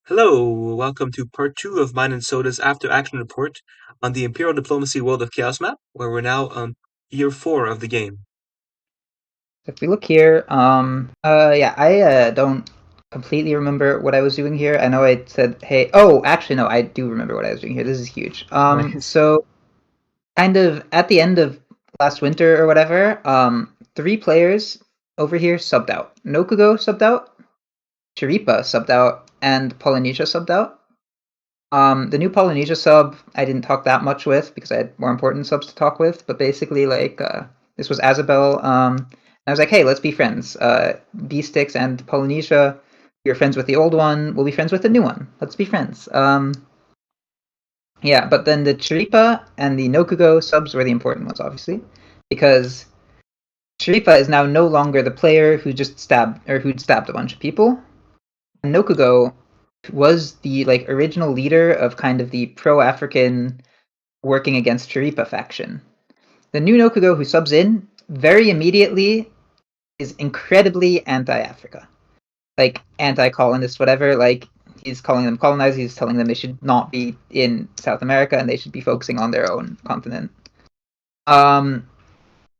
Hello, welcome to part 2 of mine and Soda's after action report on the Imperial Diplomacy World of Chaos map, where we're now on year 4 of the game. If we look here, I don't completely remember what I was doing here. I know I said, hey, oh, actually, no, I do remember what I was doing here. This is huge. Nice. So kind of at the end of last winter or whatever, three players over here subbed out. Nokugo subbed out, Chiripa subbed out, and Polynesia subbed out. The new Polynesia sub, I didn't talk that much with because I had more important subs to talk with. But basically, this was Azabel. I was like, hey, let's be friends. B-Sticks and Polynesia, you're friends with the old one. We'll be friends with the new one. Let's be friends. Yeah, but then the Chiripa and the Nokugo subs were the important ones, obviously, because Chiripa is now no longer the player who'd stabbed a bunch of people. And Nokugo was the original leader of kind of the pro-African working against Chiripa faction. The new Nokugo who subs in very immediately is incredibly anti-Africa, like anti-colonist, whatever. Like he's calling them colonized. He's telling them they should not be in South America and they should be focusing on their own continent. The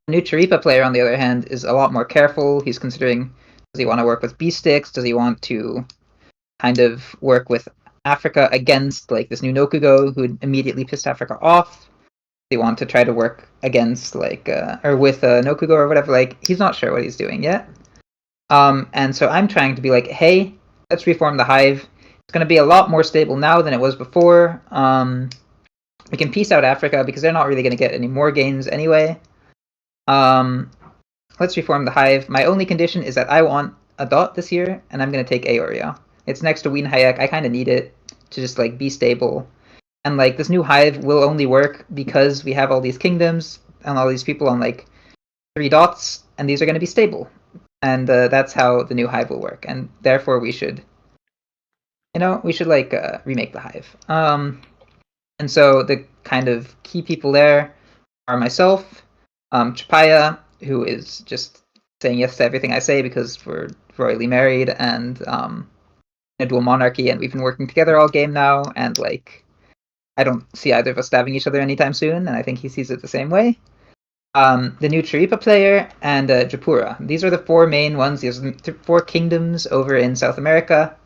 new Chiripa player, on the other hand, is a lot more careful. He's considering, does he want to work with B-Sticks? Does he want to kind of work with Africa against this new Nokugo who immediately pissed Africa off? They want to try to work against or with Nokugo or whatever. He's not sure what he's doing yet. And so I'm trying to be like, hey, let's reform the hive. It's going to be a lot more stable now than it was before. We can peace out Africa because they're not really going to get any more gains anyway. Let's reform the hive. My only condition is that I want a dot this year, and I'm going to take AAR. It's next to Weenhayek. I kind of need it to just be stable. And this new hive will only work because we have all these kingdoms and all these people on 3 dots, and these are going to be stable. And that's how the new hive will work. And therefore we should remake the hive. And so the kind of key people there are myself, Chapaya, who is just saying yes to everything I say because we're royally married and in a dual monarchy, and we've been working together all game now, and I don't see either of us stabbing each other anytime soon, and I think he sees it the same way. The new Chiripa player, and Japura. These are the 4 main ones. There's 4 kingdoms over in South America.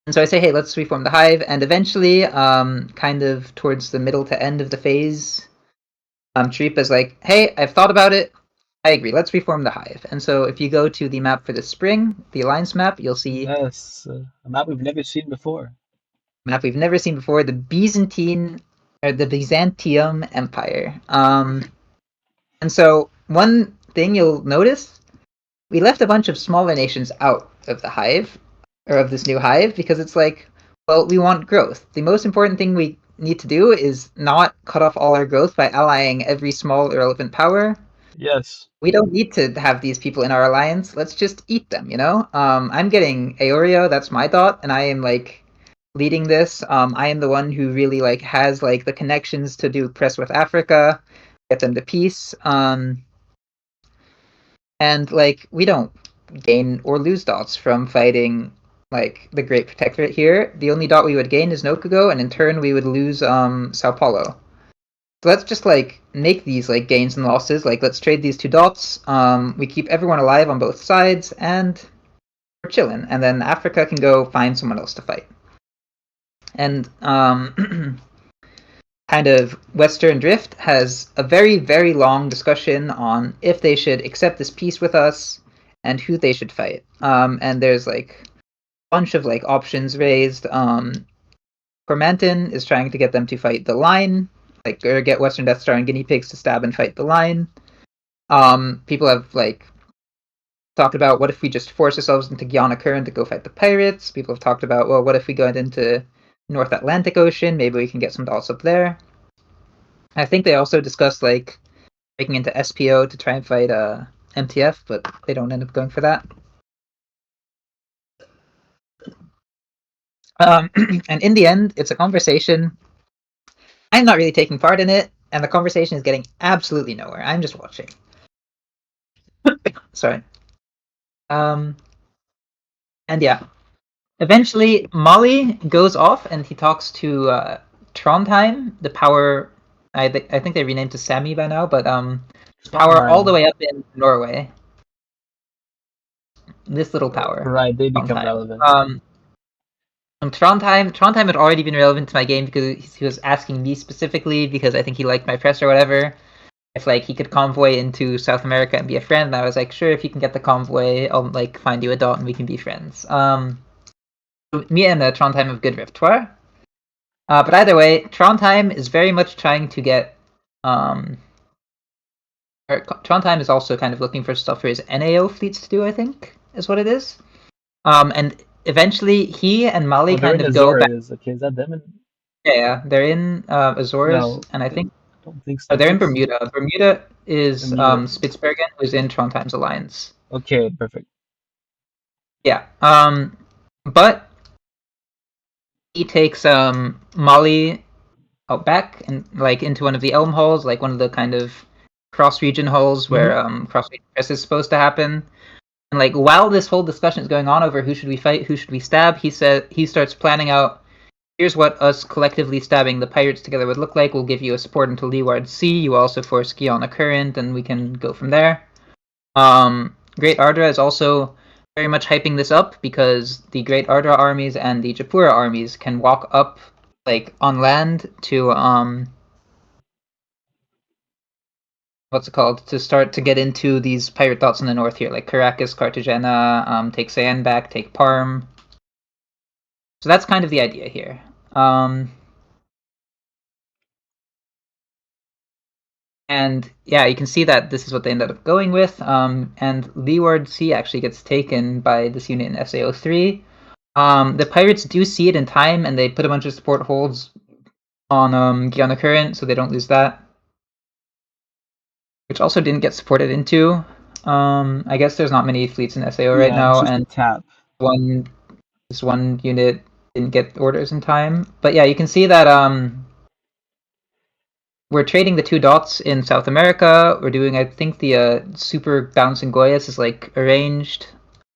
And so I say, hey, let's reform the hive, and eventually, kind of towards the middle to end of the phase, Chiripa's like, hey, I've thought about it. I agree, let's reform the hive. And so if you go to the map for the spring, the alliance map, you'll see Yes, a map we've never seen before. map we've never seen before, the Byzantium Empire. And so one thing you'll notice, we left a bunch of smaller nations out of the hive, or of this new hive, because it's well, we want growth. The most important thing we need to do is not cut off all our growth by allying every small irrelevant power. Yes. We don't need to have these people in our alliance. Let's just eat them, you know? I'm getting Aoreo, that's my dot, and I am leading this. I am the one who really has the connections to do press with Africa, get them to peace. And we don't gain or lose dots from fighting the Great Protectorate here. The only dot we would gain is Nokugo, and in turn we would lose Sao Paulo. So let's just make these gains and losses. Let's trade these 2 dots. We keep everyone alive on both sides, and we're chilling. And then Africa can go find someone else to fight. And kind of Western Drift has a very, very long discussion on if they should accept this peace with us and who they should fight. And there's a bunch of options raised. Cormanton is trying to get them to fight the line, or get Western Death Star and Guinea Pigs to stab and fight the line. People have talked about what if we just force ourselves into Guiana Current to go fight the pirates. People have talked about, well, what if we go into North Atlantic Ocean? Maybe we can get some dots up there. I think they also discussed breaking into SPO to try and fight MTF, but they don't end up going for that. And in the end, it's a conversation. I'm not really taking part in it, and the conversation is getting absolutely nowhere. I'm just watching. Sorry. And yeah, eventually, Molly goes off and he talks to Trondheim, the power. I think they renamed to Sammy by now, but power all the Trondheim. way up in Norway. This little power, Right, they become Trondheim. relevant. And Trondheim had already been relevant to my game because he was asking me specifically because I think he liked my press or whatever. If like he could convoy into South America and be a friend, and I was like, sure, if you can get the convoy, I'll like find you a dot and we can be friends. Me and Trondheim have good repertoire. But either way, Trondheim is very much trying to get. Trondheim is also kind of looking for stuff for his NAO fleets to do, I think, is what it is. And eventually, he and Mali Oh, they're kind in of go back. Azores. Okay, is that them? Yeah, they're in Azores, No, and I think I don't think so. oh, I they're in think Bermuda. Bermuda is Bermuda. Spitsbergen, who's in Trondheim's alliance. Okay, perfect. Yeah. But he takes Molly out back and like into one of the Elm halls, like one of the kind of cross region halls Hmm. where cross region press is supposed to happen. And like while this whole discussion is going on over who should we fight, who should we stab, he starts planning out. Here's what us collectively stabbing the pirates together would look like. We'll give you a support until Leeward Sea. You also force ski on a current, and we can go from there. Great Ardra is also very much hyping this up because the Great Ardra armies and the Japura armies can walk up like on land to what's it called, to start to get into these pirate dots in the north here, like Caracas, Cartagena, take Cayenne back, take Parm. So that's kind of the idea here. And yeah, you can see that this is what they ended up going with. And Leeward Sea actually gets taken by this unit in SAO3. The pirates do see it in time, and they put a bunch of support holds on Guyana Current, so they don't lose that. Which also didn't get supported into. I guess there's not many fleets in SAO right Yeah, it's now, just a and tap. this one unit didn't get orders in time. But yeah, you can see that we're trading the two dots in South America. We're doing, I think, the super bouncing Goyas is like arranged.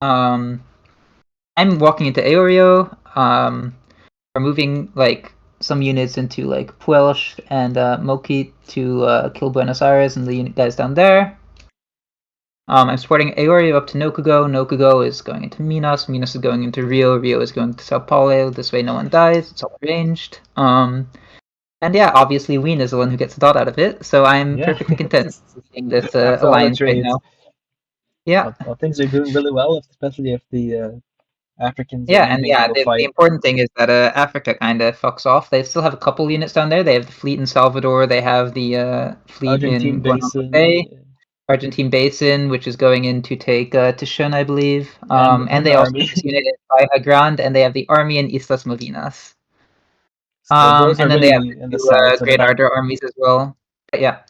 I'm walking into Aoreo. We're moving like some units into like Puelch and Moki to kill Buenos Aires and the unit guys down there. I'm supporting Aoreo up to Nokugo. Nokugo is going into Minas. Minas is going into Rio. Rio is going to Sao Paulo. This way no one dies. It's all arranged. And yeah, obviously Ween is the one who gets the dot out of it, so I'm Yeah, perfectly content in this after all the alliance right trades, now. Yeah, well, things are doing really well, especially if the Africans are yeah, and leaving to yeah, go the fight. important thing is that Africa kind of fucks off. They still have a couple units down there. They have the fleet in Salvador. They have the fleet in Argentine Guantanamo Basin, Bay, Argentine Basin, which is going in to take Tishun, I believe. And and they also army. have this unit in Bahia Grande, and they have the army in Islas Malvinas. So those are And then they have really the in the two south, so they're Great not. Ardor armies as well. But yeah.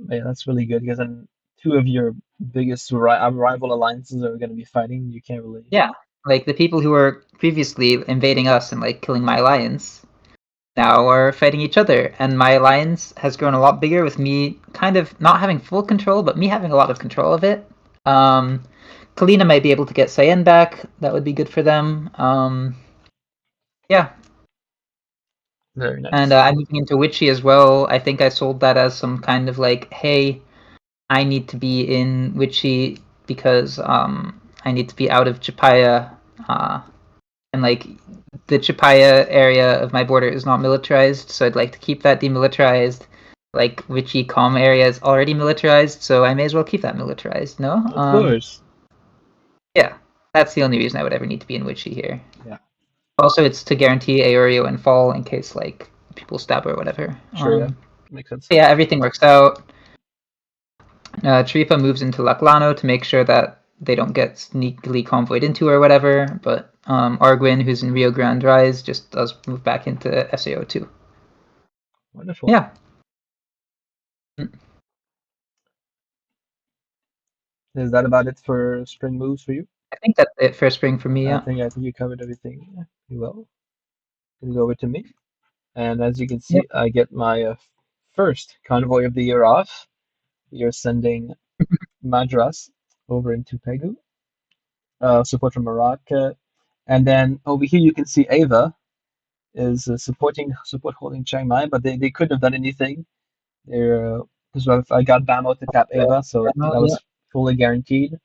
Yeah, that's really good because then two of your biggest rival alliances are going to be fighting. You can't really. Yeah, like the people who were previously invading us and like killing my alliance now are fighting each other, and my alliance has grown a lot bigger with me kind of not having full control, but me having a lot of control of it. Um, Kalina might be able to get Cyan back. That would be good for them. Yeah, Very and nice. I'm moving into Witchy as well. I think I sold that as some kind of like, hey, I need to be in Witchy because I need to be out of Chapaya. And like the Chapaya area of my border is not militarized, so I'd like to keep that demilitarized. Like Vichy Calm area is already militarized, so I may as well keep that militarized. No, Of course. yeah, that's the only reason I would ever need to be in Vichy here. Yeah, Also, it's to guarantee Aoreo and fall in case like people stab or whatever. sure. Yeah, makes sense. Yeah, everything works out. Tarifa moves into Laclano to make sure that they don't get sneakily convoyed into or whatever, but Arguin, who's in Rio Grande Rise, just does move back into SAO2. Wonderful. Yeah. Is that about it for spring moves for you? I think that's it for spring for me, yeah. I think you covered everything pretty well. Gonna go over to me, and as you can Yep. see, I get my first convoy of the year off. We are sending Madras over into Pegu. support from Morocco. And then over here you can see Ava is support holding Chiang Mai, but they couldn't have done anything. They're because I got Bamo to tap Ava, so that Yeah. was fully guaranteed.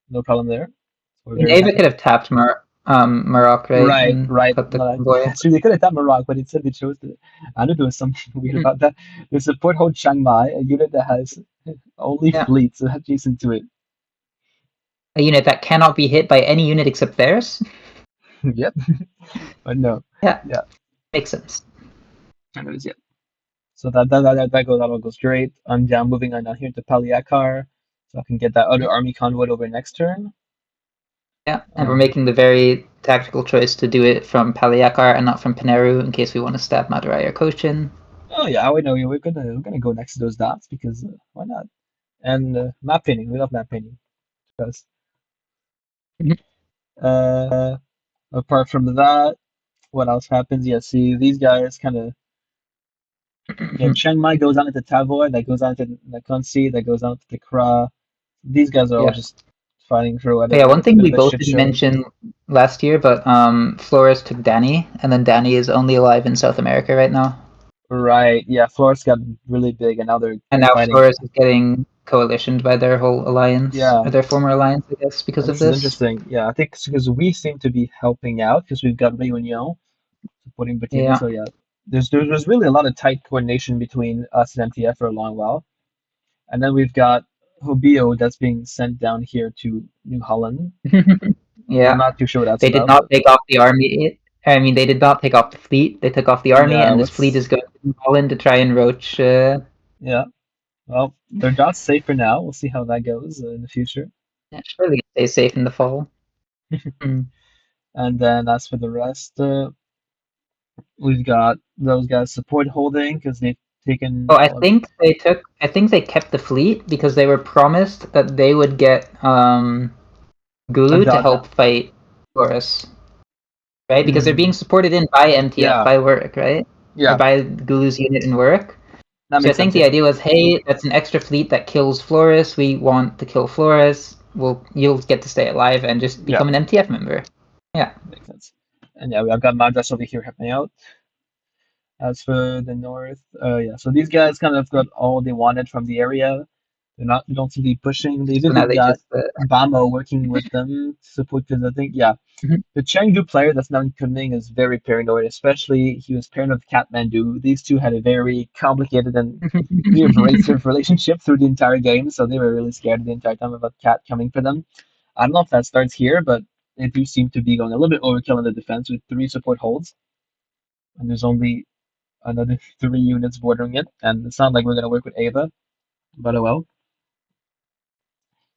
No problem there. So we're And very Ava happy. could have tapped Morocco, right, Right, and right. cut the No, convoy. actually, they could have tapped Morocco, but instead they chose to. I know there was something weird about that. They support hold Chiang Mai, a unit that has only Yeah, fleets adjacent to it. a unit that cannot be hit by any unit except theirs. Yep, but no. Yeah, Yeah, makes sense. and it was yeah. So that all goes great. I'm down moving on down here to Paliakar, so I can get that other army convoy over next turn. Yeah, and we're making the very tactical choice to do it from Paliakar and not from Pineru in case we want to stab Madurai or Cochin. Oh yeah, I know we're gonna go next to those dots because why not? And map painting, we love map painting because uh apart from that, what else happens? Yeah, see these guys kind of yeah. Chiang Mai goes on into Tavoy, that goes on to Nakhon, that goes on to the Kra. These guys are all Yeah. just fighting for Yeah, whatever. one It's a thing bit we of a both shit didn't show. mention last year, but Flores took Danny, and then Danny is only alive in South America right now. Right, yeah, Flores got really big, and now they're And now fighting. Flores is getting coalitioned by their whole alliance, Yeah, or their former alliance, I guess, because of this is this. interesting. Yeah, I think because we seem to be helping out because we've got Réunion supporting Batavia. Yeah. So yeah, there's really a lot of tight coordination between us and MTF for a long while. And then we've got Hobio that's being sent down here to New Holland. Yeah. Not too sure what that's They did about, not but take off the army. I mean, they did not take off the fleet. They took off the army, yeah, and this fleet what's is going to Holland to try and roach. yeah. Well, they're not safe for now. We'll see how that goes in the future. Yeah, surely stay safe in the fall. Mm. And then as for the rest, we've got those guys support holding because they've Oh, taken I well, think they took. I think they kept the fleet because they were promised that they would get a Gulu to dot help down. fight Horus, right? Because they're being Mm, supported in by MTF, yeah, by Work, right? Or yeah, by Gulu's unit in Work. that So I makes think sense. the Yeah, idea was, hey, that's an extra fleet that kills Flores. We want to kill Flores. You'll get to stay alive and just yeah, become an MTF member. Yeah. makes sense. And yeah, I've got Madras over here helping out. As for the north, yeah, so these guys kind of got all they wanted from the area. They don't seem to be pushing. They've So now even they got just. Bamo working with them to support because I think, yeah, the Chengdu player that's now coming is very paranoid, especially he was paranoid of Kathmandu. These two had a very complicated and pretty abrasive relationship through the entire game, so they were really scared the entire time about Cat coming for them. I don't know if that starts here, but they do seem to be going a little bit overkill in the defense with three support holds, and there's only another three units bordering it, and it's not like we're going to work with Ava, but oh well.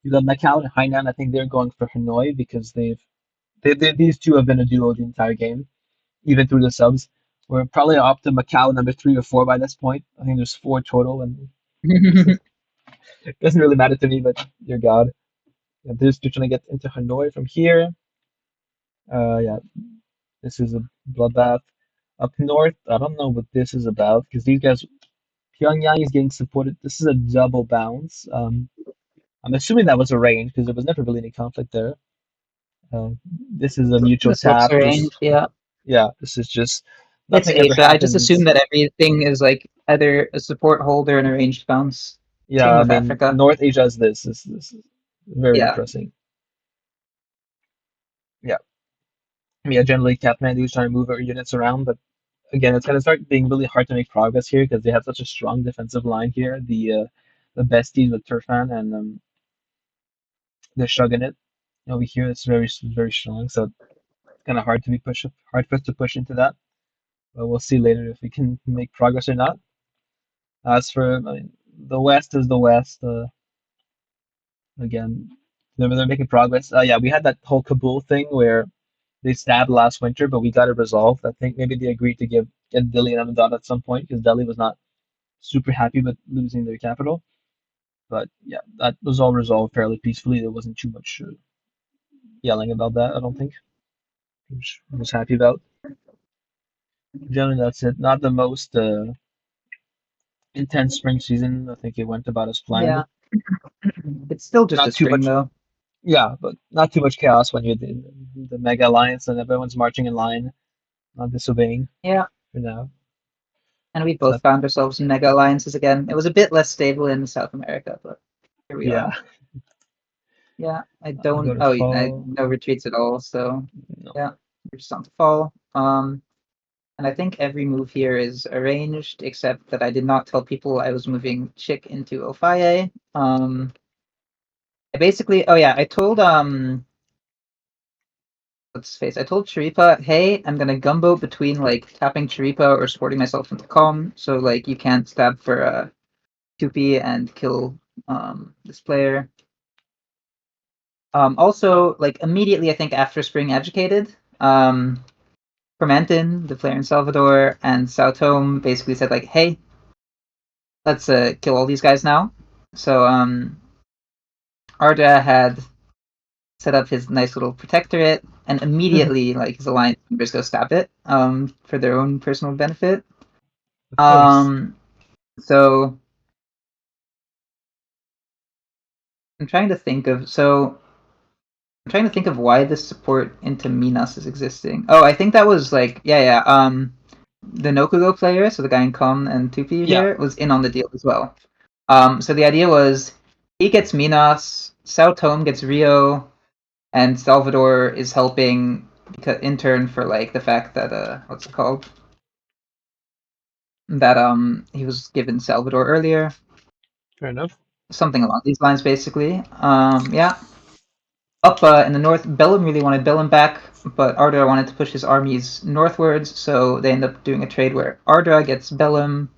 You got Macau and Hainan, I think they're going for Hanoi because these two have been a duo the entire game, even through the subs. We're probably up to Macau number 3 or 4 by this point. I think there's 4 total, and it doesn't really matter to me, but dear God. Yeah, they're trying to get into Hanoi from here. Yeah, this is a bloodbath. Up north, I don't know what this is about because these guys, Pyongyang is getting supported. This is a double bounce. I'm assuming that was arranged because there was never really any conflict there. This is a mutual This looks tap. Just arranged, yeah. yeah, this is just It's nothing ever Asia. I just assume happens. that everything is like either a support holder and arranged bounce. Yeah, Same I with mean Africa. North Asia is this. This is very Yeah. depressing. Yeah, yeah. Generally, Kathmandu is trying to move our units around, but again, it's gonna start being really hard to make progress here because they have such a strong defensive line here. The besties with Turfan and they're shrugging it over here. It's very strong, so it's kind of hard for us to push into that. But we'll see later if we can make progress or not. As for I mean, the West is the West. Again, they're making progress. Yeah, we had that whole Kabul thing where they stabbed last winter, but we got it resolved. I think maybe they agreed to get Delhi and Ahmedabad at some point because Delhi was not super happy with losing their capital. But yeah, that was all resolved fairly peacefully. There wasn't too much yelling about that, I don't think, which I was happy about. Generally, that's it. Not the most intense spring season. I think it went about as planned. Yeah. It's still just a Not too string much. though. Yeah, but not too much chaos when you're the Mega Alliance and everyone's marching in line, not disobeying Yeah, for now. and we So both found ourselves in mega alliances again. It was a bit less stable in South America, but here we yeah, are. Yeah, I we go don't. to Oh, I fall. no retreats at all. So No, yeah, we're just on to fall. And I think every move here is arranged, except that I did not tell people I was moving Chick into Ofaye. I basically, oh yeah, I told what's his face? I told Chiripa, hey, I'm gonna gumbo between like tapping Chiripa or sporting myself into calm, so like you can't stab for 2p and kill this player. Also, like immediately, I think after Spring Educated, Fermentin, the player in Salvador, and Sao Tome basically said like, hey, let's kill all these guys now. So Arda had set up his nice little protectorate, and immediately like his alliance members go stab it for their own personal benefit. of course. So I'm trying to think of why this support into Minas is existing. Oh, I think that was like yeah. The Nokugo player, so the guy in Com and Tupi Yeah, here, was in on the deal as well. So the idea was he gets Minas, Sao Tome gets Rio, and Salvador is helping because in turn for like the fact that what's it called? That he was given Salvador earlier. fair enough. Something along these lines basically. Yeah. Up in the north, Bellum really wanted Bellum back, but Ardra wanted to push his armies northwards, so they end up doing a trade where Ardra gets Bellum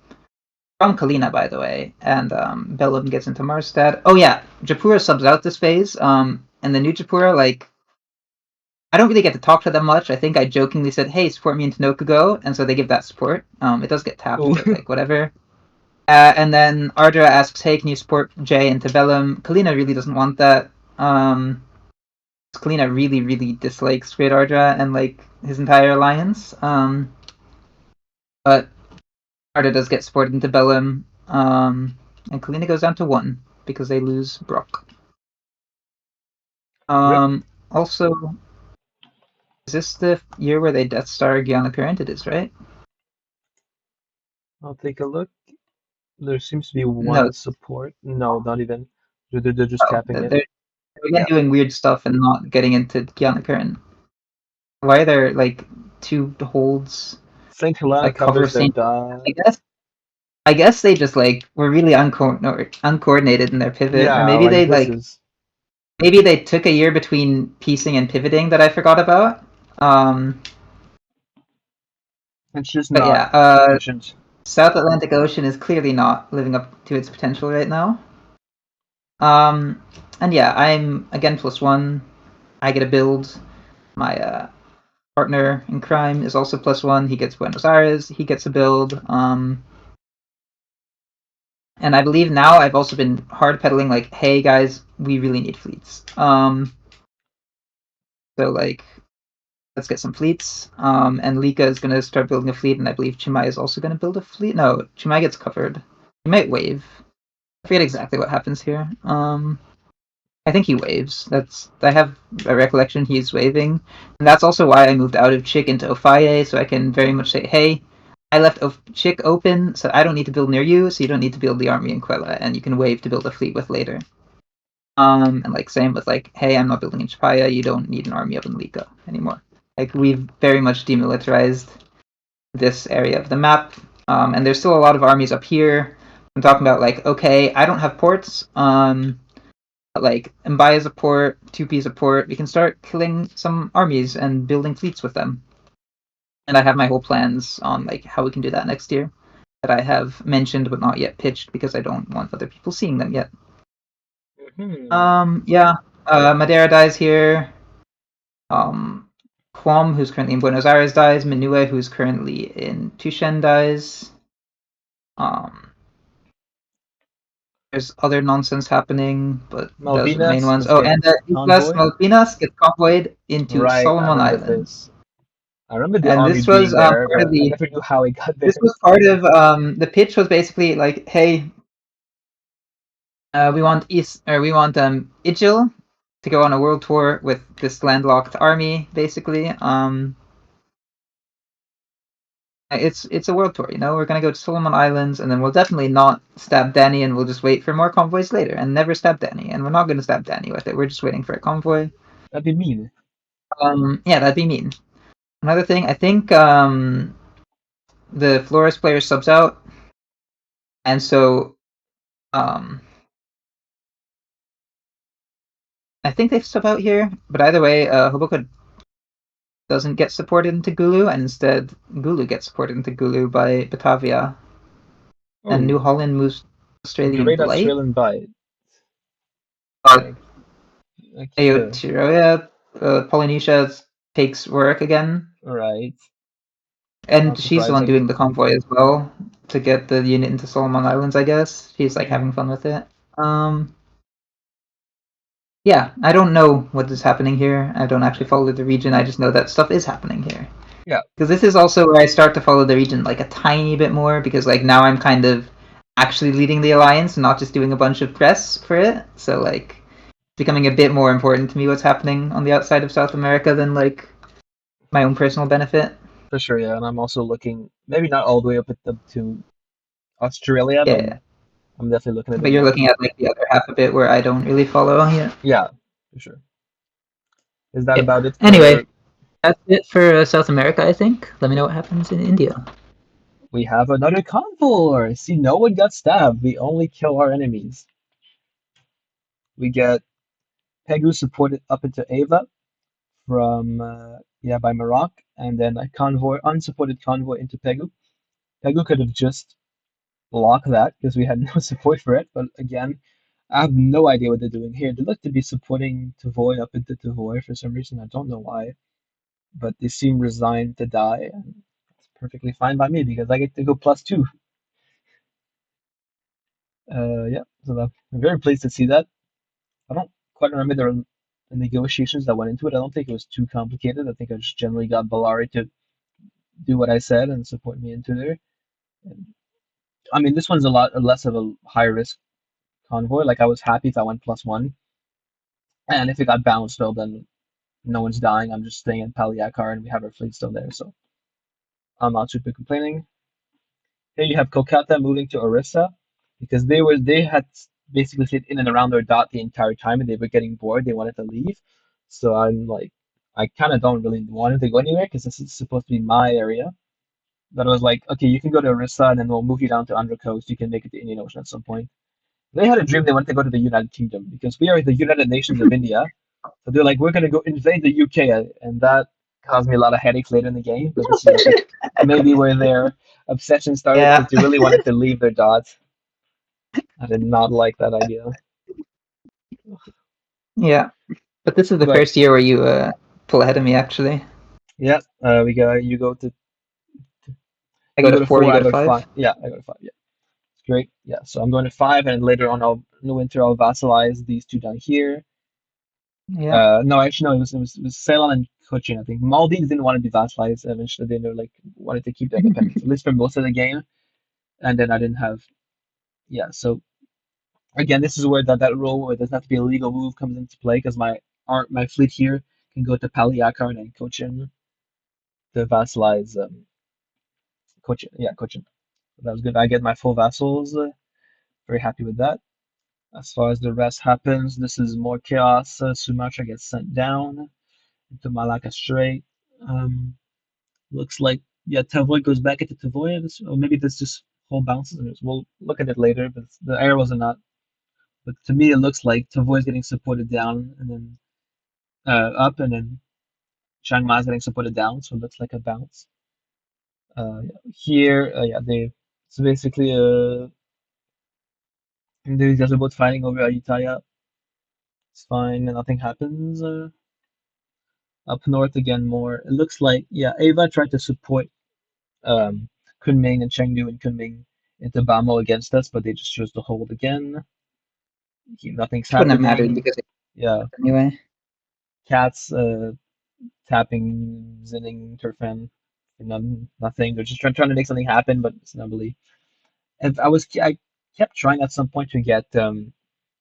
from Kalina, by the way, and Bellum gets into Marstad. Oh yeah, Japura subs out this phase, and the new Japura, like, I don't really get to talk to them much. I think I jokingly said, hey, support me into Nokugo, and so they give that support. It does get tapped, Oh, but like, whatever. And then Ardra asks, hey, can you support Jay into Bellum? Kalina really doesn't want that. Kalina really, really dislikes Great Ardra and like his entire alliance. But Ardra does get supported into Bellum, and Kalina goes down to 1 because they lose Brock. rip. Also, is this the year where they Death Star Guyana Current? It is, right? I'll take a look. There seems to be No. one support. No, not even. They're just Oh, capping it. they're again Yeah. doing weird stuff and not getting into Guyana Current. Why are there like 2 holds Saint Helena like cover covers of their Saint? dot. I guess they just like were really uncoordinated in their pivot, or Yeah, like this is. maybe they took a year between piecing and pivoting that I forgot about. It's just But not yeah, efficient. South Atlantic Ocean is clearly not living up to its potential right now. Um, and yeah, I'm again +1. I get a build. My partner in crime is also +1. He gets Buenos Aires. He gets a build. And I believe now I've also been hard pedaling like, hey guys, we really need fleets. So like, let's get some fleets. And Lika is gonna start building a fleet, and I believe Chimai is also gonna build a fleet. No, Chimai gets covered. He might wave. I forget exactly what happens here. I think he waves. I have a recollection he's waving, and that's also why I moved out of Chick into Ofaye, so I can very much say, hey, I left Chick open, so I don't need to build near you, so you don't need to build the army in Quella, and you can wave to build a fleet with later. And like same with like, hey, I'm not building in Chapaya, you don't need an army up in Lika anymore. Like we've very much demilitarized this area of the map, and there's still a lot of armies up here. I'm talking about like, okay, I don't have ports, like Mbai is a port, 2P is a port. We can start killing some armies and building fleets with them. And I have my whole plans on like how we can do that next year that I have mentioned but not yet pitched because I don't want other people seeing them yet. Yeah. Madeira dies here. Quam, who's currently in Buenos Aires, dies. Minue, who's currently in Tushen, dies. There's other nonsense happening, but those are the main Malvinas ones. is Oh, and getting Islas convoyed. Malvinas gets convoyed into Right, I Solomon remember Island. this. I remember the And army this was being there, part of but I the never knew how it got this there. was part of the pitch was basically like, hey, we want Is or we want Ijil to go on a world tour with this landlocked army, basically. It's a world tour, you know. We're gonna go to Solomon Islands, and then we'll definitely not stab Danny, and we'll just wait for more convoys later, and never stab Danny. And we're not gonna stab Danny with it. We're just waiting for a convoy. That'd be mean. Yeah, that'd be mean. Another thing, I think the Flores player subs out, and so I think they sub out here. But either way, Hoboken doesn't get supported into Gulu, and instead Gulu gets supported into Gulu by Batavia, and New Oh, Holland moves Australian great Blight. Australian bite. Uh, Okay, Aotearoa, Polynesia takes work again, right. and Not she's the one surprising. doing the convoy as well to get the unit into Solomon Islands. I guess she's like having fun with it. Yeah, I don't know what is happening here. I don't actually follow the region. I just know that stuff is happening here. Yeah, Because this is also where I start to follow the region like a tiny bit more, because like now I'm kind of actually leading the alliance, not just doing a bunch of press for it. So like becoming a bit more important to me what's happening on the outside of South America than like my own personal benefit. for sure. Yeah, and I'm also looking maybe not all the way up to Australia, but Yeah, I'm definitely looking a bit but you're more. looking at like the other half of it where I don't really follow yet. Yeah, for sure. Is that Yeah. about it Anyway, for? that's it for South America, I think. Let me know what happens in India. We have another convoy. See, no one got stabbed. We only kill our enemies. We get Pegu supported up into Ava from yeah by Maroc, and then a convoy, unsupported convoy into Pegu. Pegu could have just blocked that because we had no support for it. But again, I have no idea what they're doing here. They look to be supporting Tavoy up into Tavoy for some reason. I don't know why, but they seem resigned to die, and it's perfectly fine by me because I get to go +2. Yeah, so I'm very pleased to see that. I don't quite remember the negotiations that went into it. I don't think it was too complicated. I think I just generally got Bellari to do what I said and support me into there. And, I mean, this one's a lot less of a high risk convoy. Like I was happy if I went +1, and if it got bounced, well then no one's dying. I'm just staying in Paliakar and we have our fleet still there, so I'm not super complaining. Here you have Kolkata moving to Orissa because they had basically stayed in and around their dot the entire time and they were getting bored. They wanted to leave. So I'm like, I kind of don't really want them to go anywhere because this is supposed to be my area. But I was like, okay, you can go to Orissa and then we'll move you down to Undercoast. You can make it to Indian Ocean at some point. They had a dream they wanted to go to the United Kingdom because we are the United Nations of India. So they're like, we're gonna go invade the UK, and that caused me a lot of headaches later in the game. But this is, I think, maybe where their obsession started Yeah, because they really wanted to leave their dots. I did not like that idea. yeah. But this is the But first year where you pull ahead of me. Actually, yeah, we go. I go You to go to four. You four. I go to go to five. five. Yeah, I go to five. Yeah, it's great. Yeah, so I'm going to five, and later on, in the winter, I'll vassalize these two down here. Yeah. No, actually, no. It was Ceylon and Cochin. I think Maldives didn't want to be vassalized. Eventually, they were like wanted to keep their independence at least for most of the game. And then I didn't have. Yeah, so again, this is where that rule where there's not to be a legal move comes into play because my fleet here can go to Paliakar and Cochin to vassalize Cochin. Yeah, Cochin. That was good. I get my full vassals. Very happy with that. As far as the rest happens, this is more chaos. Sumatra gets sent down into Malacca Strait. Um, looks like yeah, Tavoy goes back into Tavoy, or maybe this just whole bounces. We'll look at it later, but the arrows are not. But to me, it looks like Tavoy is getting supported down and then up, and then Chiang Mai is getting supported down, so it looks like a bounce. Here, yeah, they so basically these guys are both fighting over Ayutthaya. It's fine, and nothing happens. Up north again, more. It looks like yeah, Ava tried to support um, Kunming and Chengdu and Kunming into Bamo against us, but they just chose to hold again. Nothing's Which wouldn't have mattered happening. because it Yeah, anyway. cats tapping, zinning, turfan, nothing. They're just trying to make something happen, but it's not really. If I kept trying at some point to get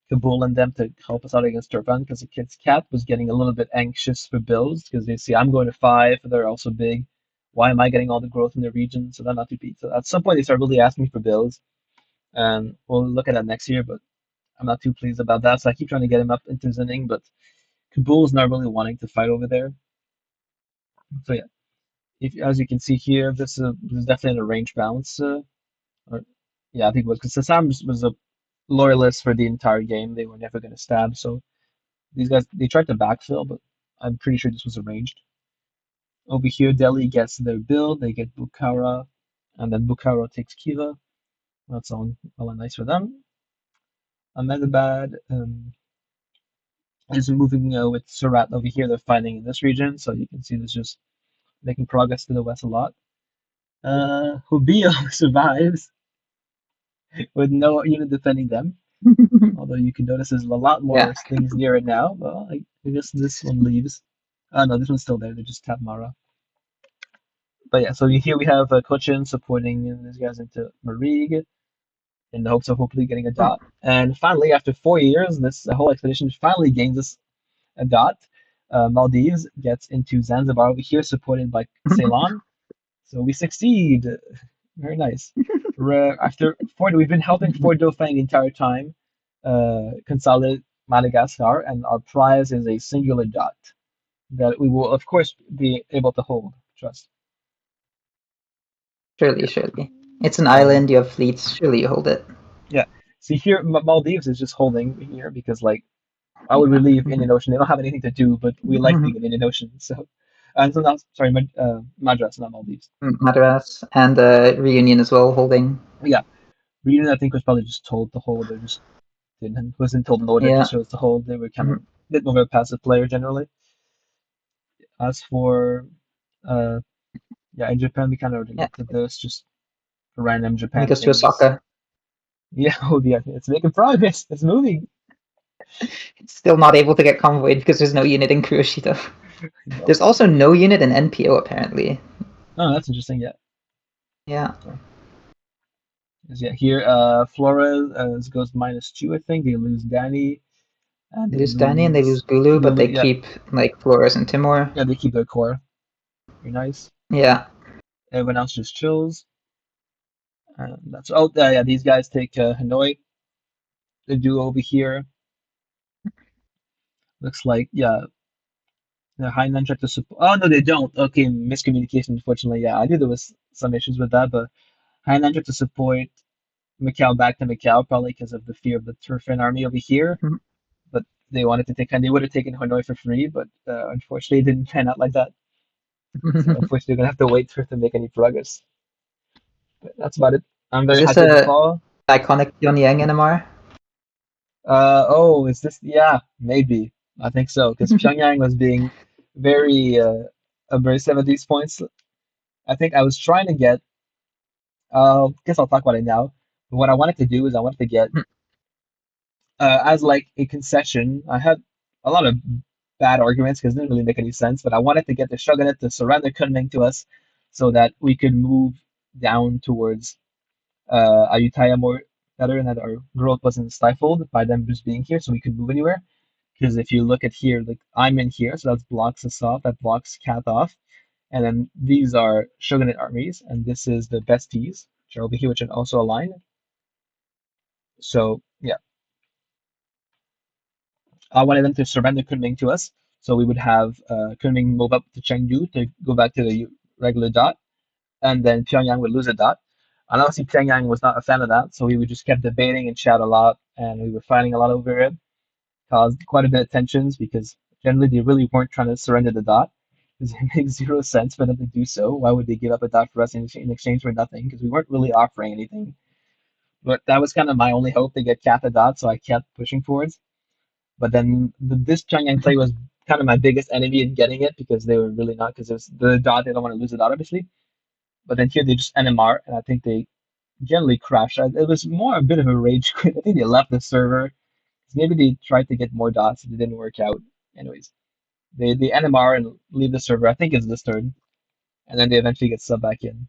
Kabul and them to help us out against Durban because the kid's cat was getting a little bit anxious for bills because they see I'm going to 5, they're also big. Why am I getting all the growth in the region? So they're not too big. So at some point they start really asking me for bills, and we'll look at that next year. But I'm not too pleased about that. So I keep trying to get him up into Zinning, but Kabul's not really wanting to fight over there. So yeah, if as you can see here, this is definitely a range bounce. Or, yeah, I think it was because Sassam was a loyalist for the entire game. They were never going to stab. So these guys they tried to backfill, but I'm pretty sure this was arranged. Over here, Delhi gets their build. They get Bukhara, and then Bukhara takes Khiva. That's all well and nice for them. Ahmedabad is moving with Surat over here. They're fighting in this region, so you can see this just making progress to the west a lot. Hubio survives with no unit defending them. Although you can notice there's a lot more Yeah. things near it now. Well, I guess this one leaves. Oh no, this one's still there. They just tap Mara. But yeah, so here we have Cochin supporting these guys into Marig in the hopes of hopefully getting a dot. And finally, after 4 years, this whole expedition finally gains us a dot. Maldives gets into Zanzibar over here, supported by Ceylon. So we succeed. Very nice. After we've been helping Fort Dauphin the entire time, consolidate Madagascar, and our prize is a singular dot that we will, of course, be able to hold. Trust. Surely, Yeah. surely. It's an And island, you have fleets, surely you hold it. yeah, see here, Maldives is just holding here because like I would relieve Indian Ocean. They don't have anything to do, but we like being in Indian Ocean. So, and so now, sorry, Madras, not Maldives. Madras and Reunion as well, holding. Yeah, Reunion I think was probably just told to hold. They just wasn't told an order, Yeah. just chose to hold. They were kind of a bit more of a passive player generally. As for yeah, in Japan we kind of already Yeah. looked at this, just random And it Japan goes to things. Osaka. Yeah, oh yeah, it's making progress. It's moving. It's still not able to get convoyed because there's no unit in Kuroshita. No. There's also no unit in NPO apparently. Oh, that's interesting. Yeah. Yeah. So, yeah, here Flores goes -2. I think they lose Danny and They they lose Danny and they lose lose Gulu, but Lulu. they Yeah, keep like Flores and Timor. yeah, they keep their core. Very nice. Yeah. Everyone else just chills. That's oh yeah, these guys take Hanoi. They do over here. Looks like yeah, the Hainan tried to support. Oh no, they don't. Okay, miscommunication. Unfortunately, yeah, I knew there was some issues with that, but Hainan tried to support Macau back to Macau probably because of the fear of the Turfan army over here. But they wanted to take, and they would have taken Hanoi for free, but unfortunately, it didn't pan out like that. So unfortunately, they're gonna have to wait for it to make any progress. But that's about it. I'm Is very this happy with the a fall. iconic Pyongyang NMR? Oh, is this? Yeah, maybe. I think so because Pyongyang was being very abrasive at these points. I think I was trying to get. Guess I'll talk about it now. But what I wanted to do is I wanted to get as like a concession. I had a lot of bad arguments because it didn't really make any sense, but I wanted to get the shogunate to surrender Kunming to us so that we could move down towards Ayutthaya more better and that our growth wasn't stifled by them just being here so we could move anywhere. Because if you look at here, like I'm in here, so that blocks us off, that blocks Kath off. And then these are shogunate armies, and this is the besties, which are over here, which are also aligned. So yeah, I wanted them to surrender Kunming to us, so we would have Kunming move up to Chengdu to go back to the regular dot, and then Pyongyang would lose a dot. And obviously Pyongyang was not a fan of that, so we would just kept debating and chat a lot, and we were fighting a lot over it. Caused quite a bit of tensions because generally they really weren't trying to surrender the dot. Because it makes zero sense for them to do so. Why would they give up a dot for us in exchange for nothing? Because we weren't really offering anything. But that was kind of my only hope to get Cat a dot, so I kept pushing forwards. But then this Pyongyang play was kind of my biggest enemy in getting it because they were really not because it was the dot. They don't want to lose the dot, obviously. But then here they just NMR, and I think they generally crashed. It was more a bit of a rage quit. I think they left the server. Maybe they tried to get more dots and it didn't work out. Anyways, they NMR and leave the server. I think it's this turn, and then they eventually get sub back in.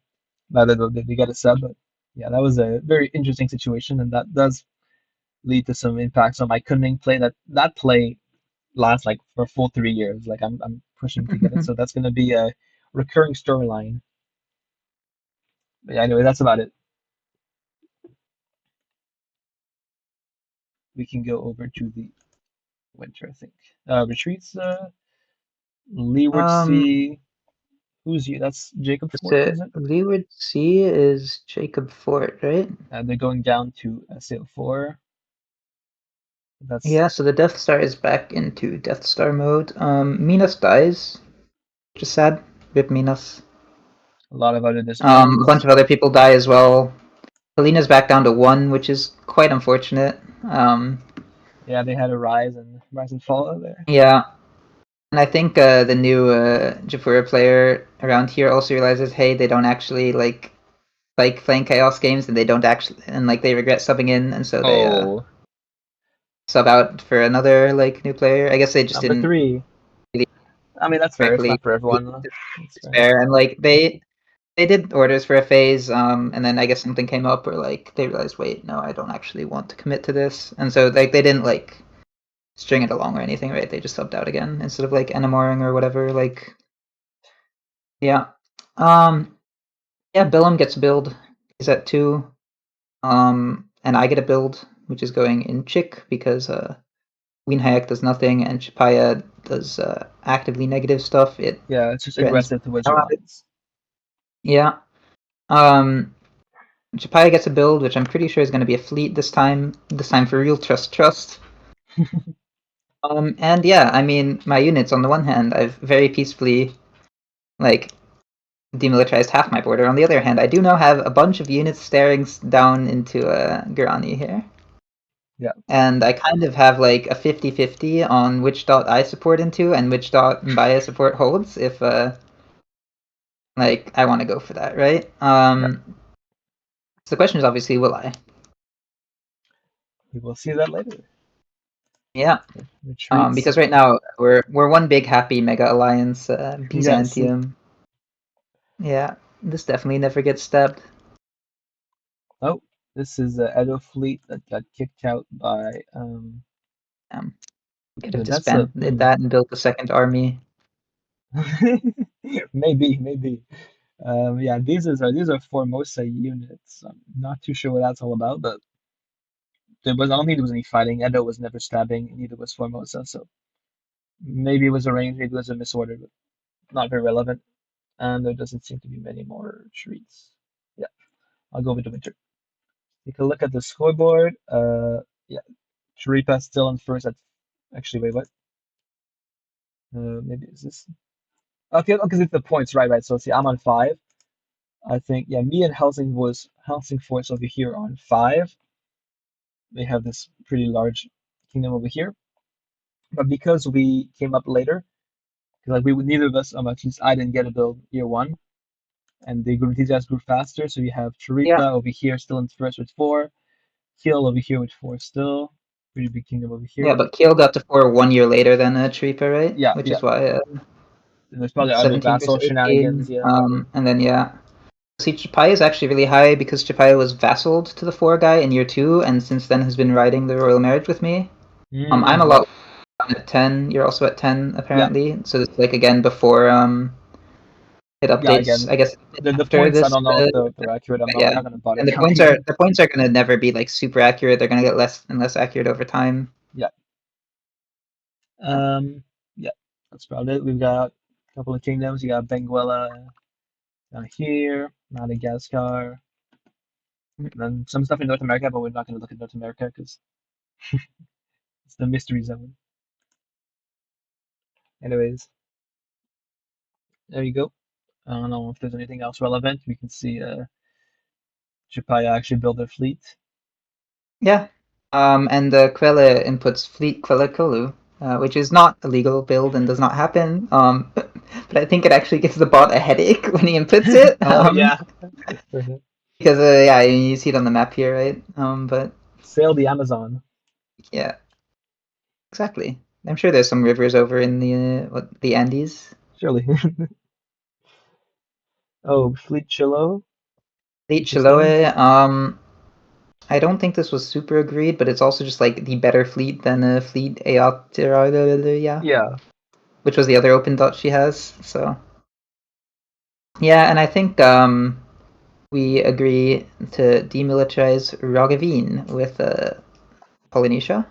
Rather than they get a sub, but yeah, that was a very interesting situation, and that does lead to some impacts on my Kunming play. That play lasts like for a full 3 years. Like I'm pushing to get it, so that's gonna be a recurring storyline. But yeah, anyway, that's about it. We can go over to the winter, I think. Retreats, Leeward Um, Sea. Who's you? That's Jacob what's Fort, it? is it? Leeward Sea is Jacob Fort, right? They're going down to SAO4. That's Yeah, so the Death Star is back into Death Star mode. Minos dies, which is sad. Rip Minos. a lot of other A bunch disbands. of other people die as well. Helena's back down to 1, which is quite unfortunate. Yeah, they had a rise and fall there. Yeah, and I think the new Japura player around here also realizes, hey, they don't actually like playing Chaos games, and they don't actually, and like they regret subbing in, and so they Oh, sub out for another like new player. I guess they just number didn't three. really I mean, that's fair. It's correctly not for everyone. It's fair. spare, and like they did orders for a phase, and then I guess something came up, or like they realized, wait, no, I don't actually want to commit to this, and so like they didn't like string it along or anything, right? They just subbed out again instead of like NMRing or whatever. Like, yeah, yeah, Billum gets build. He's at 2, and I get a build, which is going in Chick because Weenhayek does nothing, and Chapaya does actively negative stuff. It Yeah, it's just threatens. aggressive towards your lines. Yeah. Um, Chapaya gets a build, which I'm pretty sure is going to be a fleet this time. This time for real, trust. And yeah, I mean, my units on the one hand, I've very peacefully like demilitarized half my border. On the other hand, I do now have a bunch of units staring down into Gurani here. Yeah. And I kind of have like a 50-50 on which dot I support into and which dot Mbaya support holds if like I want to go for that, right? Yeah. So the question is obviously, will I? We will see that later. Yeah. Retreats. Because right now we're one big happy mega alliance, Yes. Byzantium. Yeah, this definitely never gets stabbed. Oh, this is the Edo fleet that got kicked out by We could have that's a disbanded that and built a second army. maybe. Yeah, these are Formosa units. I'm not too sure what that's all about, but I don't think there was any fighting. Edo was never stabbing, neither was Formosa, so maybe it was arranged, maybe it was a misorder, but not very relevant. And there doesn't seem to be many more retreats. Yeah, I'll go with the winter. Take a look at the scoreboard. Yeah, Chiripa still in first at. Actually, wait, what? Maybe is this? Okay, because it's the points, right? So see, I'm on 5. I think, yeah, me and Helsingfors over here on 5. They have this pretty large kingdom over here. But because we came up later, 'cause, like neither of us, at least I didn't get a build year 1, and these guys grew faster. So you have Yeah, Chiripa over here still in first with 4, Kiel over here with 4 still, pretty big kingdom over yeah, here. but Kiel got to 4 1 year later than Chiripa, right? Yeah, Which yeah. is why And there's probably it's other 17 vassal versus shenanigans. 18. Yeah. And then yeah, see, Chapaya is actually really high because Chapaya was vassaled to the 4 guy in year 2, and since then has been riding the royal marriage with me. I'm a Yeah. lot at 10. You're also at 10 Yeah. apparently. So it's like again before it Yeah. updates. Again, I guess the after points I this. don't know if they're accurate. I'm Yeah, not gonna bother and counting them. the points are gonna never be like super accurate. They're gonna get less and less accurate over time. Yeah. Yeah. That's about it. We've got a couple of kingdoms. You got Benguela down here, Madagascar, and then some stuff in North America, but we're not gonna look at North America because it's the mystery zone. Anyways, there you go. I don't know if there's anything else relevant. We can see Chapaya actually build their fleet. Yeah. And the Quelle inputs Fleet Quelle Kolu, which is not a legal build and does not happen. But I think it actually gives the bot a headache when he inputs it. Oh yeah. Because yeah, you see it on the map here, right? But Sail the Amazon. yeah, exactly. I'm sure there's some rivers over in the Andes. Surely. Oh, Fleet Chilo. Fleet Interesting. Chiloe. I don't think this was super agreed, but it's also just like the better fleet than a fleet AAR, Yeah, which was the other open dot she has. So yeah, and I think we agree to demilitarize Roggeveen with Polynesia,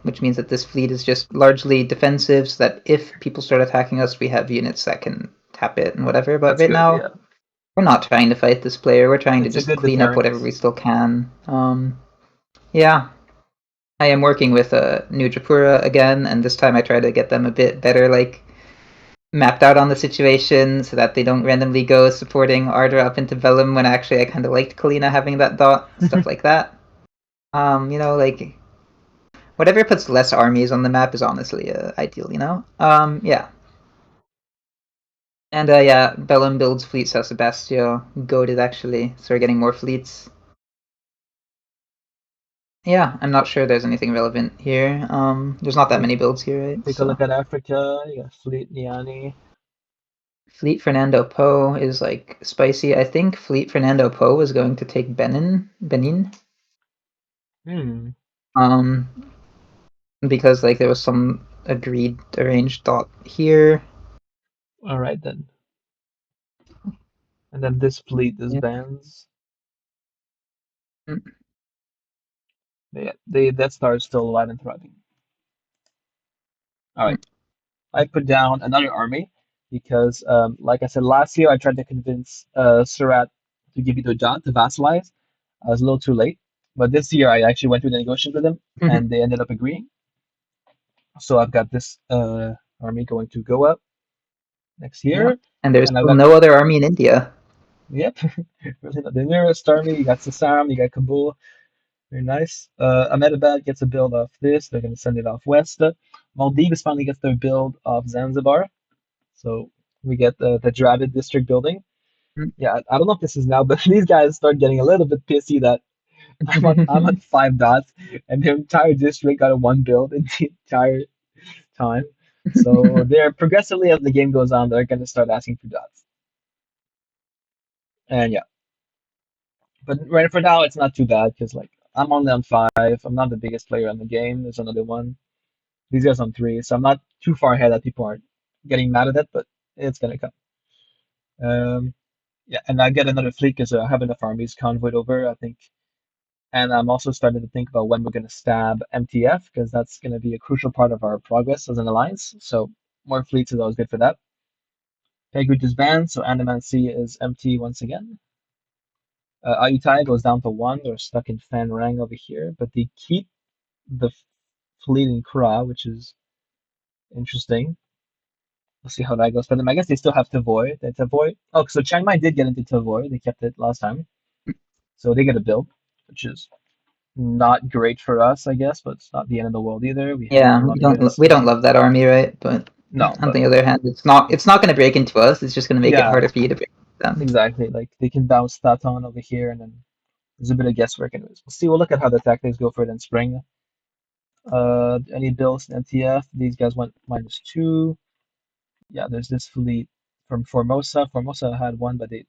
which means that this fleet is just largely defensive, so that if people start attacking us, we have units that can tap it and whatever. But that's right good. now, Yeah, we're not trying to fight this player. We're trying to it's a just good clean up deterrent. whatever we still can. Yeah, I am working with New Japura again, and this time I try to get them a bit better, like mapped out on the situation, so that they don't randomly go supporting Ardra up into Vellum when actually I kind of liked Kalina having that dot, stuff like that. Like whatever puts less armies on the map is honestly ideal, you know? Yeah. And yeah, Bellum builds fleets Sao Sebastio. Goaded actually, so we're getting more fleets. Yeah, I'm not sure there's anything relevant here. There's not that Take many builds here, right? take a look at Africa. You got Fleet Niani. Fleet Fernando Po is like spicy. I think Fleet Fernando Po was going to take Benin. Hmm. Um, because like there was some agreed arranged dot here. All right then. And then this fleet, this Yeah. bands. Mm. They Death Star is still alive and thriving. All right. I put down another army because, like I said last year, I tried to convince Surat to give me the dot to vassalize. I was a little too late, but this year I actually went through the negotiations with them, and they ended up agreeing. So I've got this army going to go up next Yeah. year, And there's and I've still got no other army in India. yep, really not the nearest army. You got Sassam, you got Kabul. Very nice. Ahmedabad gets a build off this. They're going to send it off west. Maldives finally gets their build off Zanzibar. So we get the Dravid district building. Yeah, I don't know if this is now, but these guys start getting a little bit pissy that I'm on 5 dots and their entire district got a one build in the entire time. So they're progressively as the game goes on, they're going to start asking for dots. And yeah, but right for now it's not too bad because like I'm only on 5. I'm not the biggest player in the game. There's another one. These guys on 3, so I'm not too far ahead that people aren't getting mad at it, but it's gonna come. Um, yeah, and I get another fleet because I have enough armies convoyed over, I think. And I'm also starting to think about when we're going to stab MTF because that's going to be a crucial part of our progress as an alliance. So more fleets is always good for that. Pegrid is banned, so Andaman Sea is empty once again. Ayutthaya goes down to 1. They're stuck in Fan Rang over here, but they keep the fleet in Kra, which is interesting. We'll see how that goes for them. I guess they still have Tavoy. They Tavoy. Oh, so Chiang Mai did get into Tavoy. They kept it last time. So they get a build, which is not great for us, I guess, but it's not the end of the world either. We have a Yeah, lot of units. we don't love that army, right? But No, on but the other hand, it's not going to break into us. It's just going to make it yeah, harder for you to break into them. exactly. Like they can bounce that on over here, and then there's a bit of guesswork. Anyways, we'll see. We'll look at how the tactics go for it in spring. Any builds in MTF? These guys went -2. Yeah, there's this fleet from Formosa. Formosa had one, but they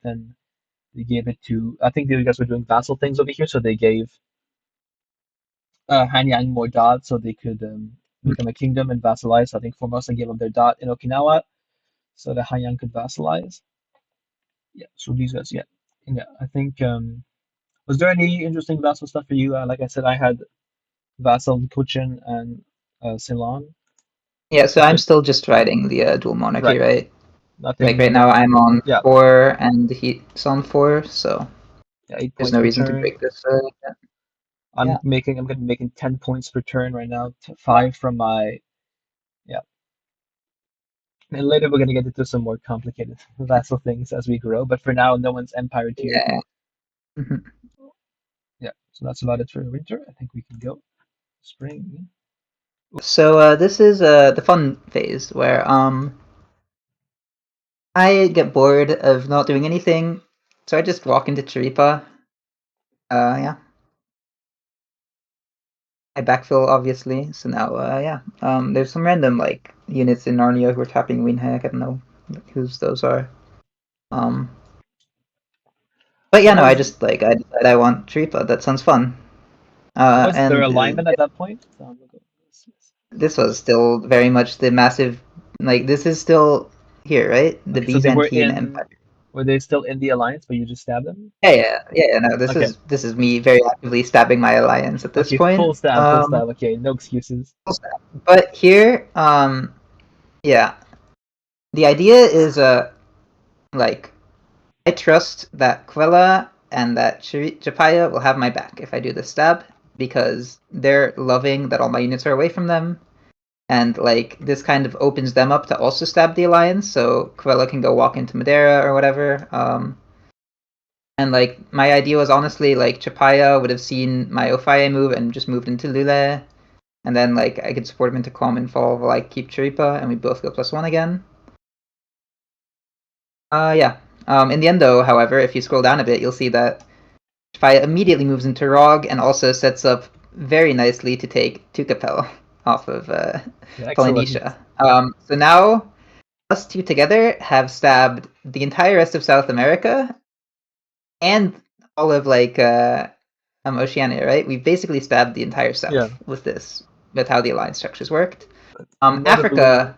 gave it to. I think the guys were doing vassal things over here, so they gave Hanyang more dot so they could become a kingdom and vassalize. So I think Formosa gave up their dot in Okinawa so that Hanyang could vassalize. Yeah, so these guys, yeah. Yeah, I think was there any interesting vassal stuff for you? Like I said, I had vassal Cochin and Ceylon. Yeah, so I'm Nothing, still just riding the dual monarchy, right? right? Like right Nothing. now, I'm on Yeah, 4 and he's on 4, so yeah. Eight there's points no per reason to turn. break this. Yeah. I'm gonna be making 10 points per turn right now. Yeah. 5 from my yeah. And later we're gonna get into some more complicated vassal things as we grow. But for now, no one's empire tiered. Yeah. Mhm. Yeah, so that's about it for winter. I think we can go spring. So this is the fun phase where I get bored of not doing anything, so I just walk into Chiripa. Yeah, I backfill obviously. So now yeah, there's some random like units in Narnia who are tapping Weenhayek. I don't know whose those are. Um, But yeah, no, I Was decided I want Tripa. That sounds fun. was their And alignment at that point? this was still very much the massive, like, this is still here, right? The Okay, so they were Byzantine in. Empire. Were they still in the alliance, but you just stabbed them? Yeah. No, Okay. this is me very actively stabbing my alliance at this Okay, point. full stab, full stab. Okay, no excuses. But here, yeah, the idea is like I trust that Quella and that Chapaya will have my back if I do this stab because they're loving that all my units are away from them. And like this kind of opens them up to also stab the alliance, so Quella can go walk into Madeira or whatever. And like my idea was honestly like Chapaya would have seen my Ofaye move and just moved into Lule, and then like I could support him into Calm and Fall while I keep Chiripa, and we both go +1 again. Yeah. In the end, though, however, if you scroll down a bit, you'll see that Chapaya immediately moves into Rog and also sets up very nicely to take Tukapel off of Excellent. Polynesia. So now us two together have stabbed the entire rest of South America and all of like Oceania, right? We've basically stabbed the entire Yeah, South with this, with how the alliance structures worked. notably. Africa,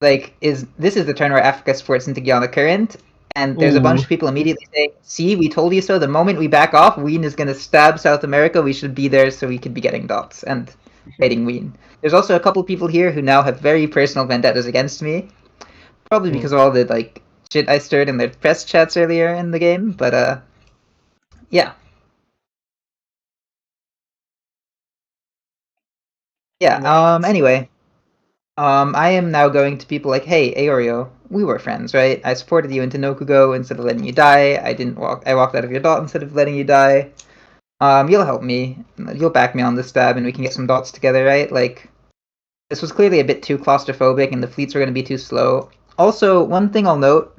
like, this is the turn where Africa supports into Guyana Current, and there's a bunch Ooh. of people immediately saying, "See, we told you so." The moment we back off, Ween is going to stab South America. We should be there so we could be getting dots and fighting Ween. There's also a couple people here who now have very personal vendettas against me, probably because of all the like shit I stirred in their press chats earlier in the game. But yeah, yeah. Nice. Anyway, I am now going to people like, "Hey, Aoreo, we were friends, right? I supported you into Nokugo instead of letting you die. I walked out of your dot instead of letting you die. You'll help me. You'll back me on this stab, and we can get some dots together, right? Like, this was clearly a bit too claustrophobic, and the fleets were going to be too slow. Also, one thing I'll note,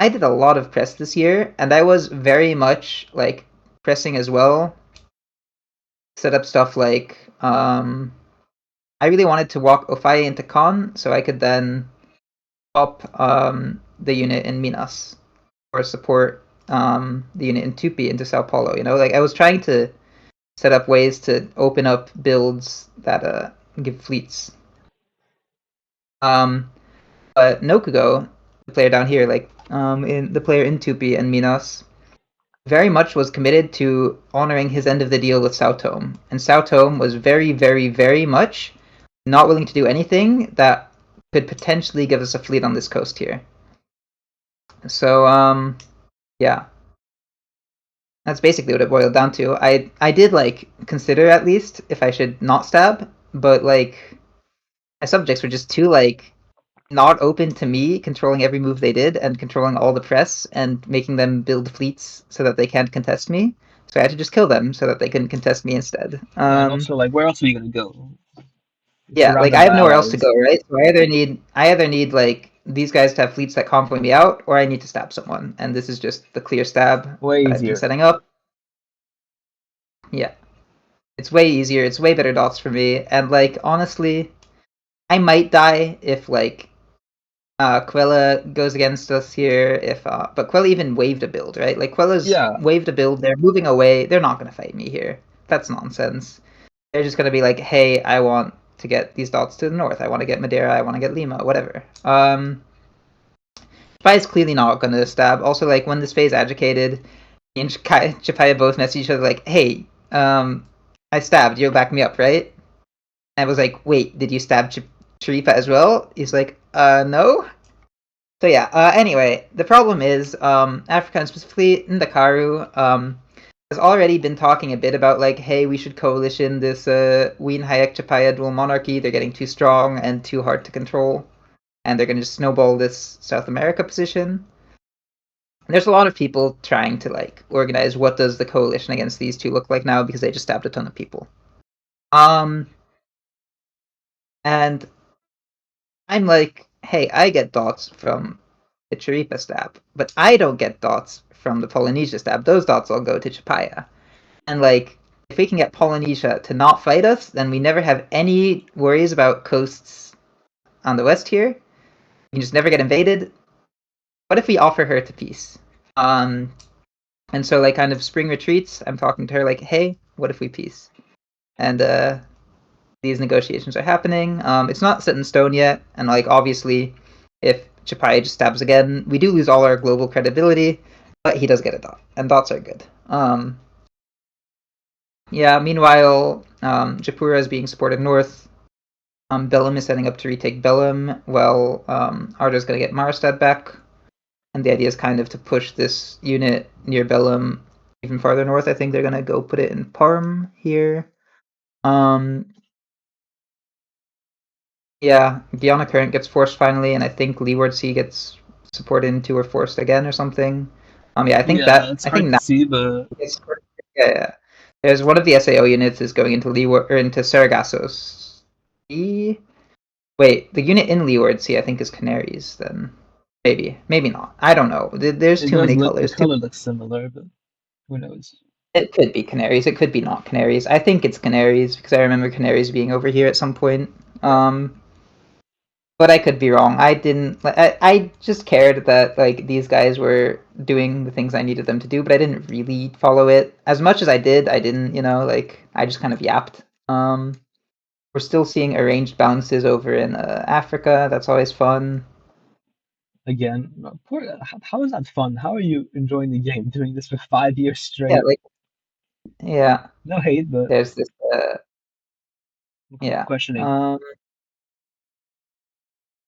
I did a lot of press this year, and I was very much, like, pressing as well. Set up stuff like, I really wanted to walk Ofaye into Con, so I could then pop the unit in Minas, or support the unit in Tupi into Sao Paulo, you know? Like, I was trying to set up ways to open up builds that give fleets. But Nokugo, the player down here, like in the player in Tupi and Minas, very much was committed to honoring his end of the deal with Sao Tome, and Sao Tome was very, very, very much not willing to do anything that could potentially give us a fleet on this coast here. So yeah, that's basically what it boiled down to. I did like consider at least if I should not stab, but like my subjects were just too like not open to me controlling every move they did and controlling all the press and making them build fleets so that they can't contest me. So I had to just kill them so that they couldn't contest me instead. Yeah, and also like, where else are you gonna go? You're Yeah, like surrounded I have by nowhere else to allies. go, right? So I either need like these guys to have fleets that convoy me out, or I need to stab someone. And this is just the clear stab Way that I've been easier. setting up. Yeah. It's way easier, it's way better dots for me, and like honestly, I might die if like Quella goes against us here. If but Quella even waved a build, right? Like Quella's Yeah. waved a build. They're moving away. They're not gonna fight me here. That's nonsense. They're just gonna be like, hey, I want to get these dots to the north. I want to get Madeira. I want to get Lima. Whatever. Chapai's clearly not gonna stab. Also, like when this phase agitated, me and Chapaya both messaged each other like, hey, I stabbed. You'll back me up, right? And I was like, wait, did you stab Chiripa as well? He's like, no. So yeah. Anyway, the problem is, Africa and specifically Ndakaru, has already been talking a bit about like, hey, we should coalition this Weenhayek Chapaya dual monarchy. They're getting too strong and too hard to control, and they're going to just snowball this South America position. There's a lot of people trying to like organize what does the coalition against these two look like now because they just stabbed a ton of people. And I'm like, hey, I get dots from the Chiripa stab, but I don't get dots from the Polynesia stab. Those dots all go to Chapaya. And like, if we can get Polynesia to not fight us, then we never have any worries about coasts on the west here. We can just never get invaded. What if we offer her to peace? And so like kind of spring retreats, I'm talking to her like, hey, what if we peace? And these negotiations are happening. It's not set in stone yet, and like obviously, if Chapai just stabs again, we do lose all our global credibility, but he does get a dot, and dots are good. Yeah. Meanwhile, Japura is being supported north. Bellum is setting up to retake Bellum, while Arda's gonna get Marstad back. And the idea is kind of to push this unit near Bellum even farther north. I think they're gonna go put it in Parm here. Yeah, Guiana Current gets forced finally, and I think Leeward Sea gets supported into or forced again or something. Yeah, Yeah, it's I hard think to now see, but it's yeah, yeah. There's one of the SAO units is going into Leeward or into Sargassos. Wait, the unit in Leeward Sea I think is Canaries. Then maybe not. I don't know. There's it too does many look, the colors. color looks similar, but who knows? It could be Canaries. It could be not Canaries. I think it's Canaries because I remember Canaries being over here at some point. But I could be wrong. I didn't. I just cared that like these guys were doing the things I needed them to do, but I didn't really follow it as much as I did. I didn't, like I just kind of yapped. We're still seeing arranged bounces over in Africa. That's always fun. Again, how is that fun? How are you enjoying the game doing this for 5 years Yeah, straight? like yeah. No hate, but There's this. I'm Yeah. questioning.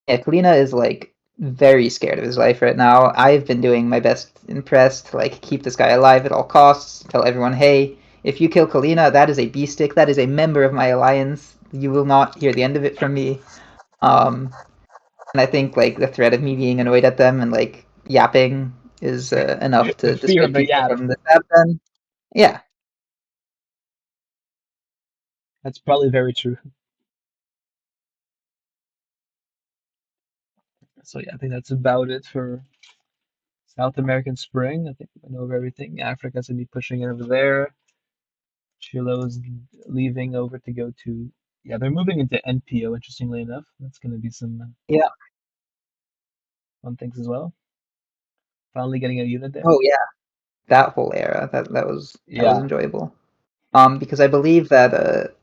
Yeah, Kalina is like very scared of his life right now. I've been doing my best in press to like keep this guy alive at all costs. Tell everyone, hey, if you kill Kalina, that is a beastick. That is a member of my alliance. You will not hear the end of it from me. Um, and I think like the threat of me being annoyed at them and like yapping is enough The to fear dissuade of the people app. from the stab. Then, yeah, That's probably very true. So yeah, I think that's about it for South American Spring. I think we know of everything. Africa's gonna be pushing it over there. Chilo's leaving over to go to, yeah, they're moving into NPO, interestingly enough. That's gonna be some yeah. fun things as well. Finally getting a unit there. Oh yeah, that whole era. That was Yeah. enjoyable. Because I believe that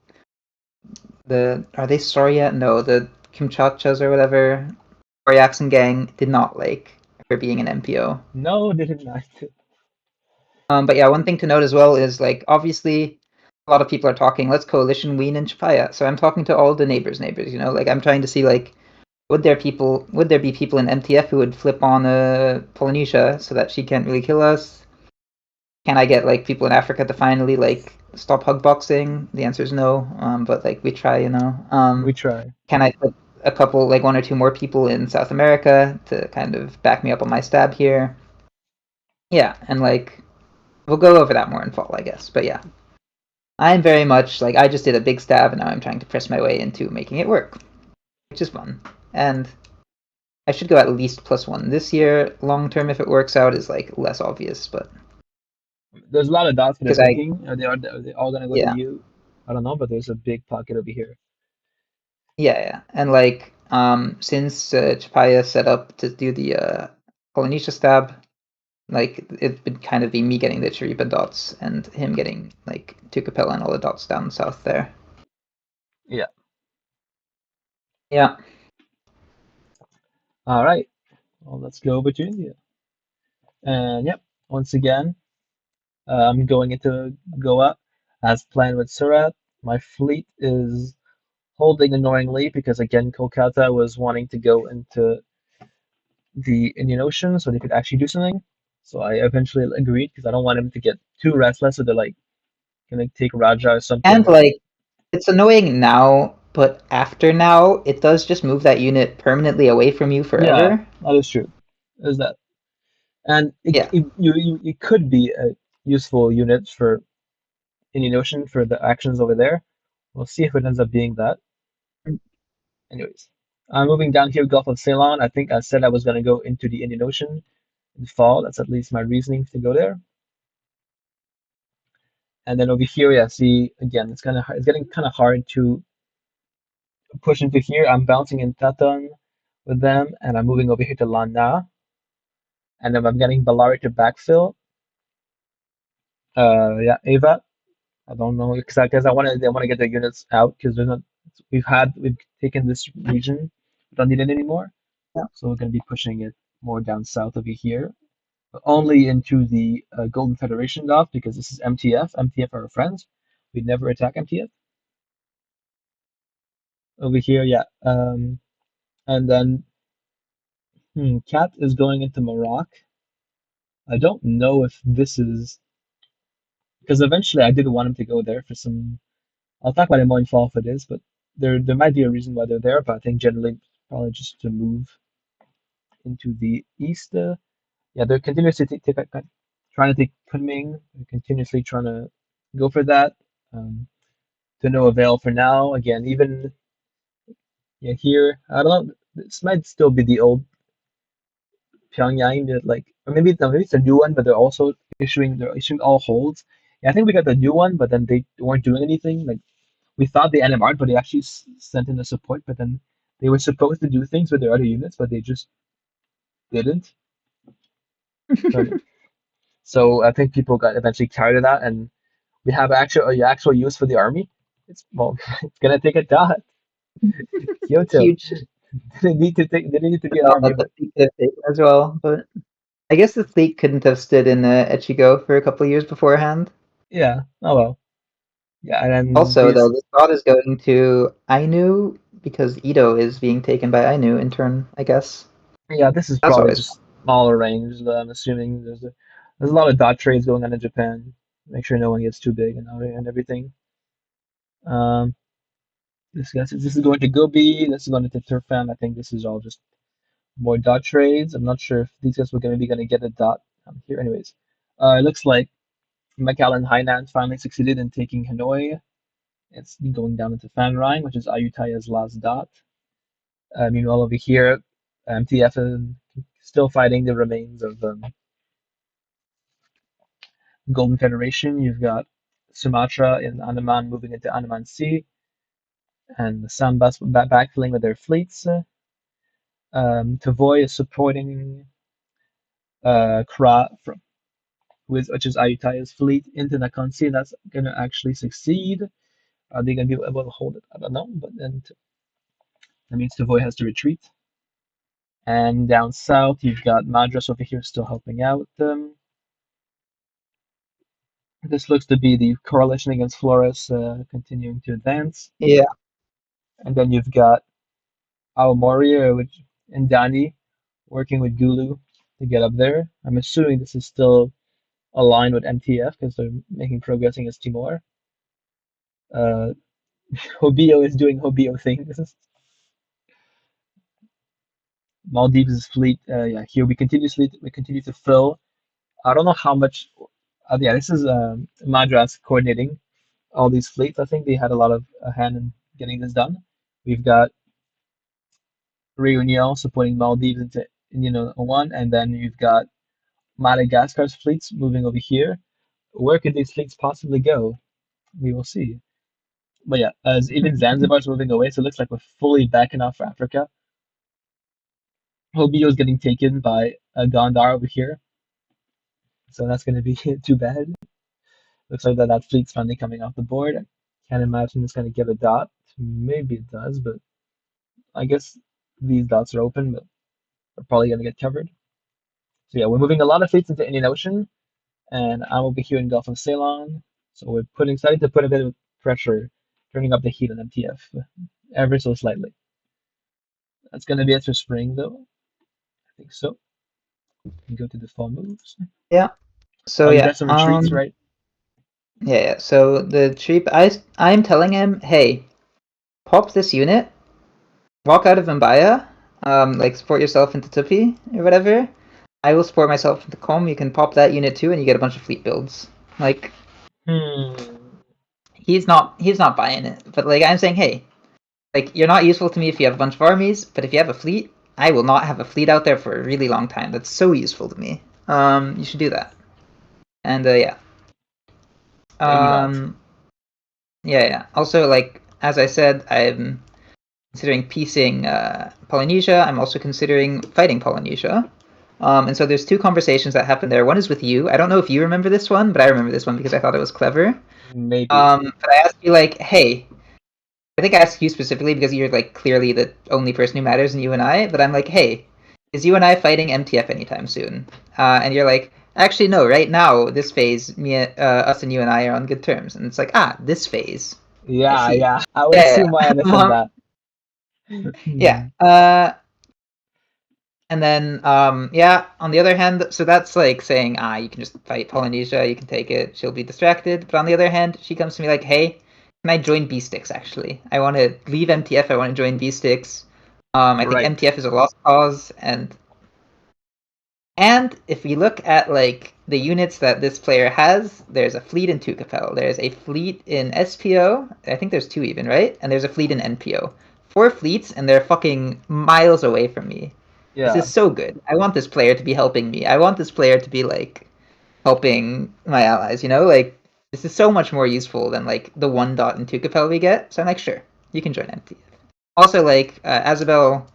are they sorry yet? No, the Kimchachas or whatever, Koryaks gang did not like her being an MPO. No, they did not. But yeah, one thing to note as well is like obviously a lot of people are talking, let's coalition Ween and Chapaya. So I'm talking to all the neighbors, like I'm trying to see like would there be people in MTF who would flip on Polynesia so that she can't really kill us? Can I get like people in Africa to finally like stop hug boxing? The answer is no. But like we try. We try. Can I put a couple, like one or two more people in South America to kind of back me up on my stab here? Yeah, and like we'll go over that more in fall, I guess. But yeah, I'm very much like I just did a big stab, and now I'm trying to press my way into making it work, which is fun. And I should go at least +1 this year. Long term, if it works out, is like less obvious, but There's a lot of dots that are because I thinking. Are they all gonna go to yeah you? I don't know, but there's a big pocket over here. yeah, and like since Chapaya set up to do the Polynesia stab, like it would kind of be me getting the Chiripa dots and him getting like Tukapela and all the dots down south there. Yeah. Yeah. All right. Well, let's go over to India. And yep, once again, I'm going into Goa as planned with Surat. My fleet is holding annoyingly because again, Kolkata was wanting to go into the Indian Ocean so they could actually do something. So I eventually agreed because I don't want him to get too restless. So they're like gonna take Raja or And something. like it's annoying now, but after now, it does just move that unit permanently away from you Yeah, forever. that is true. Is that and Yeah. it could be a useful unit for Indian Ocean for the actions over there. We'll see if it ends up being that. Anyways, I'm moving down here, Gulf of Ceylon. I think I said I was gonna go into the Indian Ocean in fall. That's at least my reasoning to go there. And then over here, yeah, see again, it's getting kind of hard to push into here. I'm bouncing in Tatton with them, and I'm moving over here to Lana, and then I'm getting Ballari to backfill. Yeah, Ava. I don't know because I want to they want to get their units out because they're not. We've taken this region. We don't need it anymore. Yeah. So we're going to be pushing it more down south over here, but only into the Golden Federation dock because this is MTF. MTF are our friends. We'd never attack MTF. Over here, yeah. And then Cat is going into Morocco. I don't know if this is because eventually I did want him to go there for some. I'll talk about it more in fall if it is, but there might be a reason why they're there. But I think generally probably just to move into the east. Yeah, they're continuously trying to take Kunming. They're continuously trying to go for that. Um, to no avail for now. Again, even yeah, here I don't know. This might still be the old Pyongyang that like, or maybe no, maybe it's a new one, but they're issuing all holds. Yeah, I think we got the new one, but then they weren't doing anything. Like we thought they NMR'd, but they actually sent in the support. But then they were supposed to do things with their other units, but they just didn't. So I think people got eventually tired of that, and we have actual use for the army. It's well, it's gonna take a dot. Kyoto. Huge Didn't need to be an spell army, that the but fleet could have taken as well. But I guess the fleet couldn't have stood in Echigo for a couple of years beforehand. yeah. Oh well. Yeah, and then Also, though, these. this thought is going to Ainu because Ito is being taken by Ainu in turn, I guess. Yeah, this is That's probably always just smaller range. I'm assuming there's a lot of dot trades going on in Japan. Make sure no one gets too big and everything. Um, this is going to Gobi. This is going to Turfan. I think this is all just more dot trades. I'm not sure if these guys were going to get a dot here. Anyways, it looks like Macau and Hainan finally succeeded in taking Hanoi. It's going down into Phan Rang, which is Ayuthya's last dot. Meanwhile, over here, MTF is still fighting the remains of Golden Federation. You've got Sumatra and Andaman moving into Andaman Sea, and the Sambas backfilling with their fleets. Tavoy is supporting Kra, which is Ayuthya's fleet, into Nakhon Sea. That's going to actually succeed. Are they going to be able to hold it? I don't know, but then that means Tavoy has to retreat. And down south, you've got Madras over here still helping out. This looks to be the coalition against Flores continuing to advance. yeah. And then you've got Aomori and Dani working with Gulu to get up there. I'm assuming this is still aligned with MTF because they're making progress against Timor. Uh, Hobio is doing Hobio things. Maldives' fleet, yeah, here we continue to fill. I don't know how much. Yeah, this is Madras coordinating all these fleets. I think they had a lot of hand in getting this done. We've got Reunion supporting Maldives into Indian Oman, and then you've got Madagascar's fleets moving over here. Where could these fleets possibly go? We will see. But yeah, as even Zanzibar's moving away, so it looks like we're fully backing off for Africa. Hobio is getting taken by Gondar over here, so that's going to be too bad. Looks like that fleet's finally coming off the board. I can't imagine it's going to get a dot. Maybe it does, but I guess these dots are open, but they're probably going to get covered. So yeah, we're moving a lot of fleets into Indian Ocean, and I'm over here in Gulf of Ceylon. So we're starting to put a bit of pressure, turning up the heat on MTF ever so slightly. That's going to be it for spring, though. I think so. We can go to the fall moves. Yeah. So Oh, you yeah. got some retreats, right? Yeah. So the cheap I'm telling him, hey, pop this unit, walk out of Mbaya, like support yourself into Tupi or whatever. I will support myself into Com. You can pop that unit too, and you get a bunch of fleet builds. Like Hmm. he's not buying it. But like I'm saying, hey, like you're not useful to me if you have a bunch of armies, but if you have a fleet, I will not have a fleet out there for a really long time. That's so useful to me. You should do that. And yeah. Maybe not. Yeah. Also, like as I said, I'm considering piecing Polynesia. I'm also considering fighting Polynesia. And so there's two conversations that happen there. One is with you. I don't know if you remember this one, but I remember this one because I thought it was clever. Maybe. But I asked you like, hey, I think I asked you specifically because you're like clearly the only person who matters in you and I. But I'm like, hey, is you and I fighting MTF anytime soon? And you're like, actually no. Right now, this phase, us and you and I are on good terms. And it's like, this phase. I Yeah, see. yeah. I would Yeah, assume why I said that. yeah. And then, on the other hand, so that's like saying, you can just fight Polynesia, you can take it, she'll be distracted. But on the other hand, she comes to me like, hey, can I join B-Sticks, actually? I want to leave MTF, I want to join B-Sticks. I think Right. MTF is a lost cause, and if we look at, like, the units that this player has, there's a fleet in Tukapel, there's a fleet in SPO, I think there's 2 even, right? And there's a fleet in NPO. 4 fleets, and they're fucking miles away from me. This Yeah. is so good. I want this player to be helping me. I want this player to be like helping my allies, Like this is so much more useful than like the 1 dot and 2 Capel we get. So I'm like, sure, you can join MTF. Also, like Azabel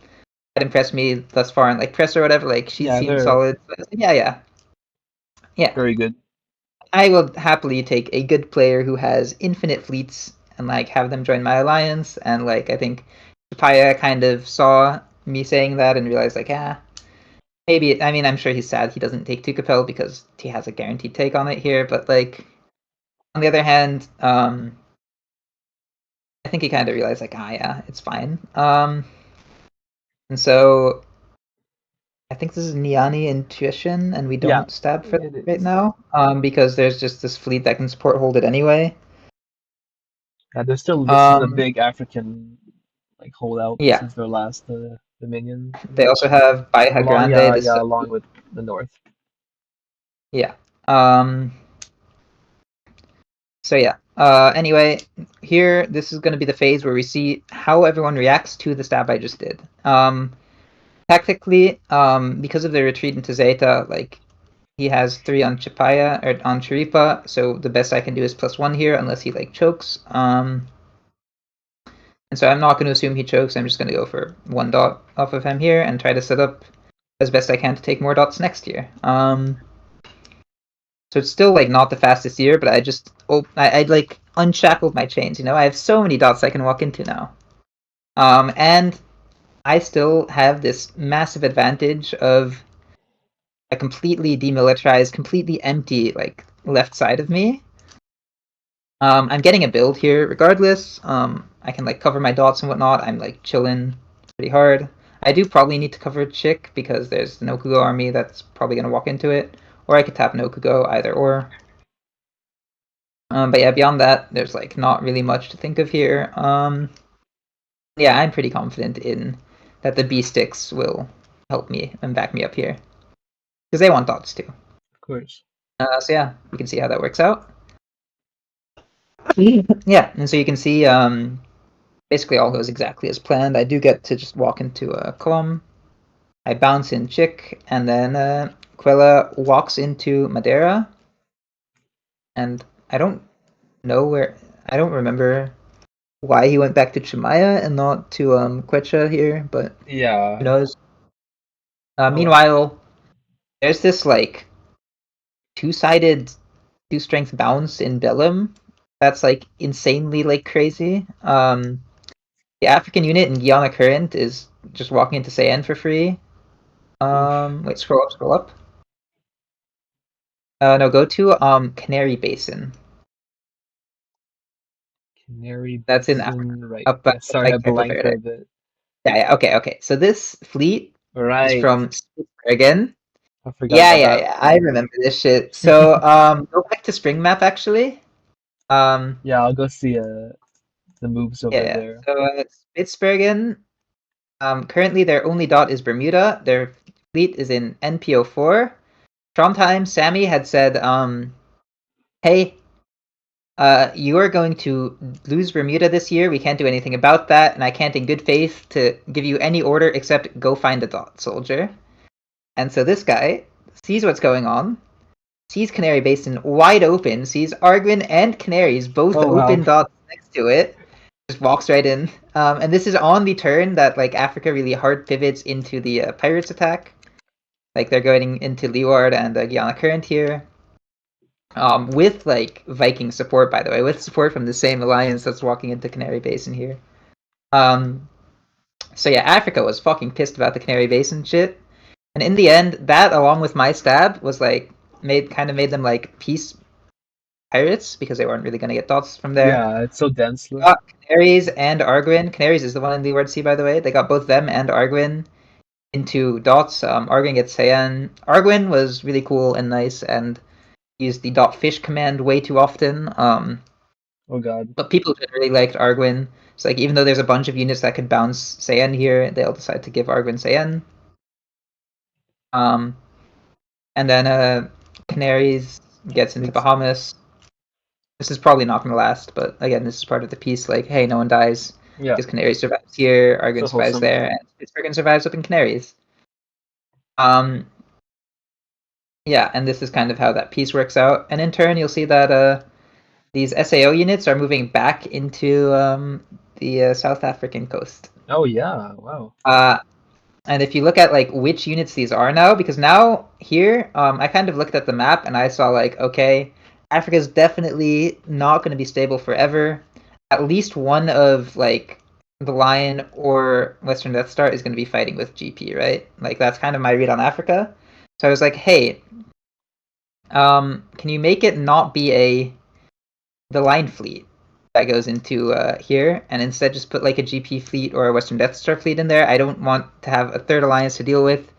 had impressed me thus far in like press or whatever. Like she Yeah, seemed they're solid. So I was like, yeah. very good. I will happily take a good player who has infinite fleets and like have them join my alliance. And like I think Papaya kind of saw me saying that and realized like, maybe, I mean, I'm sure he's sad he doesn't take Tukapel because he has a guaranteed take on it here, but, like, on the other hand, I think he kind of realized, like, yeah, it's fine. And so, I think this is Niani Intuition, and we Yeah, don't stab for it that right is. now, because there's just this fleet that can support hold it anyway. Yeah, they're still this is a Um, big African like holdout yeah, since their last Dominion they thing. also have Baja Along Grande, yeah, this, yeah, along with the North. yeah. So yeah. Anyway, here this is going to be the phase where we see how everyone reacts to the stab I just did. Tactically, because of the retreat into Zeta, like he has 3 on Chipaya or on Chiripa, so the best I can do is +1 here unless he like chokes. And so I'm not going to assume he chokes. I'm just going to go for 1 dot off of him here and try to set up as best I can to take more dots next year. So it's still like not the fastest year, but I like unshackled my chains. I have so many dots I can walk into now. And I still have this massive advantage of a completely demilitarized, completely empty like left side of me. I'm getting a build here regardless. I can like cover my dots and whatnot. I'm like chilling pretty hard. I do probably need to cover Chick because there's the Nokugo army that's probably gonna walk into it, or I could tap Nokugo, either or. But yeah, beyond that, there's like not really much to think of here. Yeah, I'm pretty confident in that the B sticks will help me and back me up here because they want dots too. Of course. So yeah, we can see how that works out. Yeah, and so you can see basically all goes exactly as planned. I do get to just walk into a column. I bounce in Chick, and then Quella walks into Madeira, and I don't know where. I don't remember why he went back to Chimaya and not to Quecha here, but who Yeah. knows? Oh well. Meanwhile, there's this like 2-sided 2-strength bounce in Bellum that's like insanely like crazy. The African unit in Guyana Current is just walking into Sayen for free. Oof. Wait, scroll up. No, go to Canary Basin. Canary That's in Africa. Basin, right. Up, Yeah, sorry, I like type of blanked area. for a bit. Yeah. Okay. So this fleet is Right. from Spitsbergen. I forgot Yeah, about yeah, that. yeah. I remember this shit. So go back to Spring Map actually. Um, Yeah, I'll go see the moves over yeah. there. So Spitsbergen. Currently their only dot is Bermuda. Their fleet is in NPO4. Trondheim, Sammy had said, hey, you are going to lose Bermuda this year. We can't do anything about that, and I can't in good faith to give you any order except go find a dot, soldier. And so this guy sees what's going on, sees Canary Basin wide open, sees Arguin and Canaries both Oh open wow. dots next to it, just walks right in. And this is on the turn that like Africa really hard pivots into the Pirates attack. Like they're going into Leeward and Guiana Current here. With like Viking support, by the way, with support from the same alliance that's walking into Canary Basin here. So yeah, Africa was fucking pissed about the Canary Basin shit, and in the end, that along with my stab was like made them like peace pirates because they weren't really gonna get dots from there. Yeah, it's so dense. Got Canaries and Arguin. Canaries is the one in Leeward Sea, by the way. They got both them and Arguin into dots. Arguin gets Cyan. Arguin was really cool and nice and used the dot fish command way too often. Oh god. But people generally liked Arguin. It's like even though there's a bunch of units that could bounce Cyan here, they'll decide to give Arguin Cyan. And then Canaries gets into Bahamas. This is probably not going to last, but again, this is part of the piece. Like, hey, no one dies. Yeah. Because Canaries survives here, Arguin So survives wholesome. there, and Spitsbergen survives up in Canaries. Yeah, and this is kind of how that piece works out. And in turn, you'll see that these SAO units are moving back into the South African coast. Oh yeah, wow. And if you look at like which units these are now, because now here, I kind of looked at the map and I saw like, okay, Africa's definitely not going to be stable forever. At least one of like the Lion or Western Death Star is going to be fighting with GP, right? Like that's kind of my read on Africa. So I was like, hey, can you make it not be the Line fleet that goes into here, and instead just put like a GP fleet or a Western Death Star fleet in there? I don't want to have a third alliance to deal with.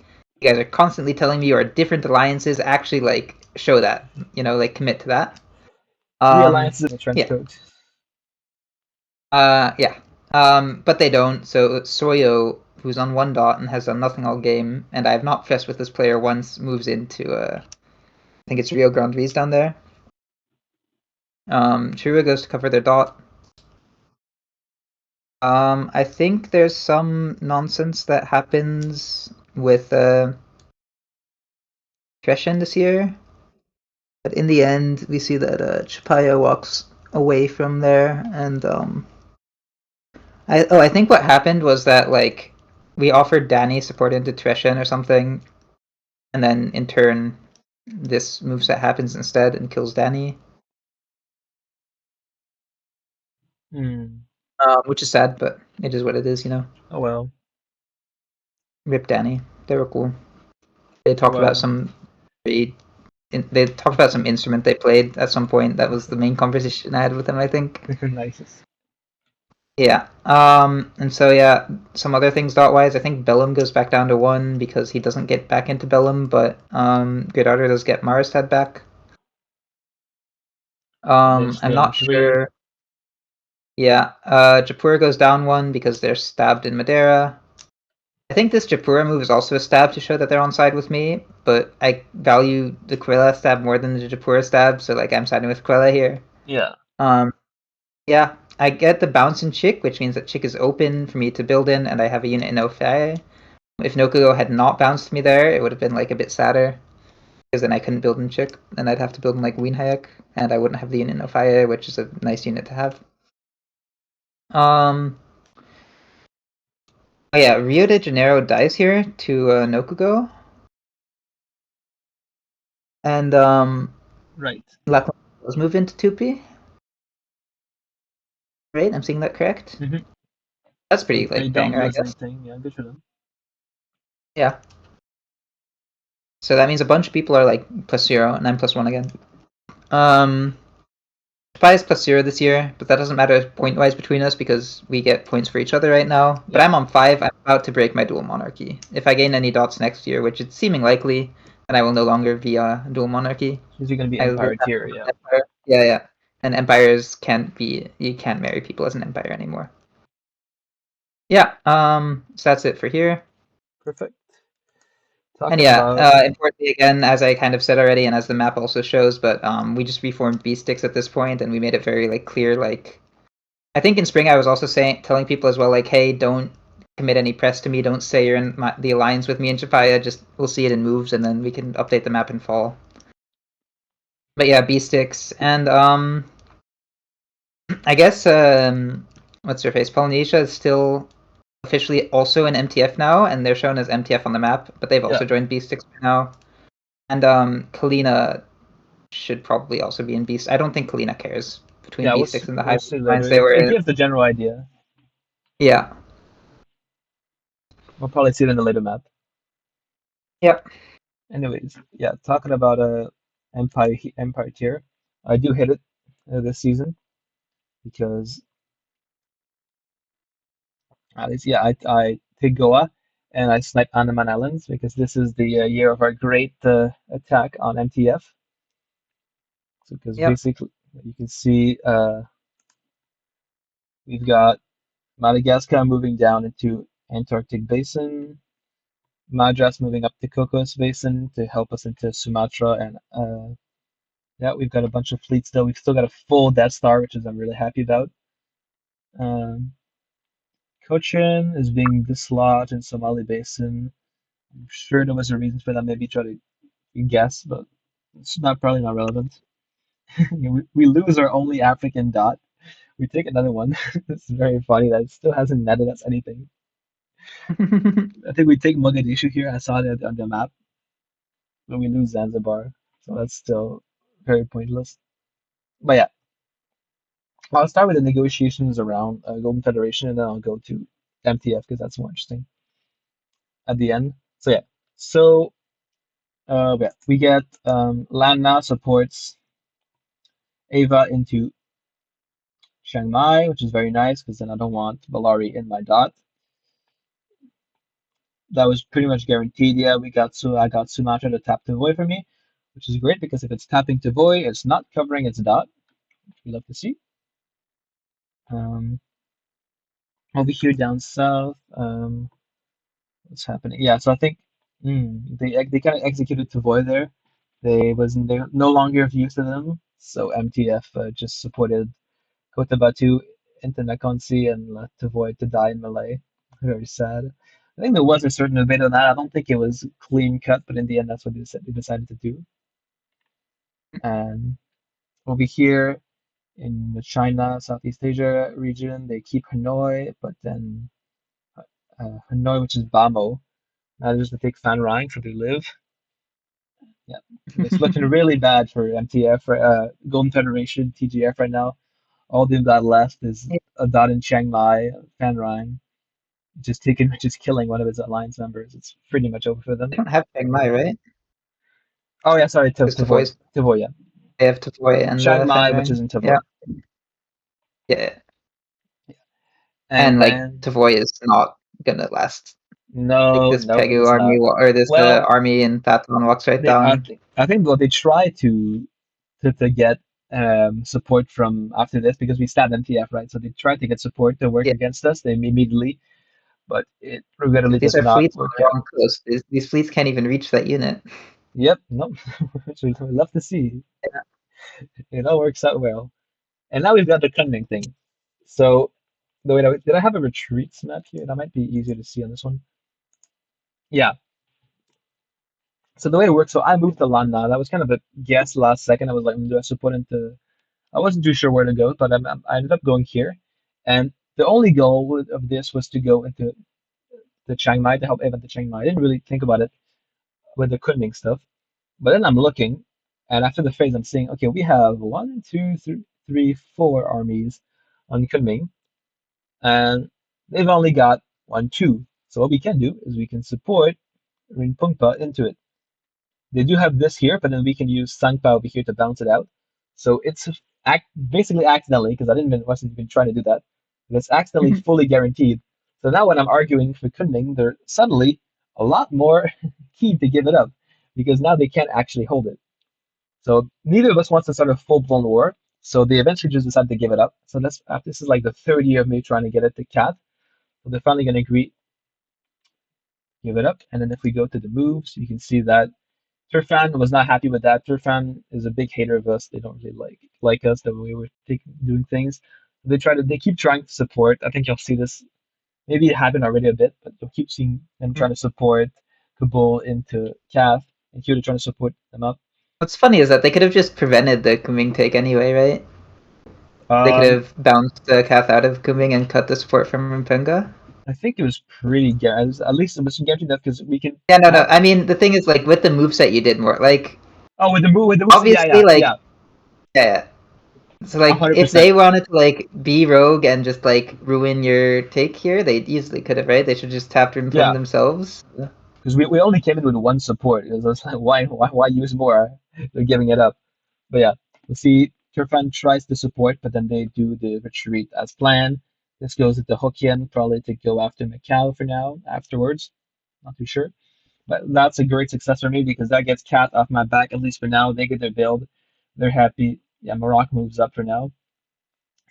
You guys are constantly telling me you are different alliances. Actually, like show that, like commit to that. Three alliances in a trench coat. Yeah. But they don't. So Soyo, who's on 1 dot and has done nothing all game, and I have not fessed with this player once, moves into I think it's Rio Grande V's down there. Chirua goes to cover their dot. I think there's some nonsense that happens with Treshen this year, but in the end, we see that Chapaya walks away from there, and I think what happened was that like we offered Danny support into Treshen or something, and then in turn, this moveset happens instead and kills Danny. Which is sad, but it is what it is, Oh well. Rip Danny. They were cool. They talked about some they talked about some instrument they played at some point. That was the main conversation I had with them, I think. Nice. Yeah. And so yeah, some other things dot wise, I think Bellum goes back down to 1 because he doesn't get back into Bellum, but Great Otter does get Maristad back. I'm not sure. Yeah. Japura goes down 1 because they're stabbed in Madeira. I think this Japura move is also a stab to show that they're on side with me, but I value the Quilla stab more than the Japura stab, so like I'm siding with Quilla here. Yeah. Yeah, I get the bounce in Chick, which means that Chick is open for me to build in, and I have a unit in Ofai. If Nokugo had not bounced me there, it would have been like a bit sadder, because then I couldn't build in Chick, and I'd have to build in like Weenhayek, and I wouldn't have the unit in Ofai, which is a nice unit to have. Oh yeah, Rio de Janeiro dies here to Nokugo. And right. Let's move into 2P. Right, I'm seeing that correct? Mm-hmm. That's pretty like banger, I guess. Yeah, good for them. Yeah. So that means a bunch of people are like +0 and I'm +1 again. Spy is +0 this year, but that doesn't matter point-wise between us because we get points for each other right now. Yeah. But I'm on 5. I'm about to break my dual monarchy. If I gain any dots next year, which it's seeming likely, then I will no longer be a dual monarchy. Because you're going to be Empire tier, yeah. Empire. Yeah. And empires you can't marry people as an empire anymore. Yeah, so that's it for here. Perfect. Importantly again, as I kind of said already, and as the map also shows, but we just reformed B-Sticks at this point, and we made it very like clear. Like, I think in spring I was also telling people as well, like, hey, don't commit any press to me. Don't say you're in the alliance with me and Chapaya. Just we'll see it in moves, and then we can update the map in fall. But yeah, B-Sticks, and I guess what's her face? Polynesia is still officially also in MTF now, and they're shown as MTF on the map, but they've also joined B6 right now. And Kalina should probably also be in B6. I don't think Kalina cares between B6 and the we'll high see lines later. they were It in. gives the general idea. Yeah. We'll probably see it in the later map. Yep. Anyways, yeah, talking about Empire tier, I do hit it this season because at least I take Goa and I snipe Andaman Islands because this is the year of our great attack on MTF. So because Yep. basically you can see we've got Madagascar moving down into Antarctic Basin, Madras moving up to Cocos Basin to help us into Sumatra, and yeah, we've got a bunch of fleets still. We've still got a full Death Star, which is I'm really happy about. Um, Cochin is being dislodged in Somali Basin. I'm sure there was a reason for that. Maybe try to guess, but it's not probably not relevant. We lose our only African dot. We take another one. It's very funny that it still hasn't netted us anything. I think we take Mogadishu here. I saw it on the map, but we lose Zanzibar, so that's still very pointless. But yeah, I'll start with the negotiations around Golden Federation, and then I'll go to MTF because that's more interesting at the end. So yeah, so yeah, we get Land now supports Ava into Chiang Mai, which is very nice because then I don't want Bellari in my dot. That was pretty much guaranteed. Yeah, I got Sumatra to tap to void for me, which is great because if it's tapping to void, it's not covering its dot, which we love to see. Um, over here down south, what's happening? Yeah, so I think they kind of executed to void there. They no longer of use to them, so MTF just supported Cotabato into Nakonsi and left Tavoy to die in Malay. Very sad. I think there was a certain debate on that. I don't think it was clean cut, but in the end, that's what they decided to do. And over here in the China, Southeast Asia region, they keep Hanoi, but then Hanoi, which is Bamo, manages to take Phan Rang for their live. Yeah, it's looking really bad for MTF, Golden Federation, TGF right now. All they've got left is a dot in Chiang Mai, Phan Rang, just killing one of his alliance members. It's pretty much over for They them. don't have Chiang Mai, right? Oh yeah, sorry, Because Tavoy's Tavoy, yeah. they have Tavoy and Chiang Mai, which is Fanrang. in Yeah. Tavoy. Yeah. Yeah. And And like then Tavoy is not gonna last. Like no, this no, Pegu it's army not. or this Well, army in Pathlon walks right they down. I think well they try to get support from after this because we stabbed MTF, right? So they tried to get support to work Yeah. against us. They immediately, but it regrettably These does are not fleets on work the out. wrong coast. These fleets can't even reach that unit. Yep, no, which we would love to see. Yeah. It all works out well. And now we've got the cunning thing. So, the way did I have a retreats map here? That might be easier to see on this one. Yeah. So the way it works, so I moved to Landa. That was kind of a guess last second. I was like, do I support into? I wasn't too sure where to go, but I ended up going here. And the only goal of this was to go into the Chiang Mai to help Evan to Chiang Mai. I didn't really think about it with the Kunming stuff. But then I'm looking, and after the phase, I'm seeing, okay, we have one, two, three, four armies on Kunming, and they've only got one, two. So what we can do is we can support Rinpungpa into it. They do have this here, but then we can use Sangpa over here to bounce it out. So it's basically accidentally, because wasn't even trying to do that, but it's accidentally fully guaranteed. So now when I'm arguing for Kunming, they're suddenly a lot more keen to give it up, because now they can't actually hold it. So neither of us wants to start a full-blown war. So they eventually just decide to give it up. So this is like the third year of me trying to get it to Cat. So they're finally going to agree, give it up. And then if we go to the moves, you can see that Turfan was not happy with that. Turfan is a big hater of us. They don't really like us the way we're doing things. They keep trying to support. I think you'll see this. Maybe it happened already a bit, but you'll keep seeing them trying to support Kabul into Calf, and here they're trying to support them up. What's funny is that they could have just prevented the Kuming take anyway, right? They could Um, have bounced the Kath out of Kuming and cut the support from Rimpunga. I think it was pretty guaranteed. At least it was guaranteed enough because we can Yeah, no, no. have. I mean, the thing is, like, with the moveset you did more, like, Oh, with the move. Yeah, obviously, yeah, like, yeah. yeah. So, like, if 100%. they wanted to, like, be rogue and just, like, ruin your take here, they easily could have, right? They should just tap to inform Yeah, themselves. because we only came in with one support. It was like, why use more? They're giving it up. But yeah, we'll see. Turfan tries to support, but then they do the retreat as planned. This goes into Hokkien, probably to go after Macau for now, afterwards. Not too sure. But that's a great success for me because that gets Cat off my back, at least for now. They get their build. They're happy. Yeah, Morocco moves up for now.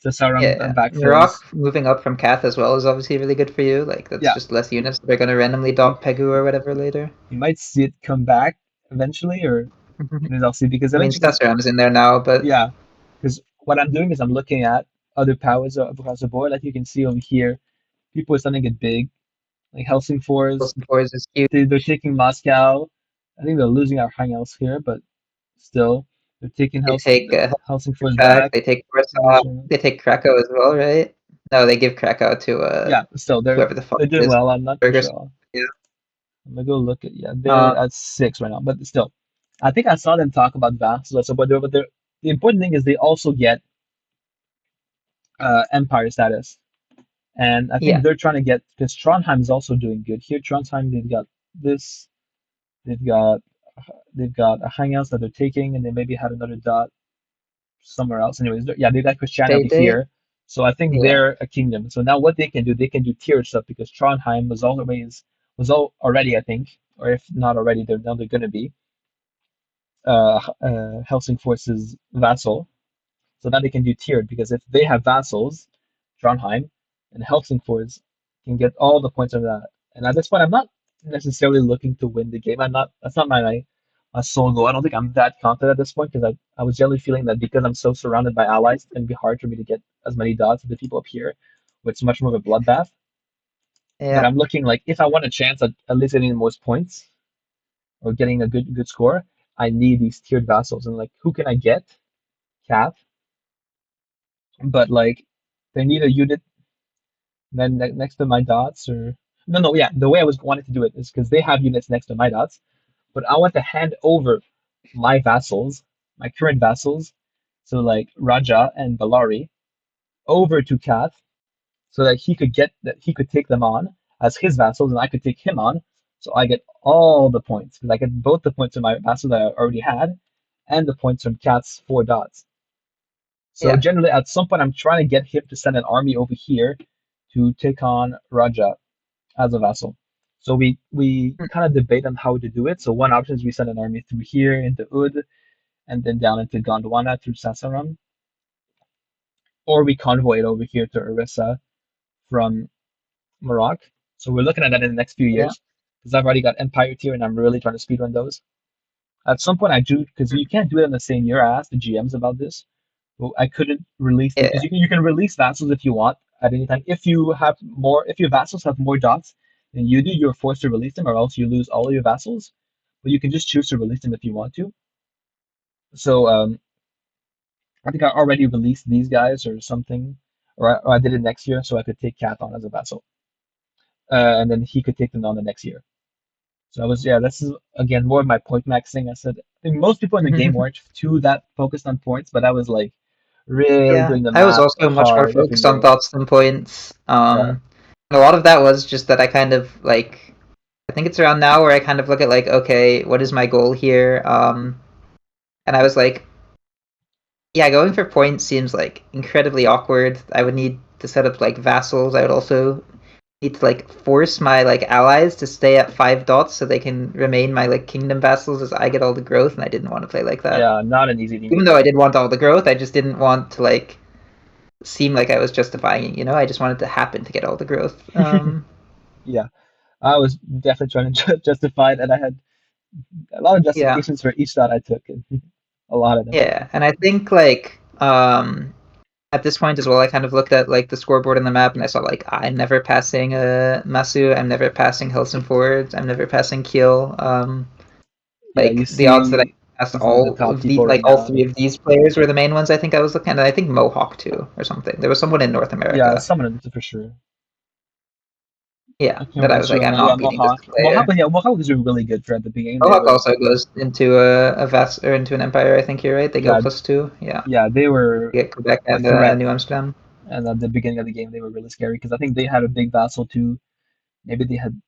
So Sarum Yeah, backfills. Rock moving up from Kath as well is obviously really good for you. Like, that's Yeah, just less units that are going to randomly you, dot Pegu or whatever later. you might see it come back eventually, or I'll see because I mean, eventually, because Stasaram's in there now, but yeah, because what I'm doing is I'm looking at other powers across the board. Like you can see over here, people are starting to get big. Like Helsingfors, Wilson Fours is huge. they're taking Moscow. I think they're losing our hangouts here, but still, they're taking They take Helsingfors Czech, back. they take Warsaw, they take Krakow as well, right? No, they give Krakow to Yeah, still whoever the fuck they're it doing is. well. I'm not too Burgers. sure. Yeah. I'm gonna go look at they're Um, at 6 right now, but still, I think I saw them talk about vassals also, the important thing is they also get empire status, and I think yeah, they're trying to get because Trondheim is also doing good here. Trondheim they've got this, they've got they've got a hangouts that they're taking, and they maybe had another dot somewhere else. Anyways, yeah, they got Christiania over they, here. So I think yeah, they're a kingdom. So now what they can do tiered stuff because Trondheim was all already, I think, or if not already, they're gonna be Helsingfors's vassal. So now they can do tiered because if they have vassals, Trondheim and Helsingfors can get all the points of that. And at this point, I'm not necessarily looking to win the game. I'm not. That's not my sole goal. I don't think I'm that confident at this point because I was generally feeling that because I'm so surrounded by allies, it's gonna be hard for me to get as many dots as the people up here, which is much more of a bloodbath. But yeah, I'm looking like if I want a chance at least getting the most points or getting a good score, I need these tiered vassals. And like, who can I get? Cat. But like, they need a unit then next to my dots or no, yeah, the way I was wanting to do it is because they have units next to my dots, but I want to hand over my vassals, my current vassals, so like Raja and Balari, over to Kath so that he could take them on as his vassals and I could take him on, so I get all the points because I get both the points of my vassal that I already had and the points from Kath's 4 dots. So yeah, generally, at some point, I'm trying to get him to send an army over here to take on Raja as a vassal. So we mm, kind of debate on how to do it. So one option is we send an army through here into Ud and then down into Gondwana through Sasaram, or we convoy it over here to Orissa from Morocco. So we're looking at that in the next few yeah, years because I've already got Empire tier and I'm really trying to speedrun those. At some point, I do because mm, you can't do it in the same year. I asked the GMs about this. Well, I couldn't release them because yeah, you can release vassals if you want at any time. If your vassals have more dots than you do, you're forced to release them, or else you lose all of your vassals. But you can just choose to release them if you want to. So I think I already released these guys or something, or I did it next year, so I could take Cat on as a vassal, and then he could take them on the next year. So I was yeah, this is again more of my point maxing. I said I think most people in the game weren't too that focused on points, but I was like really yeah. doing the I was math also much more hard every focused on day. dots than points. Yeah. A lot of that was just that I kind of like. I think it's around now where I kind of look at like, okay, what is my goal here? And I was like, yeah, going for points seems like incredibly awkward. I would need to set up like vassals. I would also need to like force my like allies to stay at 5 dots so they can remain my like kingdom vassals as I get all the growth, and I didn't want to play like that. Yeah, not an easy Even thing. though I did want all the growth, I just didn't want to like seem like I was justifying it, you know? I just wanted to happen to get all the growth. Yeah, I was definitely trying to justify it, and I had a lot of Yeah. justifications for each thought I took, and a lot of them. Yeah. And I think like at this point as well, I kind of looked at like the scoreboard on the map and I saw like I'm never passing Masu, I'm never passing Helsingfors, I'm never passing Kiel. Yeah, you Like the odds that I see passed he's one of the all top of the people like right all now. three of these players were the main ones I think I was looking at. And I think Mohawk too or something. There was someone in North Yeah, America. some of them for sure. Yeah, I can't that I remember. was like, I'm Yeah, not beating this Mohawk. player. Mohawk was doing really good throughout the beginning. They Mohawk were, also goes into a Vas or into an Empire. I think you're right. They go yeah, +2. Yeah, yeah, they were you get Quebec a and threat. New Amsterdam. And at the beginning of the game, they were really scary because I think they had a big vassal too. Maybe they had.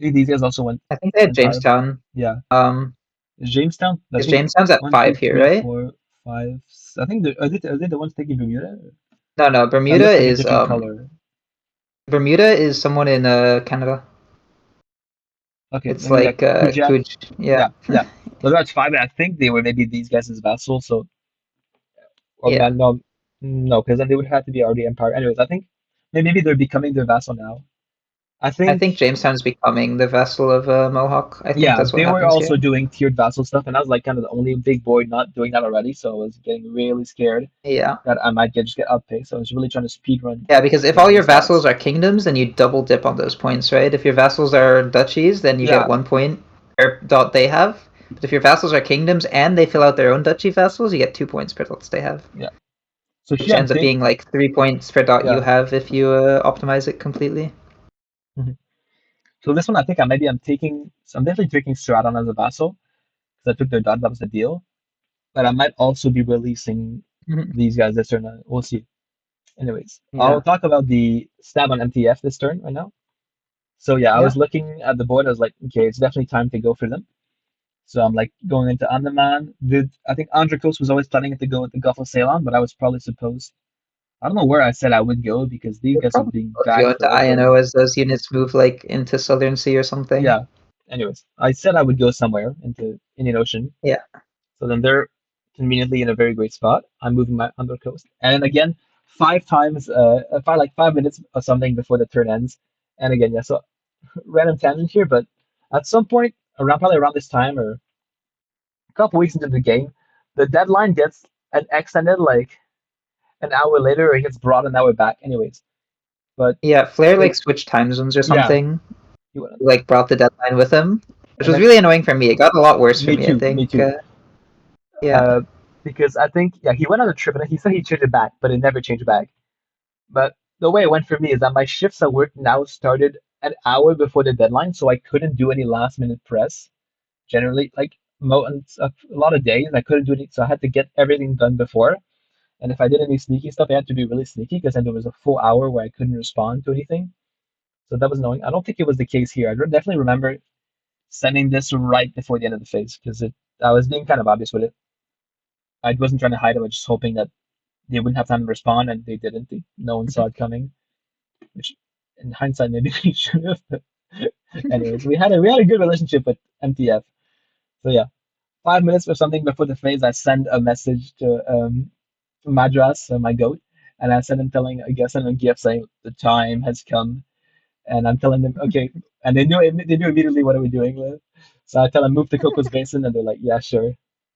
Maybe these guys also I think they had went higher. Jamestown. Yeah, Um, is Jamestown? I because think Jamestown's at one, two, 5 here, three, right? four, five. I think are they the ones taking Bermuda? No, That Bermuda looks like a is different color. someone in Canada. Okay, It's maybe like like Kuják. Kuj. Yeah, Yeah, yeah. So that's five. I think they were maybe these guys' vassals. So or yeah. man, no, no, because then they would have to be already empire. Anyways, I think maybe they're becoming their vassal now. I I think think Jamestown's becoming the vassal of Mohawk. I think yeah, that's what they were happens here. also doing tiered vassal stuff, and I was like kind of the only big boy not doing that already. So I was getting really scared Yeah. that I might just get outpaced. So I was really trying to speed run Yeah, because if getting all your those vassals spots. are kingdoms, then you double dip on those points, right? If your vassals are duchies, then you get Yeah, 1 point per dot they have. But if your vassals are kingdoms and they fill out their own duchy vassals, you get 2 points per dots they have, yeah. So which here I'm ends up think being like 3 points per dot you yeah. have if you optimize it completely. Mhm. So this one I think I'm taking. So I'm definitely taking Stratton as a vassal because I took their dot. That was the deal. But I might also be releasing Mhm. these guys this turn. We'll see. Anyways, I'll Yeah. talk about the stab on MTF this turn right now. So yeah, I Yeah. was looking at the board. I was like, okay, it's definitely time to go for them. So I'm like going into Andaman. I think Andrikos was always planning to go with the Gulf of Ceylon, but I was probably supposed. I don't know where I said I would go because these You're guys were probably being supposed to go dragged into forever. INO as those units move like into Southern Sea or something. Yeah. Anyways, I said I would go somewhere into Indian Ocean. Yeah. So then they're conveniently in a very great spot. I'm moving my undercoast. And then again, 5 times, 5 minutes or something before the turn ends. And again, yeah, so random tangent here, but at some point probably around this time or a couple weeks into the game, the deadline gets extended like an hour later or it gets brought an hour back anyways. But Yeah, Flair it, like switched time zones or yeah, something. you wouldn't. Like brought the deadline with him, which And was then really annoying for me. It got a lot worse for me me, I too, me think. too. Yeah. Uh, because I think yeah, he went on a trip and he said he changed it back, but it never changed back. But the way it went for me is that my shifts at work now started an hour before the deadline, so I couldn't do any last minute press. Generally, like a lot of days, I couldn't do it, so I had to get everything done before. And if I did any sneaky stuff, I had to be really sneaky because then there was a full hour where I couldn't respond to anything. So that was annoying. I don't think it was the case here. I definitely remember sending this right before the end of the phase because I was being kind of obvious with it. I wasn't trying to hide it. I was just hoping that they wouldn't have time to respond, and they didn't. No one saw it coming, which in hindsight maybe we should have. But anyways, we had a good relationship with MTF. So yeah, 5 minutes or something before the phase, I send a message to Madras, my goat, and I send him telling, I guess, send him a gift saying the time has come, and I'm telling them okay, and they knew immediately what are we doing with. So I tell them move to Coco's Basin, and they're like, yeah, sure,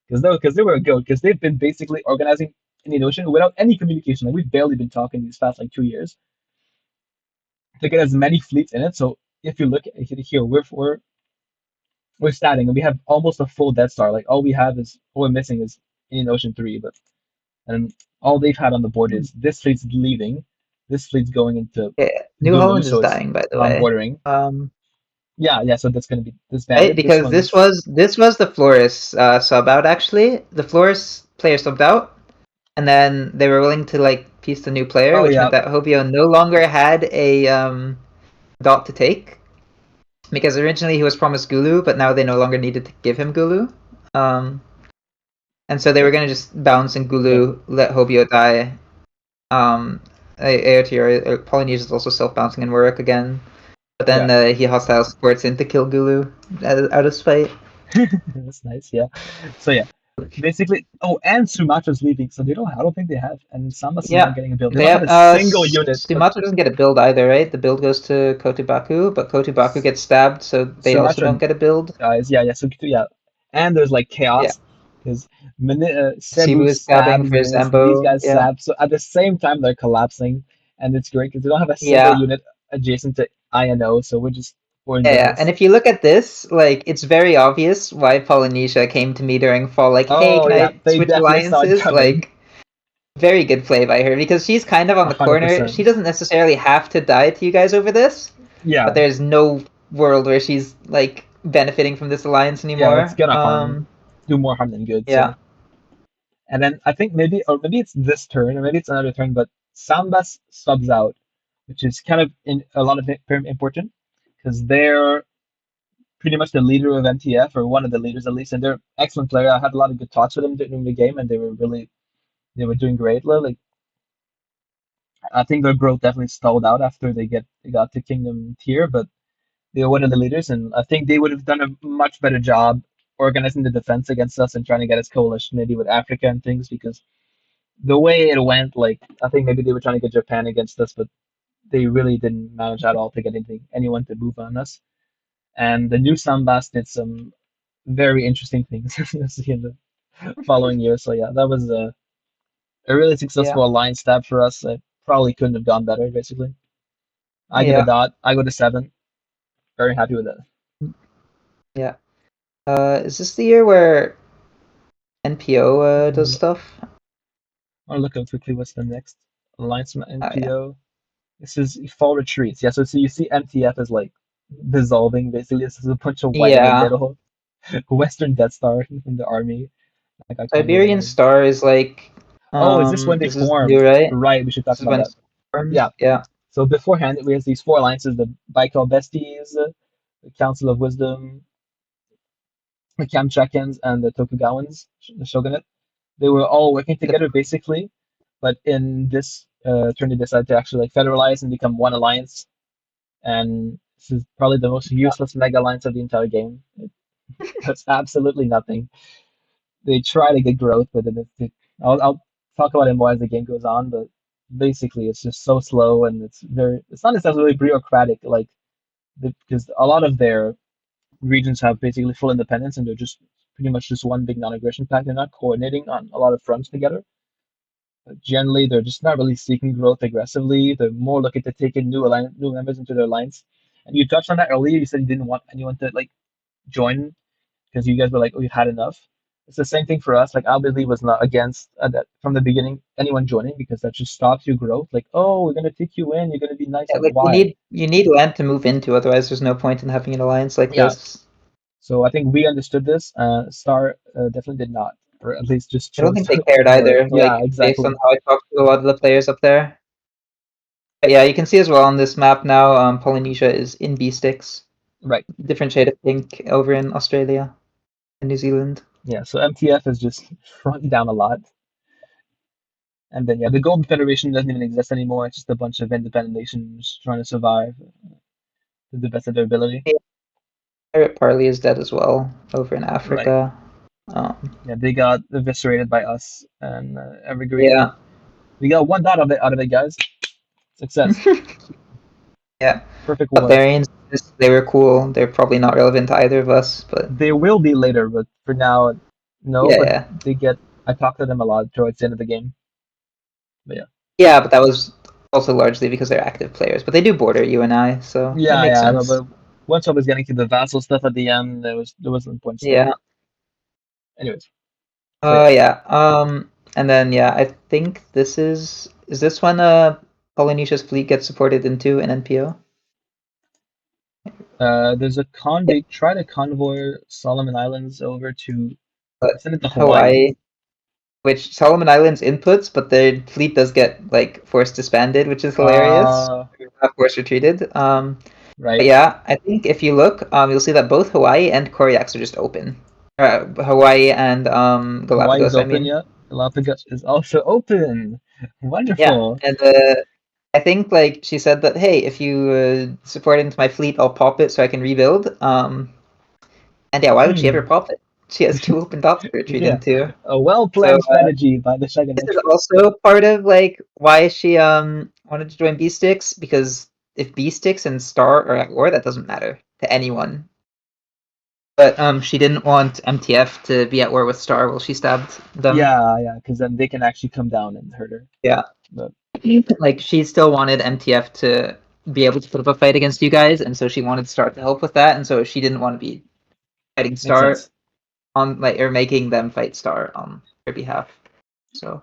because they were a goat, because they've been basically organizing Indian Ocean without any communication. Like we've barely been talking these past like 2 years to get as many fleets in it. So if you look at here, we're starting and we have almost a full Death Star. Like all we're missing is Indian Ocean 3, but and all they've had on the board is this fleet's leaving, this fleet's going into Yeah. New Gulu, Holland is so it's dying, by the way. non-bordering. Yeah, yeah, so that's gonna be Right? disbanded. This Because this one's was this was the Flores sub out actually. The Flores player subbed out, and then they were willing to like piece the new player, oh which yeah, meant that Hobio no longer had a dot to take. Because originally he was promised Gulu, but now they no longer needed to give him Gulu. Um, and so they yeah, were gonna just bounce in yeah, Gulu, let Hobio die. AOTR Polynesia is also self bouncing in Warwick again. But then yeah. he hostile supports in to kill Gulu out of spite. That's nice, yeah. So yeah, basically, oh, and Sumatra's leaving, so I don't think they have, and Samas is not Yeah, getting a build. They they don't have have. a single unit, but Sumatra doesn't get a build either, right? The build goes to Kotubaku, but Kotubaku gets stabbed, so they also Sumatra don't get a build. guys, yeah, yeah, so yeah, and there's like Yeah, chaos because Cebu Cebu is stabbing stabs for this, these Zambo. guys Yeah, stab, so at the same time they're collapsing, and it's great because they don't have a single yeah, unit adjacent to INO, so we're in yeah. And business. if you look at this, like, it's very obvious why Polynesia came to me during fall. Like, hey, Oh can yeah, I they switch definitely saw it alliances? coming, Like, very good play by her because she's kind of on a the hundred corner. percent. She doesn't necessarily have to die to you guys over this, Yeah. But there's no world where she's like benefiting from this alliance anymore. Yeah, it's gonna do more harm than good. Yeah. So, and then I think maybe, or maybe it's this turn, or maybe it's another turn, but Sambas subs out, which is kind of in a lot of it very important because they're pretty much the leader of MTF, or one of the leaders at least, and they're an excellent player. I had a lot of good talks with them during the game, and they were doing great. Like, I think their growth definitely stalled out after they got to Kingdom tier, but they were one of the leaders, and I think they would have done a much better job organizing the defense against us and trying to get us coalition maybe with Africa and things, because the way it went, like, I think maybe they were trying to get Japan against us, but they really didn't manage at all to get anyone to move on us. And the new Sambas did some very interesting things in the following year. So yeah, that was a really successful alliance stab for us. It probably couldn't have gone better, basically. I give a dot. I go to 7. Very happy with that. Yeah. Is this the year where NPO does stuff? I'll look up quickly what's the next alliance from NPO. This is Fall Retreats. Yeah, so you see MTF is like dissolving, basically. This is a bunch of white in the middle. Western Death Star from the army. Like, I can't Siberian even... Star is like Oh, is this when they this is formed? new, right? Right, we should talk This is about when that. it formed. Yeah. Yeah. So beforehand, we have these 4 alliances: the Baikal Besties, the Council of Wisdom, the Kamchakans, and the Tokugawans, the Shogunate. They were all working together, basically, but in this turn, they decided to actually like federalize and become one alliance. And this is probably the most useless mega alliance of the entire game. It does absolutely nothing. They try to get growth, but I'll talk about it more as the game goes on. But basically, it's just so slow, and it's not necessarily bureaucratic, like, because a lot of their regions have basically full independence, and they're just pretty much just one big non-aggression pact. They're not coordinating on a lot of fronts together. But generally, they're just not really seeking growth aggressively. They're more looking to take in new members into their alliance. And you touched on that earlier. You said you didn't want anyone to like join because you guys were like, "Oh, you've had enough." It's the same thing for us. Like, Albany was not against that from the beginning, anyone joining, because that just stops your growth. Like, oh, we're gonna take you in. You're gonna be nice. Yeah, Like, like why? you need land to move into, otherwise there's no point in having an alliance like Yeah. this. So I think we understood this. Star definitely did not, or at least just I don't chose think they to cared ignore it. either, Yeah, like based on exactly. how I talked to a lot of the players up there. But yeah, you can see as well on this map now, Polynesia is in B sticks. Right. Different shade of pink over in Australia and New Zealand. Yeah. So MTF is just shrunk down a lot. And then, yeah, the Golden Federation doesn't even exist anymore. It's just a bunch of independent nations trying to survive to the best of their ability. Yeah. Pirate Parley is dead as well over in Right. Africa. Yeah, they got eviscerated by us and Evergreen. Yeah. But we got 1 dot out of it, guys. Success. Yeah. Perfect war. Barbarians, they were cool. They're probably not relevant to either of us, but They will be later, but for now, no. But yeah. I talk to them a lot towards the end of the game. But yeah. Yeah, but that was also largely because they're active players. But they do border you and I, so it makes Yeah. sense. But once I was getting to the vassal stuff at the end, there wasn't point still. Yeah. Anyways. So yeah. Yeah. And then yeah, I think is this when Polynesia's fleet gets supported into an NPO? There's a they try to convoy Solomon Islands over to But send it to Hawaii. Hawaii, which Solomon Islands inputs, but their fleet does get like force disbanded, which is hilarious. Force retreated. Right. But yeah, I think if you look, you'll see that both Hawaii and Koryak are just open. Hawaii and Hawaii is Galapagos, I open, mean. yeah. Galapagos is also open. Yeah, Wonderful. and I think like she said that hey, if you support into my fleet, I'll pop it so I can rebuild. And yeah, why would she ever pop it? She has 2 open dots to retreat Yeah. into. A well-planned So strategy by the this Shogunate. is also part of like why she wanted to join B Sticks, because if B Sticks and Star are at war, that doesn't matter to anyone. But she didn't want MTF to be at war with Star while she stabbed them. Yeah, because then they can actually come down and hurt her. Yeah. But Like she still wanted MTF to be able to put up a fight against you guys, and so she wanted Star to help with that, and so she didn't want to be fighting makes Star sense. on like or making them fight Star on their behalf. So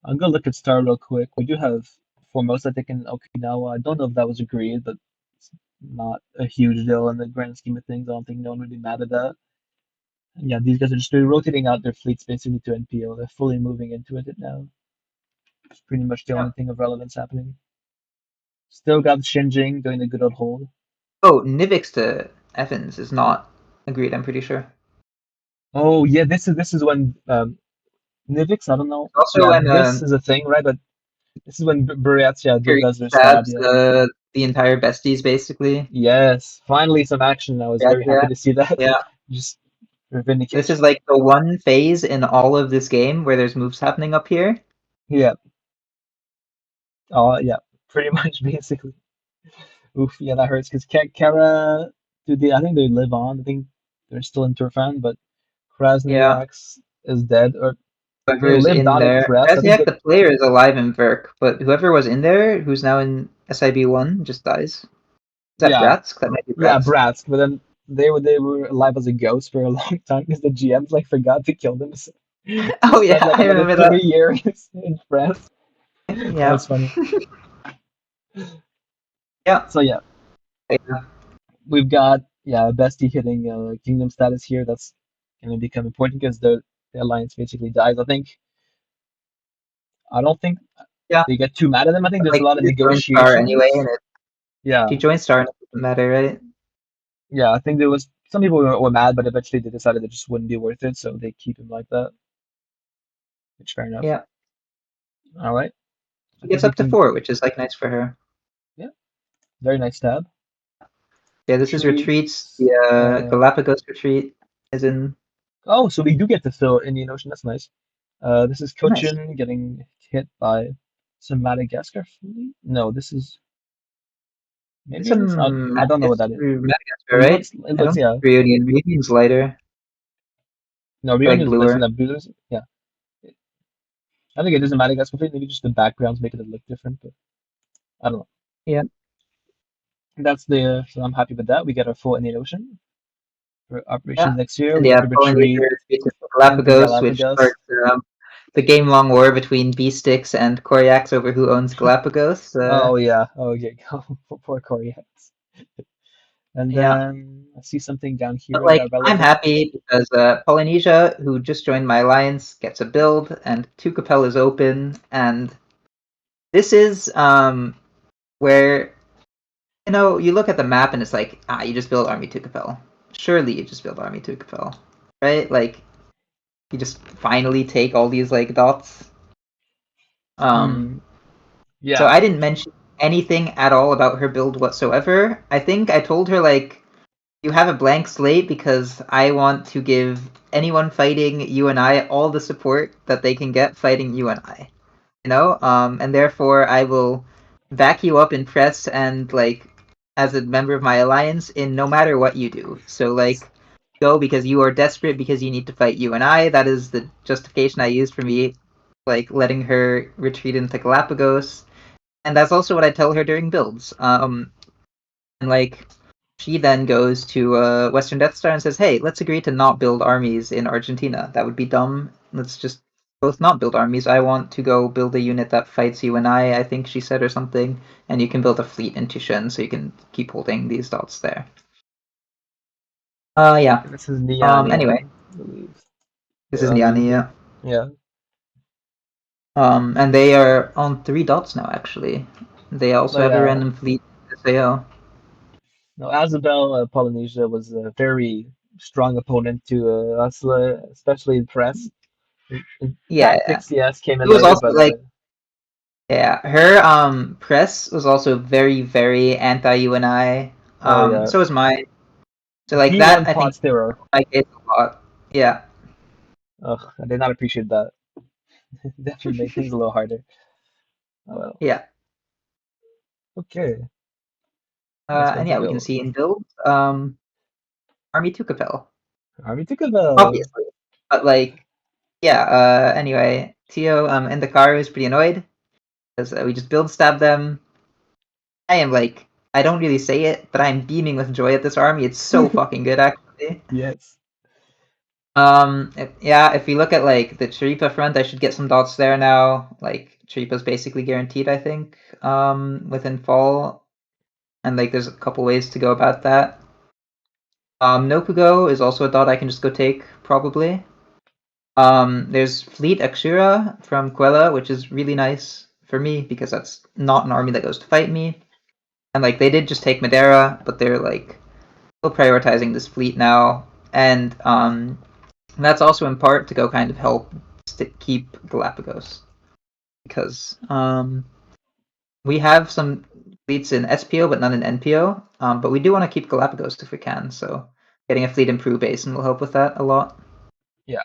I'm gonna look at Star real quick. We do have Formosa taken Okinawa. I don't know if that was agreed, but not a huge deal in the grand scheme of things. I don't think no one would be mad at that. And yeah, these guys are just rotating out their fleets basically to NPO. They're fully moving into it now. It's pretty much the only thing of relevance happening. Still got Shinjing doing the good old hold. Oh, Nivix to Evans is not agreed, I'm pretty sure. Oh yeah, this is when Nivix, I don't know. Also Yeah, when this is a thing, right? But this is when Buryats, yeah, Fury does their stab, stabs yeah. the entire besties, basically. Yes, finally some action. I was Yeah, very happy to see that. yeah. Just for This is vindication. like the one phase in all of this game where there's moves happening up here. Yeah. Oh yeah, pretty much basically. Oof, yeah, that hurts because Kara, I think they live on. I think they're still in Turfan, but Yeah, Krasniak's is dead, or they whoever is lived in on in there. Press. I think Krasniak, that the player, is alive in Verk, but whoever was in there, who's now in SIB1, just dies. Is that yeah, Bratsk? That might be yeah, Bratsk. Bratsk, but then they were alive as a ghost for a long time because the GMs like forgot to kill them. So they Oh spent yeah, like I another remember 3 years in France. that. That Yeah. was funny. Yeah. So yeah, Yeah. we've got Bestie hitting Kingdom status here. That's gonna become important because the alliance basically dies. I don't think Yeah. they get too mad at them. I think But there's a like lot she of just joined Star anyway, negotiations. and Yeah, she joined Star and it doesn't matter, right? yeah. I think there was some people were mad, but eventually they decided it just wouldn't be worth it, so they keep him like that. Which fair enough. Yeah. All right. I She think gets we up to can. 4, which is like nice for her. Yeah, very nice tab. Yeah, this is retreats. Treats. The Uh, Galapagos retreat is in. oh, so we do get to fill Indian Ocean. That's nice. This is Nice. Cochin getting hit by some Madagascar fleet. No, this is It's maybe it is. some I don't know what that is. Madagascar, It right? looks. It I looks. don't Yeah. think Reunion. Reunion's lighter, No, or like Reunion is less than bluer. that. Blues. Yeah. I think it is a Madagascar fleet. Maybe just the backgrounds making it look different, but I don't know. Yeah. That's the. So I'm happy with that. We get our full Indian Ocean for operations Yeah. next year. And We get yeah, to Polynesia retreat retreats to into Galapagos, which Galapagos. starts the game-long war between B-Sticks and Koryax over who owns Galapagos. Oh yeah. Oh yeah. Poor Koreans. And Yeah. then I see something down But here like, that I'm relevant. happy because Polynesia, who just joined my alliance, gets a build, and Tukapel is open, and this is where you look at the map and it's like, you just build Army Tukapel. Surely you just build Army Tukapel, right? Like, you just finally take all these like dots. Hmm. So Yeah. I didn't mention anything at all about her build whatsoever. I think I told her like, you have a blank slate because I want to give anyone fighting you and I all the support that they can get fighting you and I. And therefore I will back you up in press and like as a member of my alliance in no matter what you do. So like go because you are desperate because you need to fight you and I. That is the justification I used for me like letting her retreat into Galapagos. And that's also what I tell her during builds. And like she then goes to Western Death Star and says, "Hey, let's agree to not build armies in Argentina. That would be dumb. Let's just both not build armies. I want to go build a unit that fights you and I think she said or something, and you can build a fleet in Tushen so you can keep holding these dots there." Yeah. And this is Niania, Anyway, I believe. this They're is on Niani, the yeah. yeah. And they are on 3 dots now, actually. They Oh also have a yeah. random fleet SAO. No, Azabel Polynesia was a very strong opponent to Asla, especially in press. In Yeah, yeah. tactics, yes, came It in was later, also but like, yeah, her press was also very, very anti UNI. oh yeah, So was mine. So like that, D1 I think pots there are. I get a lot. Yeah, Ugh, I did not appreciate that. Definitely made things a little harder. Oh well. yeah. Okay, next one And to yeah, we can build. see in build, Army Tukapel, Army Tikabel. obviously. But like, yeah. Anyway, Tio in the car is pretty annoyed because we just build stab them. I am like, I don't really say it, but I'm beaming with joy at this army. It's so fucking good, actually. Yes. Yeah, if we look at like the Chiripa front, I should get some dots there now. Like Chiripa's basically guaranteed, I think, within fall. and like there's a couple ways to go about that. Nokugo is also a dot I can just go take, probably. There's Fleet Akshura from Quella, which is really nice for me because that's not an army that goes to fight me. And like they did just take Madeira, but they're like still prioritizing this fleet now. And that's also in part to go kind of help keep Galapagos. Because we have some fleets in SPO but none in NPO. But we do want to keep Galapagos if we can, so getting a fleet in Peru Basin will help with that a lot. Yeah.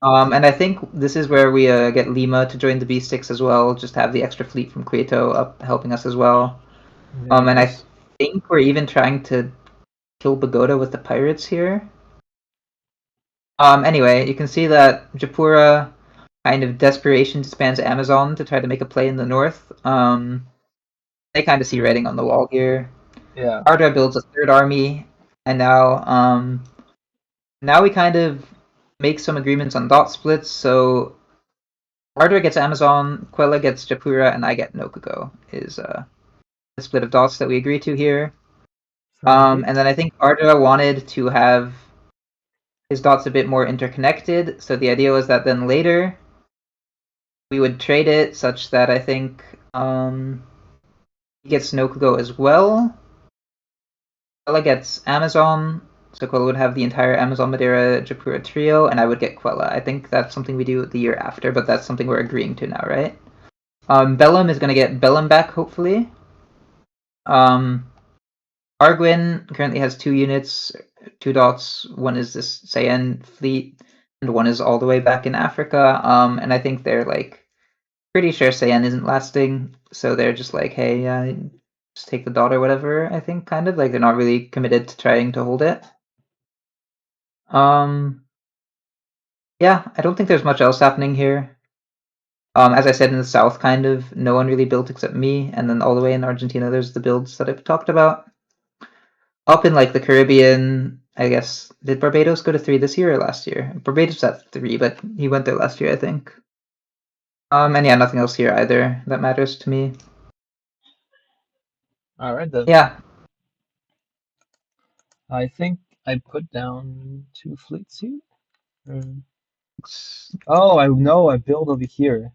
And I think this is where we get Lima to join the B6 as well, just have the extra fleet from Cueto up helping us as well. Very And I nice. think we're even trying to kill Bagoda with the pirates here. Anyway, you can see that Japura kind of desperation spans Amazon to try to make a play in the north. They kind of see writing on the wall here. Yeah. Ardra builds a third army, and now we kind of make some agreements on dot splits. So Ardra gets Amazon, Quella gets Japura, and I get Nokugo. Is the split of dots that we agree to here. Sounds good. And then I think Ardra wanted to have his dots a bit more interconnected. So the idea was that then later we would trade it such that I think he gets Nokugo as well. Quella gets Amazon, so Quella would have the entire Amazon Madeira Japura trio, and I would get Quella. I think that's something we do the year after, but that's something we're agreeing to now, right? Bellum is going to get Bellum back, hopefully. Arguin currently has 2 units, 2 dots. One is this Saiyan fleet, and one is all the way back in Africa. And I think they're like pretty sure Saiyan isn't lasting, so they're just like, hey, just take the dot or whatever. I think kind of like they're not really committed to trying to hold it. Yeah, I don't think there's much else happening here. As I said in the south, kind of no one really built except me, and then all the way in Argentina, there's the builds that I've talked about. Up in like the Caribbean, I guess, did Barbados go to 3 this year or last year? Barbados at 3, but he went there last year, I think. And yeah, nothing else here either that matters to me. All right then. Yeah. I think I put down 2 fleets here. Oh, I know. I build over here.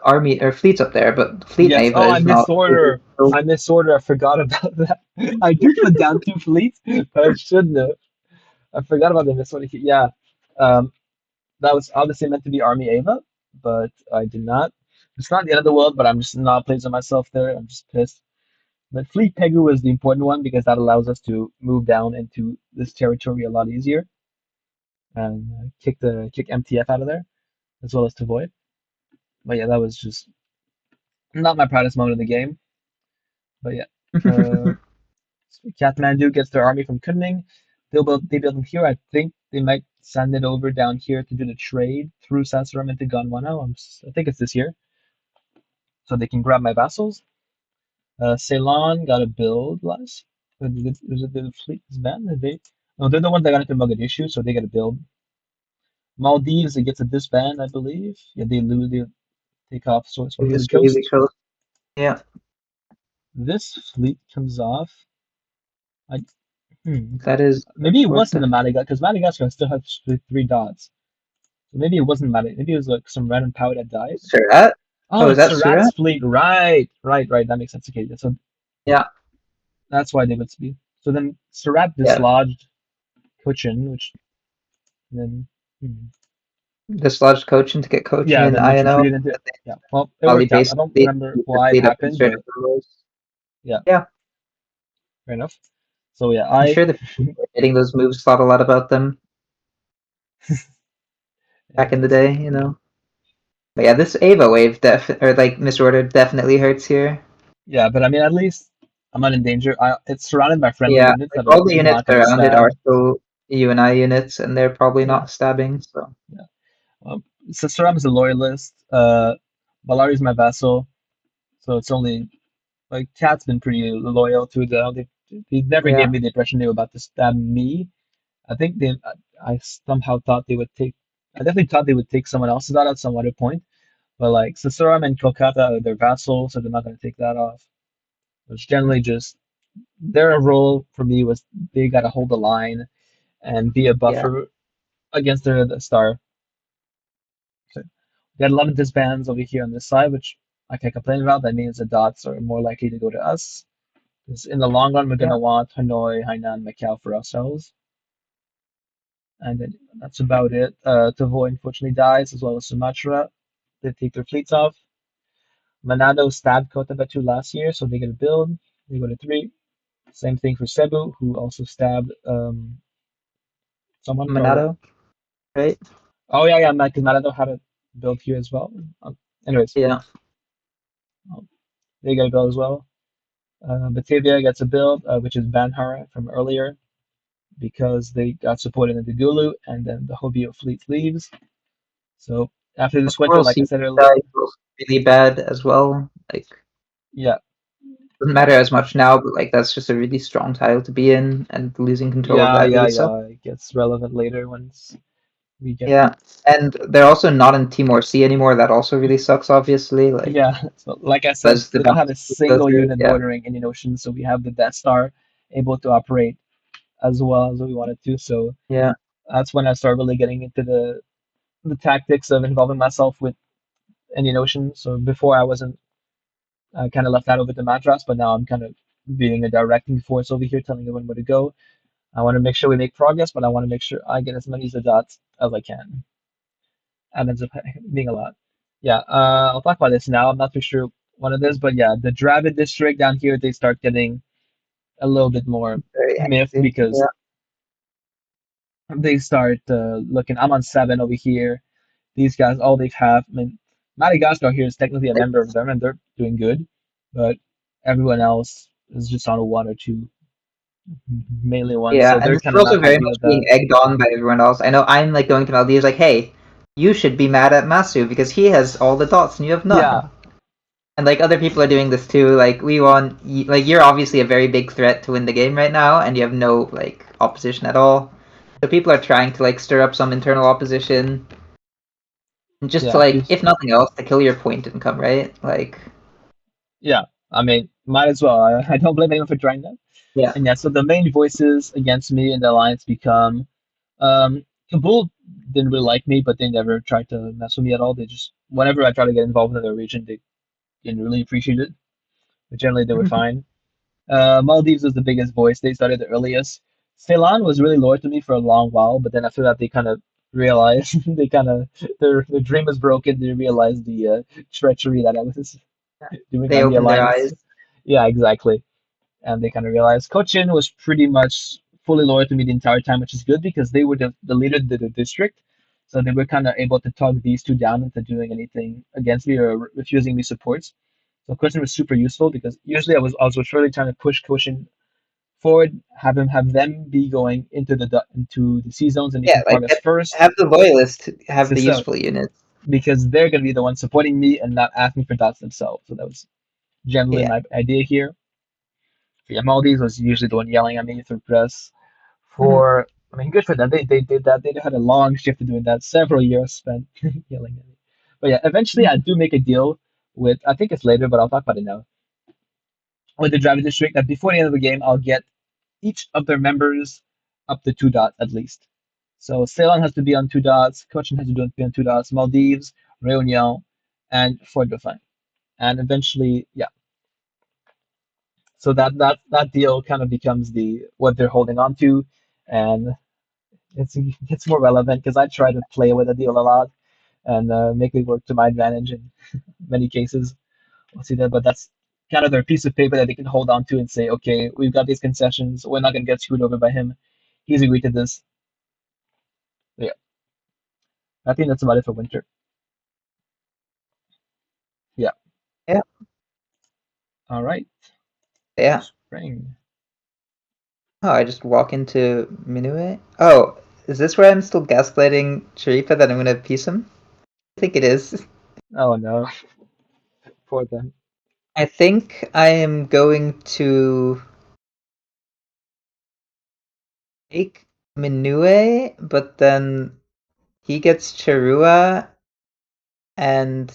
Army or fleet's up there, but Fleet Yes. Neva Oh, I is not. misorder. I misorder. I forgot about that. I do put down 2 fleets, but I shouldn't have. I forgot about the misorder here. Yeah. Um, that was obviously meant to be Army Ava, but I did not. It's not the end of the world, but I'm just not pleased with myself there. I'm just pissed. But Fleet Pegu is the important one because that allows us to move down into this territory a lot easier and kick MTF out of there as well as to void. But yeah, that was just not my proudest moment of the game. But yeah, Kathmandu gets their army from Kunming. They build them here. I think they might send it over down here to do the trade through Sansarum into Gondwana. I think it's this year, so they can grab my vassals. Ceylon got a build last. Was it the fleet is banned? No, they're the ones that got into Mogadishu, so they got a build. Maldives, it gets a disband, I believe. Yeah, they lose. They take off. So it's Just the really coast. close. Yeah. This fleet comes off. I, That is maybe it wasn't the Madagascar because Madagascar still has 3 dots. So maybe it wasn't Madagascar. Maybe it was like some random power that died. Surat? Oh, Oh, is it's that Surat's Surat? fleet. Right. That makes sense. Okay, so Yeah. that's why they would be. So then Surat Yeah. dislodged Cochin, which then. Dislodged Cochin to get Cochin Yeah, in then which INO. retreated into. Yeah, well, it Ali worked out. I based don't lead remember why it happened, straight but up the rules. yeah, Yeah. fair enough. So yeah, I'm sure the people who were hitting those moves thought a lot about them back in the day, you know. But yeah, this Ava wave or like misorder definitely hurts here. Yeah, but I mean, at least I'm not in danger. It's surrounded by friendly Yeah, units like that are all the units not going to surrounded are stab. still UNI units, and they're probably Yeah, not stabbing. So yeah. Sasaram is a loyalist. Balari is my vassal, so it's only like Cat's been pretty loyal to them. They never gave yeah, me the impression they were about to stab me. I think I somehow thought they would take. I definitely thought they would take someone else's out at some other point. But like Sasaram and Kolkata are their vassals, so they're not going to take that off. It's generally just their role for me was they got to hold the line and be a Yeah, buffer against the star. So we got 11 disbands over here on this side, which I can't complain about. That means the dots are more likely to go to us. Because in the long run, we're going yeah. to want Hanoi, Hainan, Macau for ourselves. And then that's about it. Tavoy unfortunately dies, as well as Sumatra. They take their fleets off. Manado stabbed Cotabato last year, so they get a build. They go to 3. Same thing for Cebu, who also stabbed someone or what? Monado, right? Oh yeah, yeah, because Manado had a build here as well. Anyways, Yeah. they get a build as well. Batavia gets a build, which is Banhara from earlier, because they got supported in the Gulu, and then the Hobyo fleet leaves. So after this winter, Coral like I Sea said earlier, guy was really bad as well. Like yeah, doesn't matter as much now, but like that's just a really strong tile to be in, and losing control of yeah, that yeah, really sucks. yeah. It gets relevant later once we get. Yeah, and they're also not in Timor Sea anymore. That also really sucks, obviously. Like, Yeah, so like I said, as the we don't have bounce a is closer. single unit Yeah, bordering Indian Ocean, so we have the Death Star able to operate as well as we wanted to. So yeah, that's when I started really getting into the tactics of involving myself with Indian Ocean. So before I wasn't, I kind of left that over to Madras, but now I'm kind of being a directing force over here, telling everyone where to go. I want to make sure we make progress, but I want to make sure I get as many Zadats as I can. And ends up being a lot. Yeah, I'll talk about this now. I'm not too sure what it is, but yeah, the Dravid district down here, they start getting a little bit more very miffed angsty. because Yeah, they start looking. I'm on 7 over here. These guys, all they have, I mean, Madagascar here is technically a like, member of them, and they're doing good, but everyone else is just on a 1 or 2, mainly one, yeah, so and they're this is kind of also not very happy much with being that. egged on by everyone else. I know I'm like going to Maldives, like, hey, you should be mad at Masu because he has all the dots and you have none. Yeah, And like other people are doing this too. Like we want, like you're obviously a very big threat to win the game right now, and you have no like opposition at all. So people are trying to like stir up some internal opposition, just to yeah, like, if nothing else, to kill your point income, right? Like, yeah. I mean, might as well. I don't blame anyone for trying that. yeah, And yeah, so the main voices against me in the alliance become Kabul didn't really like me, but they never tried to mess with me at all. They just whenever I tried to get involved in their region, they didn't really appreciate it. But generally, they were fine. Maldives was the biggest voice. They started the earliest. Ceylon was really loyal to me for a long while, but then after that, they kind of realized they kind of their dream was broken. They realized the treachery that I was doing they on the open their alliance. eyes. Yeah, exactly. And they kind of realized Cochin was pretty much fully loyal to me the entire time, which is good because they were the leader of the district. So they were kind of able to talk these two down into doing anything against me or refusing me supports. So Cochin was super useful because usually I was really trying to push Cochin forward, have them be going into the C zones and Yeah, making like progress first. have the loyalists have So, the so useful units. because they're going to be the ones supporting me and not asking for dots themselves. So that was generally Yeah. my idea here. Yeah, Maldives was usually the one yelling at me through press. Mhm. I mean, good for them. They did that. They had a long shift of doing that. Several years spent yelling at me. But yeah, eventually I do make a deal with. I think it's later, but I'll talk about it now. With the Dravid District, that before the end of the game, I'll get each of their members up to 2 dots at least. So Ceylon has to be on 2 dots. Cochin has to be on 2 dots. Maldives, Réunion, and Fort Dauphin. And eventually, yeah. So that deal kind of becomes the what they're holding on to, and it's more relevant because I try to play with the deal a lot and make it work to my advantage in many cases. We'll see that, but that's kind of their piece of paper that they can hold on to and say, okay, we've got these concessions. We're not going to get screwed over by him. He's agreed to this. Yeah, I think that's about it for winter. Yeah. Yeah. All right. Yeah. Spring. Oh, I just walk into Minue. Oh, is this where I'm still gaslighting Sharifa that I'm gonna piece him? I think it is. Oh no, for them. I think I am going to take Minue, but then he gets Charua, and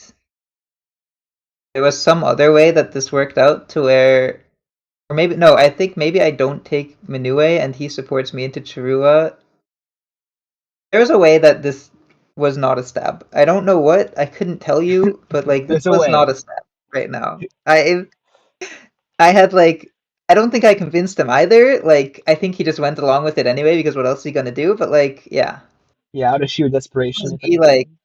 there was some other way that this worked out to where Or maybe no, I think maybe I don't take Minue and he supports me into Chirua. There's a way that this was not a stab. I don't know what, I couldn't tell you, but like this There's a was not way. a stab right now. I had like I don't think I convinced him either. Like I think he just went along with it anyway because what else is he gonna do? But like yeah, Yeah, out of sheer desperation, must if be like anything.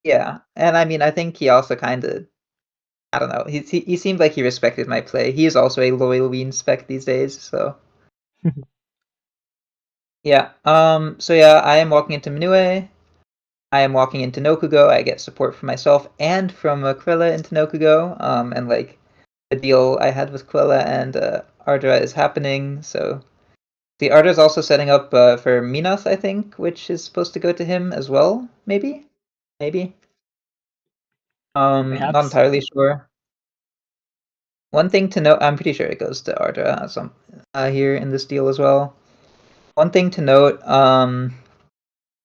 yeah. And I mean I think he also kind of I don't know. He seemed like he respected my play. He is also a loyal Ween spec these days, so yeah. So yeah, I am walking into Minue. I am walking into Nokugo. I get support from myself and from Krilla into Nokugo. And like the deal I had with Quilla and Ardra is happening. So the Ardra is also setting up for Minas, I think, which is supposed to go to him as well. Maybe, maybe. Not Perhaps. entirely sure. One thing to note, I'm pretty sure it goes to Ardra some here in this deal as well. One thing to note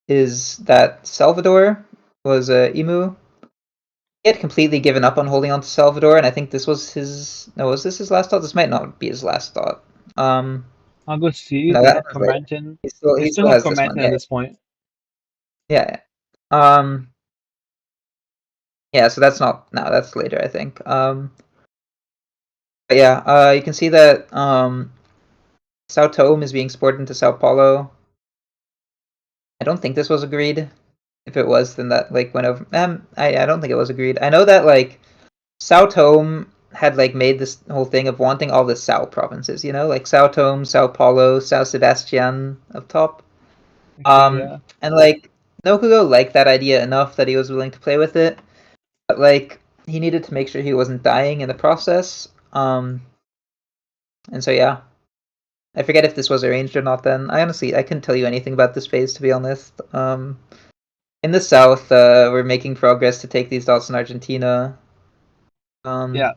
is that Salvador was Emu. He had completely given up on holding on to Salvador, and I think this was his. No, was this his last thought? This might not be his last thought. I'll go see. No, They that have was later. Cormanton. He still They he still still have has this one. Cormanton at Yeah, this point. yeah. Yeah. So that's not. No, that's later. I think. But yeah. You can see that Sao Tome is being exported into Sao Paulo. I don't think this was agreed. If it was, then that like went over. I don't think it was agreed. I know that like Sao Tome had like made this whole thing of wanting all the Sao provinces, you know, like Sao Tome, Sao Paulo, Sao Sebastian up top. Okay, yeah. And like Nokugo liked that idea enough that he was willing to play with it, but like he needed to make sure he wasn't dying in the process. And so yeah, I forget if this was arranged or not. Then I couldn't tell you anything about this phase to be honest. In the south, we're making progress to take these dots in Argentina. Um, Yeah.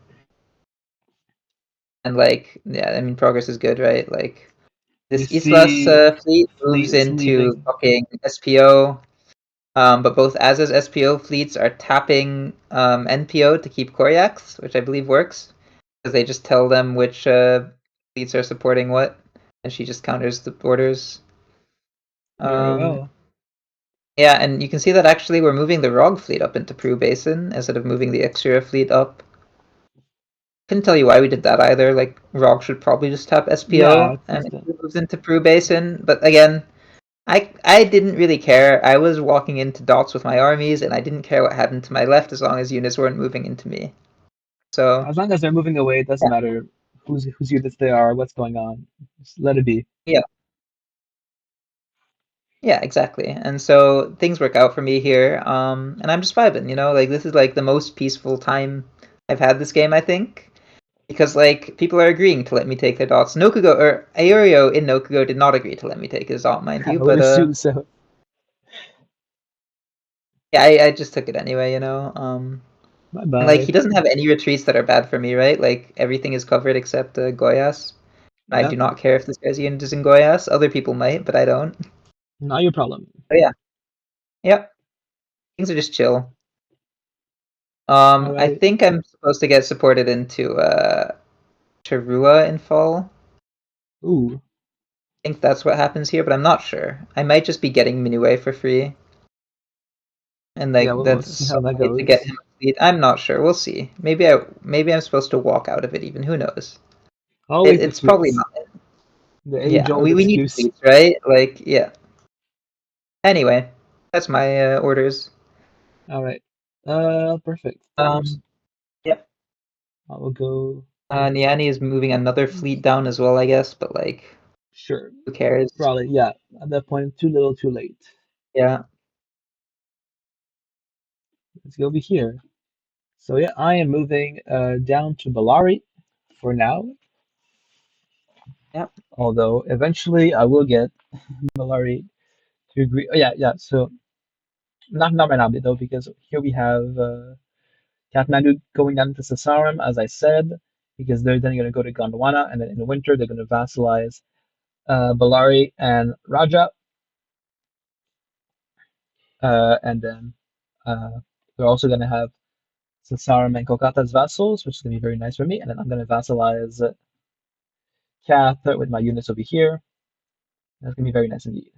and like yeah, I mean progress is good, right? Like You this Islas see fleet Fleet moves is into leaving. fucking SPO, but both Az's SPO fleets are tapping NPO to keep Koryaks, which I believe works because they just tell them which fleets are supporting what, and she just counters the orders. Very Um, well. yeah, and you can see that actually we're moving the ROG fleet up into Peru Basin instead of moving the Exura fleet up. Couldn't tell you why we did that either. Like ROG should probably just tap Yeah, SPO it's and just it moves into Peru Basin, but again. I didn't really care. I was walking into dots with my armies, and I didn't care what happened to my left as long as units weren't moving into me. So as long as they're moving away, it doesn't yeah, matter whose units they are, what's going on. Just let it be. yeah, yeah, exactly. And so things work out for me here. And I'm just vibing. You know, like this is like the most peaceful time I've had this game. I think because like people are agreeing to let me take their dots. Nokugo or Aorio in Nokugo did not agree to let me take his dot, mind I you. would But assume so. yeah, I just took it anyway. You know. Bye And like he bye. doesn't have any retreats that are bad for me, right? Like everything is covered except Goyas. I Yeah, do not care if this guy's unit is in Goyas. Other people might, but I don't. not your problem. But yeah, yep. Things are just chill. All I right. think I'm supposed to get supported into Charua in fall. Ooh. I think that's what happens here, but I'm not sure. I might just be getting Minue for free, and Yeah, like we'll see that's how a that way to get goes. him a fleet. I'm not sure. We'll see. Maybe I'm supposed to walk out of it. Even who knows? Always the It's probably fleets. not. The Yeah, age-old we need excuse. fleets, right? Like yeah. Anyway, that's my orders. All right. Perfect. Thanks. Um, yep. I will go. Niani is moving another fleet down as well, I guess, but like, Sure. who cares? Probably. Yeah. At that point, too little, too late. Yeah, Let's go over here. So yeah, I am moving down to Bellari for now. yep, Although eventually I will get Bellari to agree. Oh, yeah, yeah. So not right now though, because here we have Kathmandu going down to Sasaram, as I said, because they're then going to go to Gondwana, and then in the winter they're going to vassalize Bellari and Raja, and then they're also going to have Sasaram and Kolkata as vassals, which is going to be very nice for me, and then I'm going to vassalize Kath with my units over here. That's gonna be very nice indeed.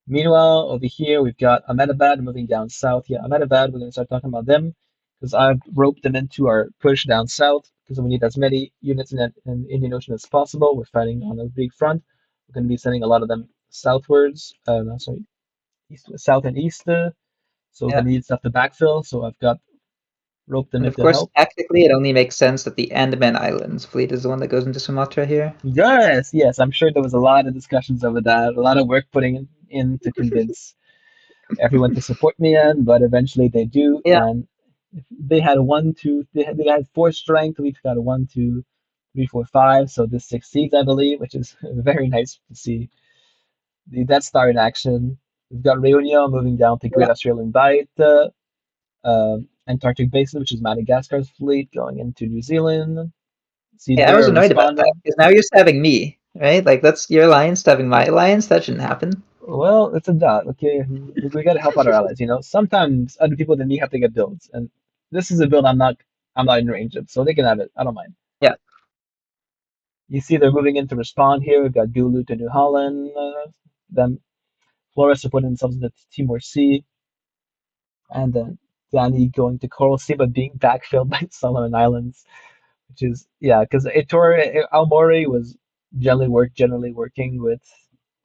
Meanwhile, over here we've got Ahmedabad moving down south. Yeah, Ahmedabad, we're gonna start talking about them because I've roped them into our push down south because we need as many units in the Indian Ocean as possible. We're fighting on a big front. We're gonna be sending a lot of them southwards. No, sorry, east, south and east. So we're Yeah. gonna need stuff to backfill. So I've got roped them And in of to course, help. tactically, it only makes sense that the Andaman Islands fleet is the one that goes into Sumatra here. Yes, yes, I'm sure there was a lot of discussions over that, a lot of work putting in to convince everyone to support me in, but eventually they do. Yeah. And they had one, two, they had four strength. We've got a one, two, three, four, five. So this succeeds, I believe, which is very nice to see the Death Star in action. We've got Reunion moving down to Yeah. Great Australian Bight, Antarctic Basin, which is Madagascar's fleet, going into New Zealand. See, Yeah, I was they're annoyed about that responding. because now you're stabbing me, right? Like that's your alliance stabbing my alliance. That shouldn't happen. Well, it's a dot, okay? We gotta help out our allies, you know. Sometimes other people than me have to get builds, and this is a build I'm not in range of, so they can have it. I don't mind. Yeah. You see, they're moving in to respond here. We've got Dulu to New Holland, then Flores to put themselves into Timor Sea, and then Danny going to Coral Sea, but being backfilled by Solomon Islands, which is yeah, because Ettore Almori was generally working with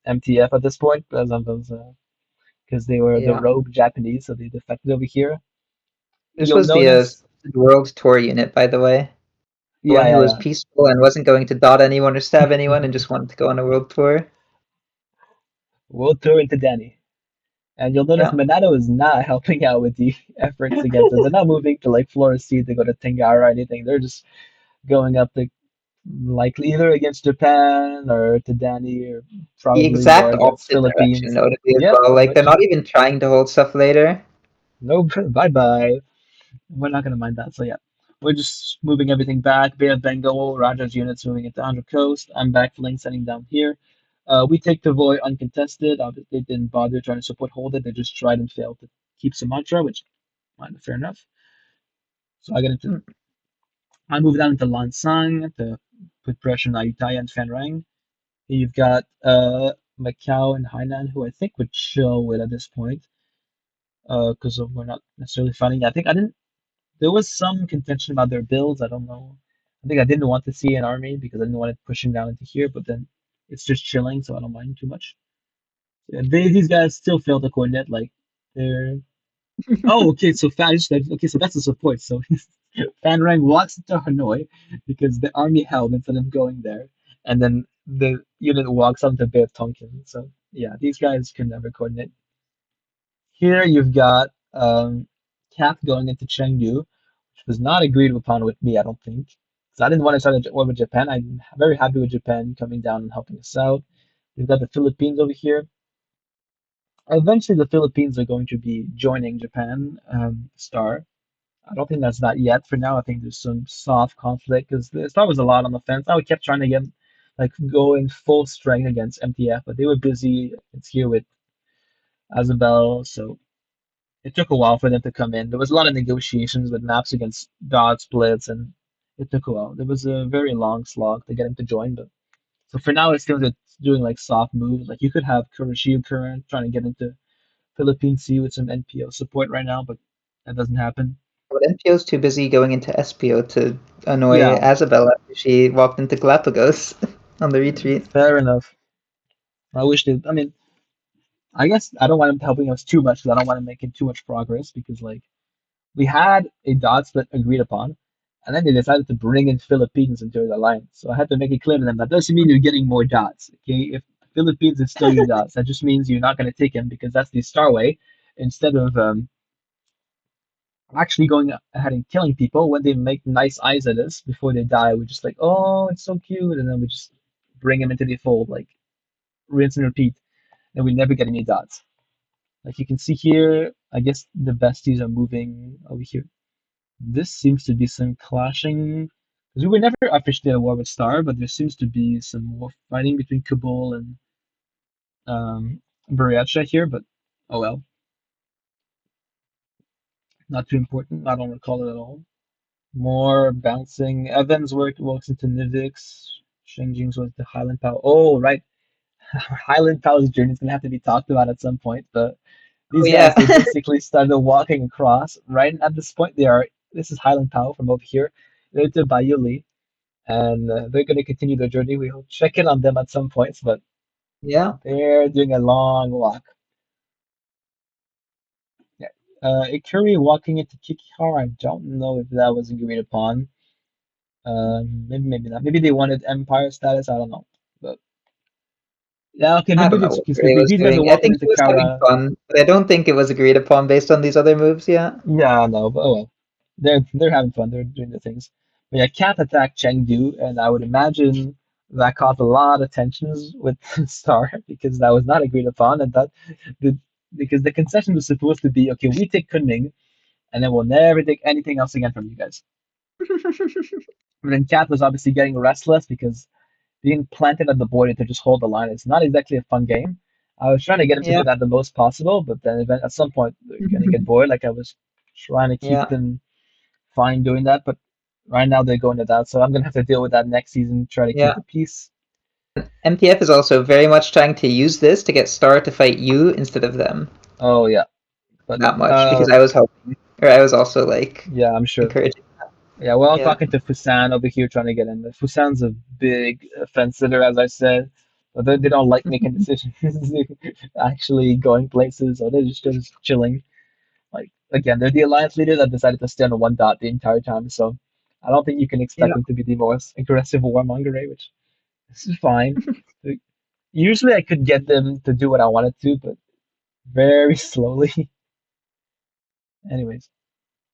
MTF at this point, because they were the Yeah. rogue Japanese, so they defected over here. This You'll was the notice, World Tour unit, by the way. The yeah, one who was yeah, peaceful and wasn't going to dot anyone or stab anyone and just wanted to go on a world tour. World Tour into Danny. And you'll notice Yeah. Minato is not helping out with the efforts against it. They're not moving to like Flores Sea to go to Tengara or anything. They're just going up to likely either against Japan or to Danny or The probably more exact against opposite direction, Philippines. notably as Yep, well. Like they're which not even trying to hold stuff later. no bye bye. We're not gonna mind that. So yeah. We're just moving everything back. Bay of Bengal, Raja's units moving into Andhra Coast. I'm backfilling, setting down here. We take Tavoy uncontested. They didn't bother trying to support hold it. They just tried and failed to keep Sumatra, which fair enough. So Hmm. I move down into Lansang to put pressure on Ayutthaya and Phan You've got Macau and Hainan, who I think would chill with at this point, because we're not necessarily fighting. I think I didn't. There was some contention about their builds. I don't know. I think I didn't want to see an army because I didn't want it pushing down into here, but then it's just chilling, so I don't mind too much. Yeah, these guys still fail to coordinate. Like they're oh, okay. So okay, so that's the support. So Fan Rang walks into Hanoi because the army held instead of going there, and then the unit walks up to Bay of Tonkin. So yeah, these guys can never coordinate. Here you've got Cap going into Chengdu, which was not agreed upon with me, I don't think. Because I didn't want to start a war with Japan. I'm very happy with Japan coming down and helping us out. We've got the Philippines over here. Eventually, the Philippines are going to be joining Japan, Star. I don't think that's that yet for now. I think there's some soft conflict because the Star was a lot on the fence. I kept trying to get like go in full strength against MTF, but they were busy. It's here with Azabel, so it took a while for them to come in. There was a lot of negotiations with maps against dot splits, and it took a while. There was a very long slog to get him to join, but so for now it seems it's doing like soft moves. Like you could have Kuroshiu Current trying to get into Philippine Sea with some NPO support right now, but that doesn't happen. But NPO's too busy going into SPO to annoy Yeah, Isabella after she walked into Galapagos on the retreat. fair enough. I wish they. I mean, I guess I don't want him helping us too much because I don't want him making too much progress because like we had a dot split agreed upon, and then they decided to bring in Philippines into the alliance. So I had to make it clear to them that doesn't mean you're getting more dots. Okay, if Philippines is still your dots, that just means you're not going to take him because that's the star way. Instead of actually going ahead and killing people when they make nice eyes at us before they die, we're just like, oh, it's so cute, and then we just bring him into the fold, like rinse and repeat, and we never get any dots. Like you can see here, I guess the besties are moving over here. This seems to be some clashing because we were never officially at war with Star, but there seems to be some war fighting between Kabul and Bariacha here. But oh well, not too important. I don't recall it at all. More bouncing. Evans walks into Nivix. Shengjing's was the Highland Pal. Oh, right. Highland Pal's journey is gonna have to be talked about at some point. But Oh these yeah. guys, they basically started walking across. Right at this point, they are. This is Highland Pal from over here. They're to Bayuli, and they're gonna continue their journey. We'll check in on them at some points, but Yeah. they're doing a long walk. Yeah. Ikuri walking into Kikihara. I don't know if that was agreed upon. Maybe not. Maybe they wanted Empire status. I don't know. But yeah, okay, I maybe don't know it's what because Ray was these guys are doing. I walking think into he was having Kara. fun, but I don't think it was agreed upon based on these other moves yet. Yeah, no, but oh well. They're having fun. They're doing the things. But yeah, Cat attacked Chengdu, and I would imagine that caused a lot of tensions with Star because that was not agreed upon, and that the because the concession was supposed to be okay, we take Kunming, and then we'll never take anything else again from you guys. But then Cat was obviously getting restless because being planted at the border to just hold the line is not exactly a fun game. I was trying to get him to Yeah. do that the most possible, but then at some point they're gonna get bored. Like I was trying to keep Yeah. them fine doing that, but right now they're going to that, so I'm gonna have to deal with that next season. Try to keep Yeah. the peace. MTF is also very much trying to use this to get Star to fight you instead of them. Oh yeah, but Not much because I was helping, or I was also like yeah, I'm sure. encouraging. Yeah, well, I'm Yeah. talking to Fusan over here trying to get in. Fusan's a big fence sitter, as I said, but they don't like making decisions, actually going places, or they're just chilling. Like again, they're the alliance leader that decided to stay on one dot the entire time, so I don't think you can expect Yeah. them to be the most aggressive warmonger, which is fine. Usually, I could get them to do what I wanted to, but very slowly. Anyways,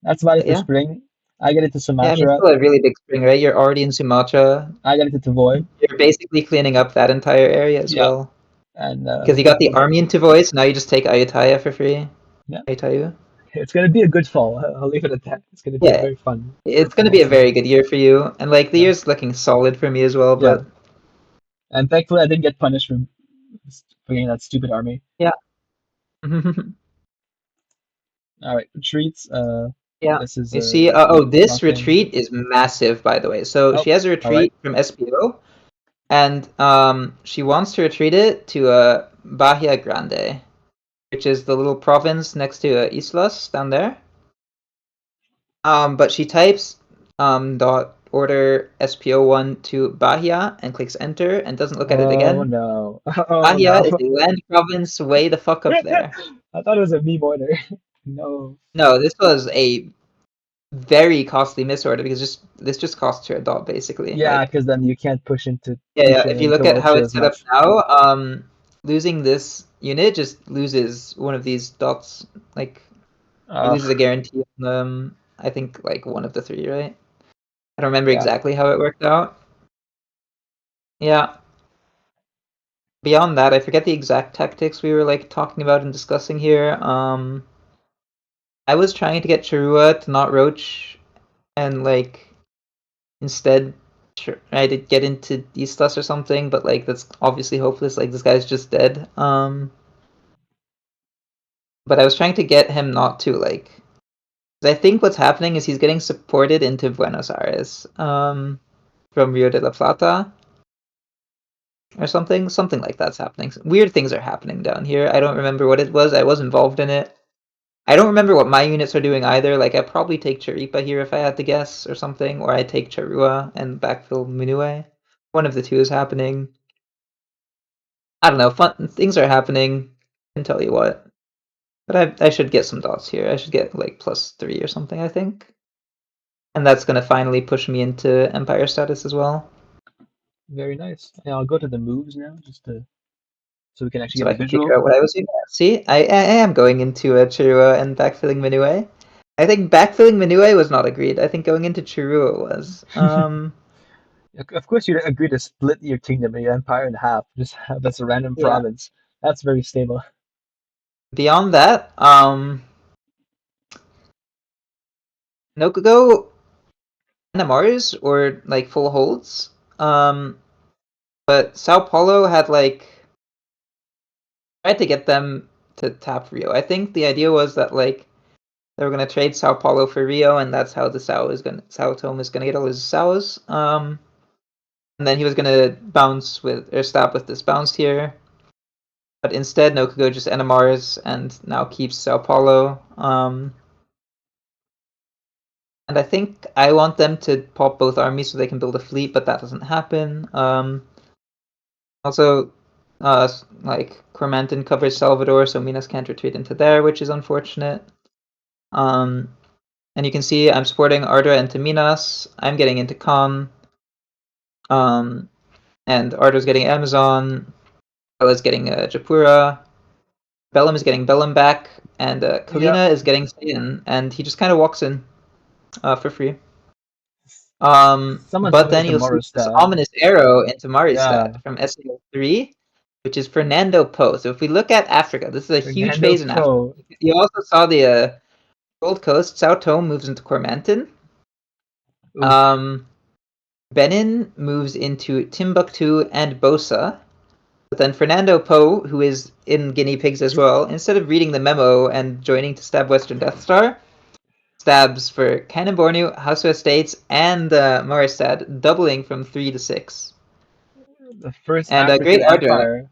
that's about it for Yeah. spring. I get into Yeah. I mean, Sumatra. still a really big spring, right? You're already in Sumatra. I get into Tavoy. You're basically cleaning up that entire area as Yeah, well. and Because you got the army into Voice, now you just take Ayutthaya for free. yeah, Ayutthaya. it's gonna be a good fall. I'll leave it at that. It's gonna be a Yeah. very fun It's going to fall be a very season. good year for you. And like the Yeah, year's looking solid for me as well, yeah, but and thankfully I didn't get punished for getting that stupid army. yeah. All right, retreats. Yeah. This is You see, this nothing. retreat is massive, by the way. So Oh, she has a all right. retreat from SPO, and she wants to retreat it to Bahia Grande, which is the little province next to Islas down there. But she types dot order SPO1 to Bahia and clicks enter and doesn't look at it Oh again. no. Oh Bahia is no. a land province way the fuck up there. I thought it was a meme order. No. No, this was a very costly misorder because this just costs her a dot basically. Yeah, Like because then you can't push into yeah, Tusha if you and look at how Kawacha it's as set up much. now, losing this unit just loses one of these dots. Like it loses a Ugh. guarantee on I think like one of the three, right? I don't remember Yeah. exactly how it worked out. Yeah. Beyond that, I forget the exact tactics we were like talking about and discussing here. I was trying to get Chirua to not roach and like instead try to get into Eastless or something, but like that's obviously hopeless. Like this guy's just dead. But I was trying to get him not to like. 'Cause I think what's happening is he's getting supported into Buenos Aires, from Rio de la Plata or something. Something like that's happening. Weird things are happening down here. I don't remember what it was. I was involved in it. I don't remember what my units are doing either. Like I probably take Chiripa here if I had to guess or something, or I take Charua and backfill Minue. One of the two is happening. I don't know. Fun things are happening. I can tell you what. But I should get some dots here. I should get like +3 or something, I think. And that's gonna finally push me into Empire status as well. Very nice. Yeah, I'll go to the moves now, just to so we can actually So get I a can figure visual. out what I was doing. See, I am going into Chirua and backfilling Minue. I think backfilling Minue was not agreed. I think going into Chirua was. Of course, you agree to split your kingdom, your empire in half. Just have that's a random Yeah. province. That's very stable. Beyond that, no could go NMRs or like full holds. But Sao Paulo had like tried to get them to tap Rio. I think the idea was that like they were gonna trade Sao Paulo for Rio, and that's how the Sao Tome is gonna get all his Saos. And then he was gonna bounce with or stab with this bounce here. But instead Nokugo just NMRs and now keeps Sao Paulo. And I think I want them to pop both armies so they can build a fleet, but that doesn't happen. Also, like Cormanton covers Salvador, so Minas can't retreat into there, which is unfortunate. And you can see I'm supporting Ardra into Minas. I'm getting into Com. And Ardra's getting Amazon. Bella's getting Japura. Bellum is getting Bellum back, and Kalina is getting Saiyan, and he just kind of walks in for free. Someone's But coming then into you'll see this Morostad. ominous arrow into Maristad Yeah. from SEO3, which is Fernando Po. So if we look at Africa, this is a huge Fernando phase in Africa. Poe. You also saw the Gold Coast. Sao Tome moves into Cormanton. Benin moves into Timbuktu and Bosa. But then Fernando Po, who is in Guinea Pigs as well, instead of reading the memo and joining to stab Western Death Star, stabs for Canon Bornu, Hasu Estates, and Maristad, doubling from 3 to 6. The first And African Great Ardra, empire.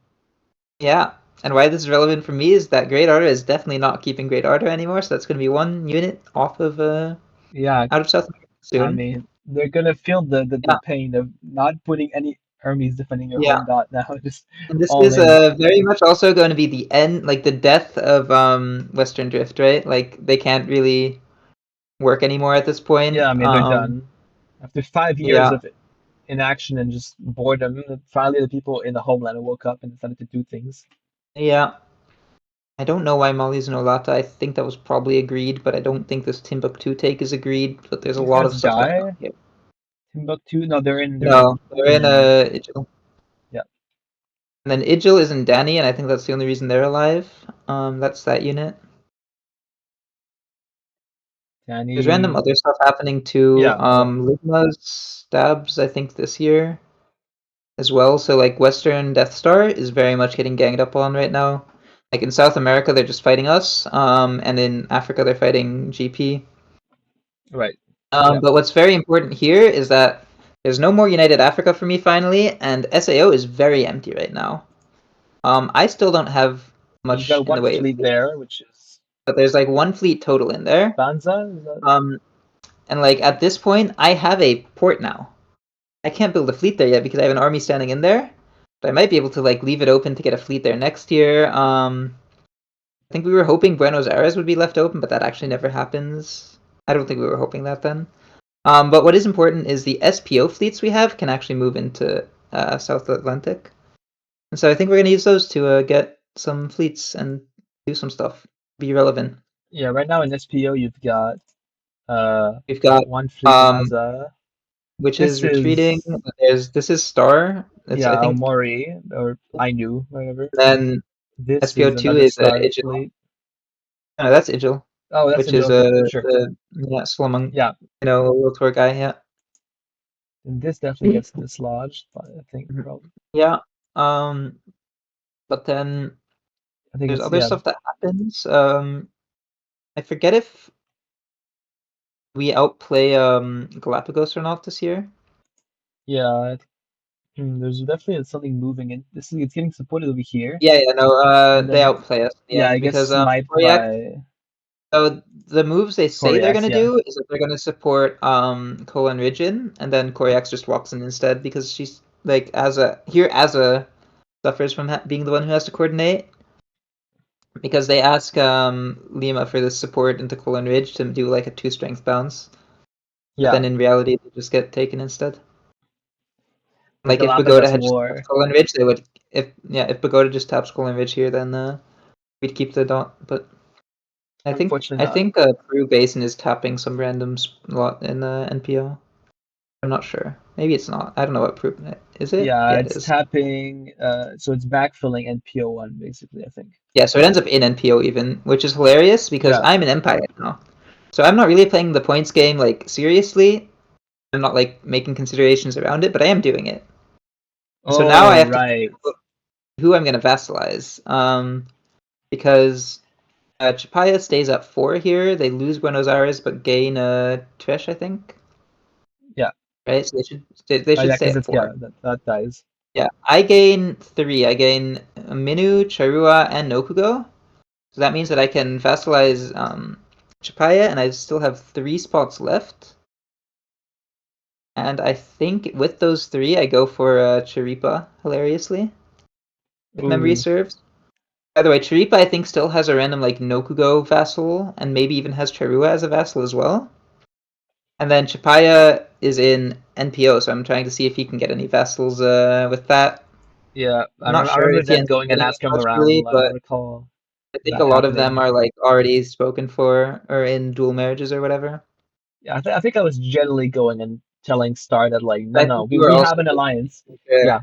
yeah. And why this is relevant for me is that Great Ardra is definitely not keeping Great Ardra anymore, so that's going to be one unit off of Yeah, out of South America I soon. mean, they're gonna feel the Yeah, pain of not putting any armies defending your yeah. home dot now, just And this all is in. very much also going to be the end, like the death of Western Drift, right? Like they can't really work anymore at this point. Yeah, I mean, they're done. After 5 years Yeah, of inaction and just boredom, finally the people in the homeland woke up and decided to do things. yeah. I don't know why Mali's no Lata. I think that was probably agreed, but I don't think this Timbuktu take is agreed. But there's a These lot guys of stuff going on die. here. Timbuktu? No, No, they're in Ijil. yeah, And then Ijil is in Dani, and I think that's the only reason they're alive. That's that unit. There's random Danny. other stuff happening too. Yeah, well, Ligma's stabs, I think, this year as well. So like Western Death Star is very much getting ganged up on right now. Like in South America, they're just fighting us. And in Africa, they're fighting GP. right. Yeah, But what's very important here is that there's no more United Africa for me finally, and SAO is very empty right now. I still don't have you've much got in the one way of fleet fleets, there, which is but there's like one fleet total in there. Banza. Is that? Um, and like at this point, I have a port now. I can't build a fleet there yet because I have an army standing in there, but I might be able to like leave it open to get a fleet there next year. I think we were hoping Buenos Aires would be left open, but that actually never happens. I don't think we were hoping that then. But what is important is the SPO fleets we have can actually move into South Atlantic. And so I think we're going to use those to get some fleets and do some stuff, be relevant. Yeah, right now in SPO you've got We've got one fleet as which this is retreating. is this is Star. It's I yeah think Aomori or Ainu, whatever. then This is SPO2 another is star Ijil. fleet. No, that's Ijil, Oh, that's which Angel. is Okay, sure. the Solomon, Yeah, World Tour guy. Yeah. and this definitely gets dislodged, but I think Mhm. probably Yeah. But then I think there's it's other yeah stuff that happens. I forget if we outplay Galapagos or not this year. yeah. There's definitely something moving in. This is it's getting supported over here, Yeah, no, and they then outplay us in the yeah, I end guess because sniped Koryak. by So the moves they say they're Coriax. gonna Yeah, do is that they're gonna support Colin Ridgeon, and then Koryax just walks in instead because she's like Asa suffers from being the one who has to coordinate because they ask Lima for this support into Colin Ridge to do like a 2 strength bounce, but yeah. then in reality they just get taken instead. The Like if Pagoda Galapagos had just tapped War. Colin Ridge, they would. If Pagoda just taps Colin Ridge here, then we'd keep the dot. But Unfortunately I not. think Peru Basin is tapping some random lot in NPO. I'm not sure. Maybe it's not. I don't know what Peru is it. Yeah, Yeah, it it's is. tapping. So it's backfilling NPO1 basically. I think. Yeah, so it ends up in NPO even, which is hilarious because Yeah. I'm an Empire now. So I'm not really playing the points game like seriously. I'm not like making considerations around it, but I am doing it. And so now I Oh, have to right. figure out who I'm going to vassalize. Because Chapaya stays at 4 here. They lose Buenos Aires but gain Trish, I think. Yeah. right? So they Oh should yeah, stay because at it's 4. that dies. Yeah, I gain 3. I gain Minu, Charua, and Nokugo. So that means that I can vassalize Chapaya, and I still have 3 spots left. And I think with those 3, I go for Chiripa, hilariously, if memory Ooh, serves. By the way, Chiripa I think still has a random like Nokugo vassal, and maybe even has Charua as a vassal as well. And then Chapaya is in NPO, so I'm trying to see if he can get any vassals with that. yeah. I'm not I sure remember if he them ends up going and getting as asking him much around. really, I but recall I think a that lot of them happening. are like already spoken for or in dual marriages or whatever. Yeah, I think I was generally going and telling Star that like, no, I no, think you were we also have an just alliance. sure, Yeah,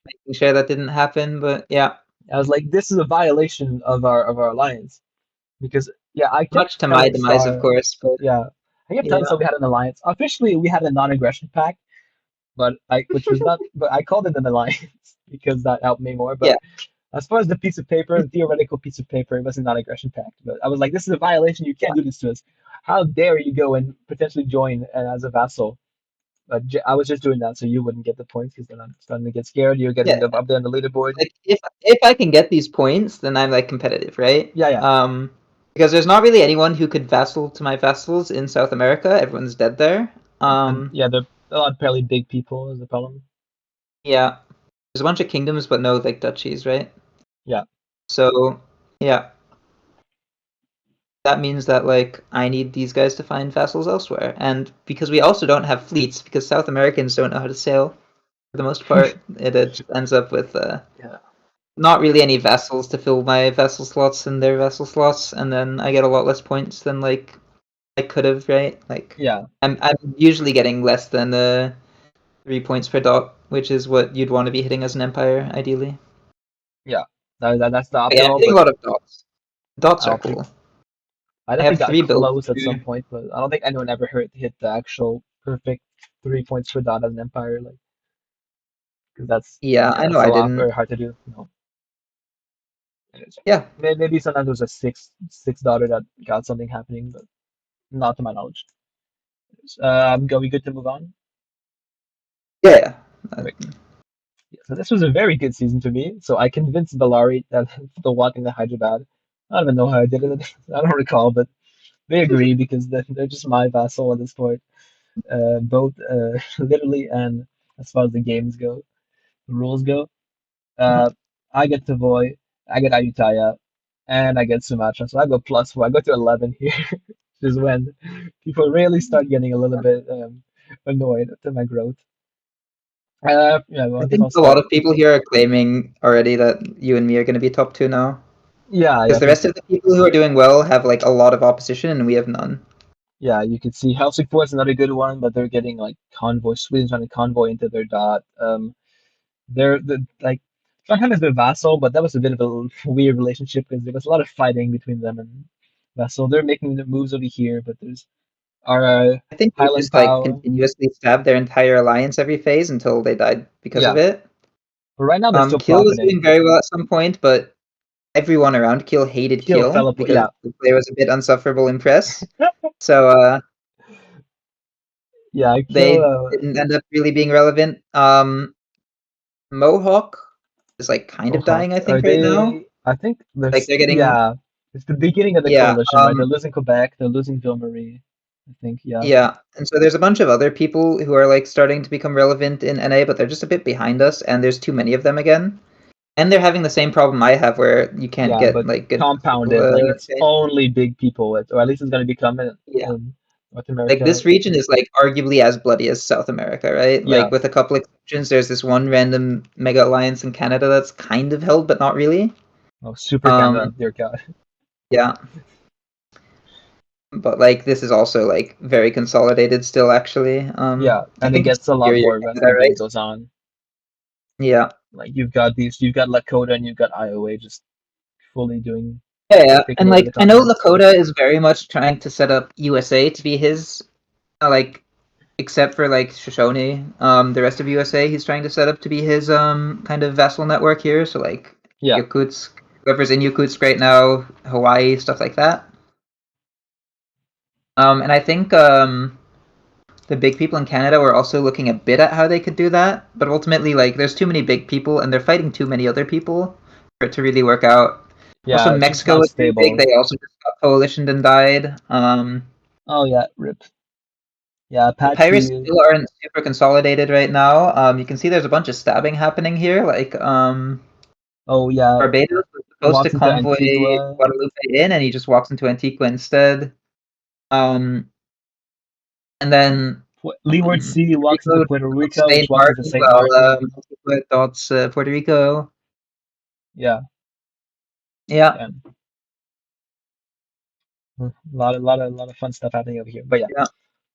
making sure that didn't happen, but yeah, I was like, this is a violation of our alliance because yeah, I kept much to my telling demise, of Star. course. But Yeah, I kept telling yeah, Star we had an alliance. Officially, we had a non-aggression pact, but which was not, but I called it an alliance because that helped me more. yeah, But as far as the piece of paper, the theoretical piece of paper, it was a non-aggression pact. But I was like, this is a violation. You can't do this to us. How dare you go and potentially join as a vassal? But I was just doing that so you wouldn't get the points because then I'm starting to get scared. You're yeah. getting up there on the leaderboard. Like if I can get these points, then I'm like competitive, right? Yeah, yeah, Because there's not really anyone who could vassal to my vassals in South America. Everyone's dead there. and yeah, they're a lot of fairly big people is the problem. Yeah, there's a bunch of kingdoms, but no like duchies, right? Yeah, So yeah, that means that like I need these guys to find vassals elsewhere, and because we also don't have fleets, because South Americans don't know how to sail for the most part, it just ends up with yeah, not really any vassals to fill my vassal slots and their vassal slots, and then I get a lot less points than like I could have, right? Like yeah, I'm usually getting less than 3 points per dot, which is what you'd want to be hitting as an empire, ideally. yeah. That's the But yeah, I'm optimal. hitting a But lot of dots. Dots I are don't think cool. I I definitely have got 3 builds close at some through. point, but I don't think anyone ever hit the actual perfect 3 points per dot as an empire, like because Yeah, I know that's a I lot didn't. very hard to do. You know, Yeah, maybe sometimes there's a six daughter that got something happening, but not to my knowledge. Are we good to move on? yeah. Great. Yeah, so this was a very good season to me. So I convinced Valari that the wanting the Hyderabad. I don't even know how I did it. I don't recall, but they agree because they're just my vassal at this point. Both literally and as far as the games go, the rules go. Mhm. Uh, I get Tavoy, I get Ayutthaya, and I get Sumatra. So I go +4. I go to 11 here, which is when people really start getting a little bit annoyed at my growth. Yeah, well, I I guess think I'll a lot start. of people here are claiming already that you and me are going to be top 2 now. Yeah, yeah, Because the because rest of the people who are doing well have like a lot of opposition and we have none. yeah, you can see Helsingfors is another good one, but they're getting like convoy. Sweden's trying to convoy into their dot. They're like Trondheim is their vassal, but that was a bit of a weird relationship because there was a lot of fighting between them and vassal. They're making the moves over here, but there's our I think they Highland just like Power. continuously stabbed their entire alliance every phase until they died because of Yeah, it. but right now they're still Kiel was profiting. doing very well at some point, but everyone around Kiel hated Kill fell Kiel apart. because Yeah, the player was a bit unsufferable in press. So yeah, Kill. they didn't end up really being relevant. Mohawk is like kind of Mohawk. dying, I Are think, right now. they? I think Like there's. they're getting Yeah, it's the beginning of the yeah, coalition, right? They're losing Quebec. They're losing Ville Marie. I think. Yeah. yeah. And so there's a bunch of other people who are like starting to become relevant in NA, but they're just a bit behind us, and there's too many of them again. And they're having the same problem I have where you can't Yeah, get but like good compounded, like people it's change. only big people, or at least it's going to become Yeah. in North Like America. this region is like arguably as bloody as South America, right? Yeah, Like with a couple exceptions, there's this one random mega alliance in Canada that's kind of held, but not really. oh, Super Canada, Um, dear God. yeah, but like this is also like very consolidated still, actually. Yeah, I and it think it's gets a lot superior more as the Canada, game right? goes on. Yeah, Like you've got Lakota and you've got Iowa just fully doing yeah, yeah. taking And over the like I know continent. Lakota is very much trying to set up USA to be his, like except for like Shoshone, the rest of USA, he's trying to set up to be his kind of vassal network here. So like Yeah, Yakutsk, whoever's in Yakutsk right now, Hawaii, stuff like that. And I think the big people in Canada were also looking a bit at how they could do that, but ultimately, like, there's too many big people and they're fighting too many other people for it to really work out. Also, Yeah, it's just Mexico not was too big. stable. They also just got coalitioned and died. Oh yeah, rip. Yeah, The pirates Apache. still aren't super consolidated right now. You can see there's a bunch of stabbing happening here. Like, Oh yeah, Barbados was supposed to walks into convoy Antigua. Guadalupe in, and he just walks into Antigua instead. Um, and then Leeward Sea Puerto walks into Rico Puerto dots Rico, Saint which walks into Martin, Saint while Martin. Antigua dots Puerto Rico. Yeah, Yeah, and a lot of fun stuff happening over here. But yeah, yeah. I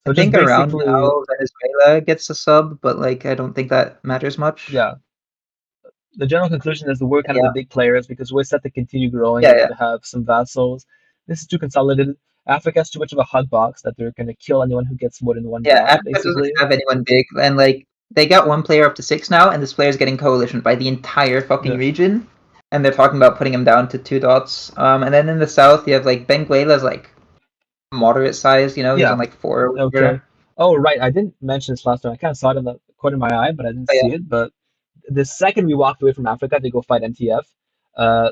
so just think around basically, now Venezuela gets a sub, but like I don't think that matters much. yeah. The general conclusion is that we're kind of the Yeah, big players because we're set to continue growing. yeah, We're yeah. going to have some vassals. This is too consolidated. Africa has too much of a hot box that they're going to kill anyone who gets more than one Yeah, dot, Africa doesn't basically. have anyone big, and like they got one player up to 6 now, and this player is getting coalition by the entire fucking Yeah. region, and they're talking about putting him down to 2 dots. And then in the south you have like Benguela's like moderate size, he's Yeah. on like 4 or Okay. whatever. Oh, right. I didn't mention this last time. I kind of saw it in the corner of my eye, but I didn't But yeah, see it. But the second we walked away from Africa to go fight MTF, uh,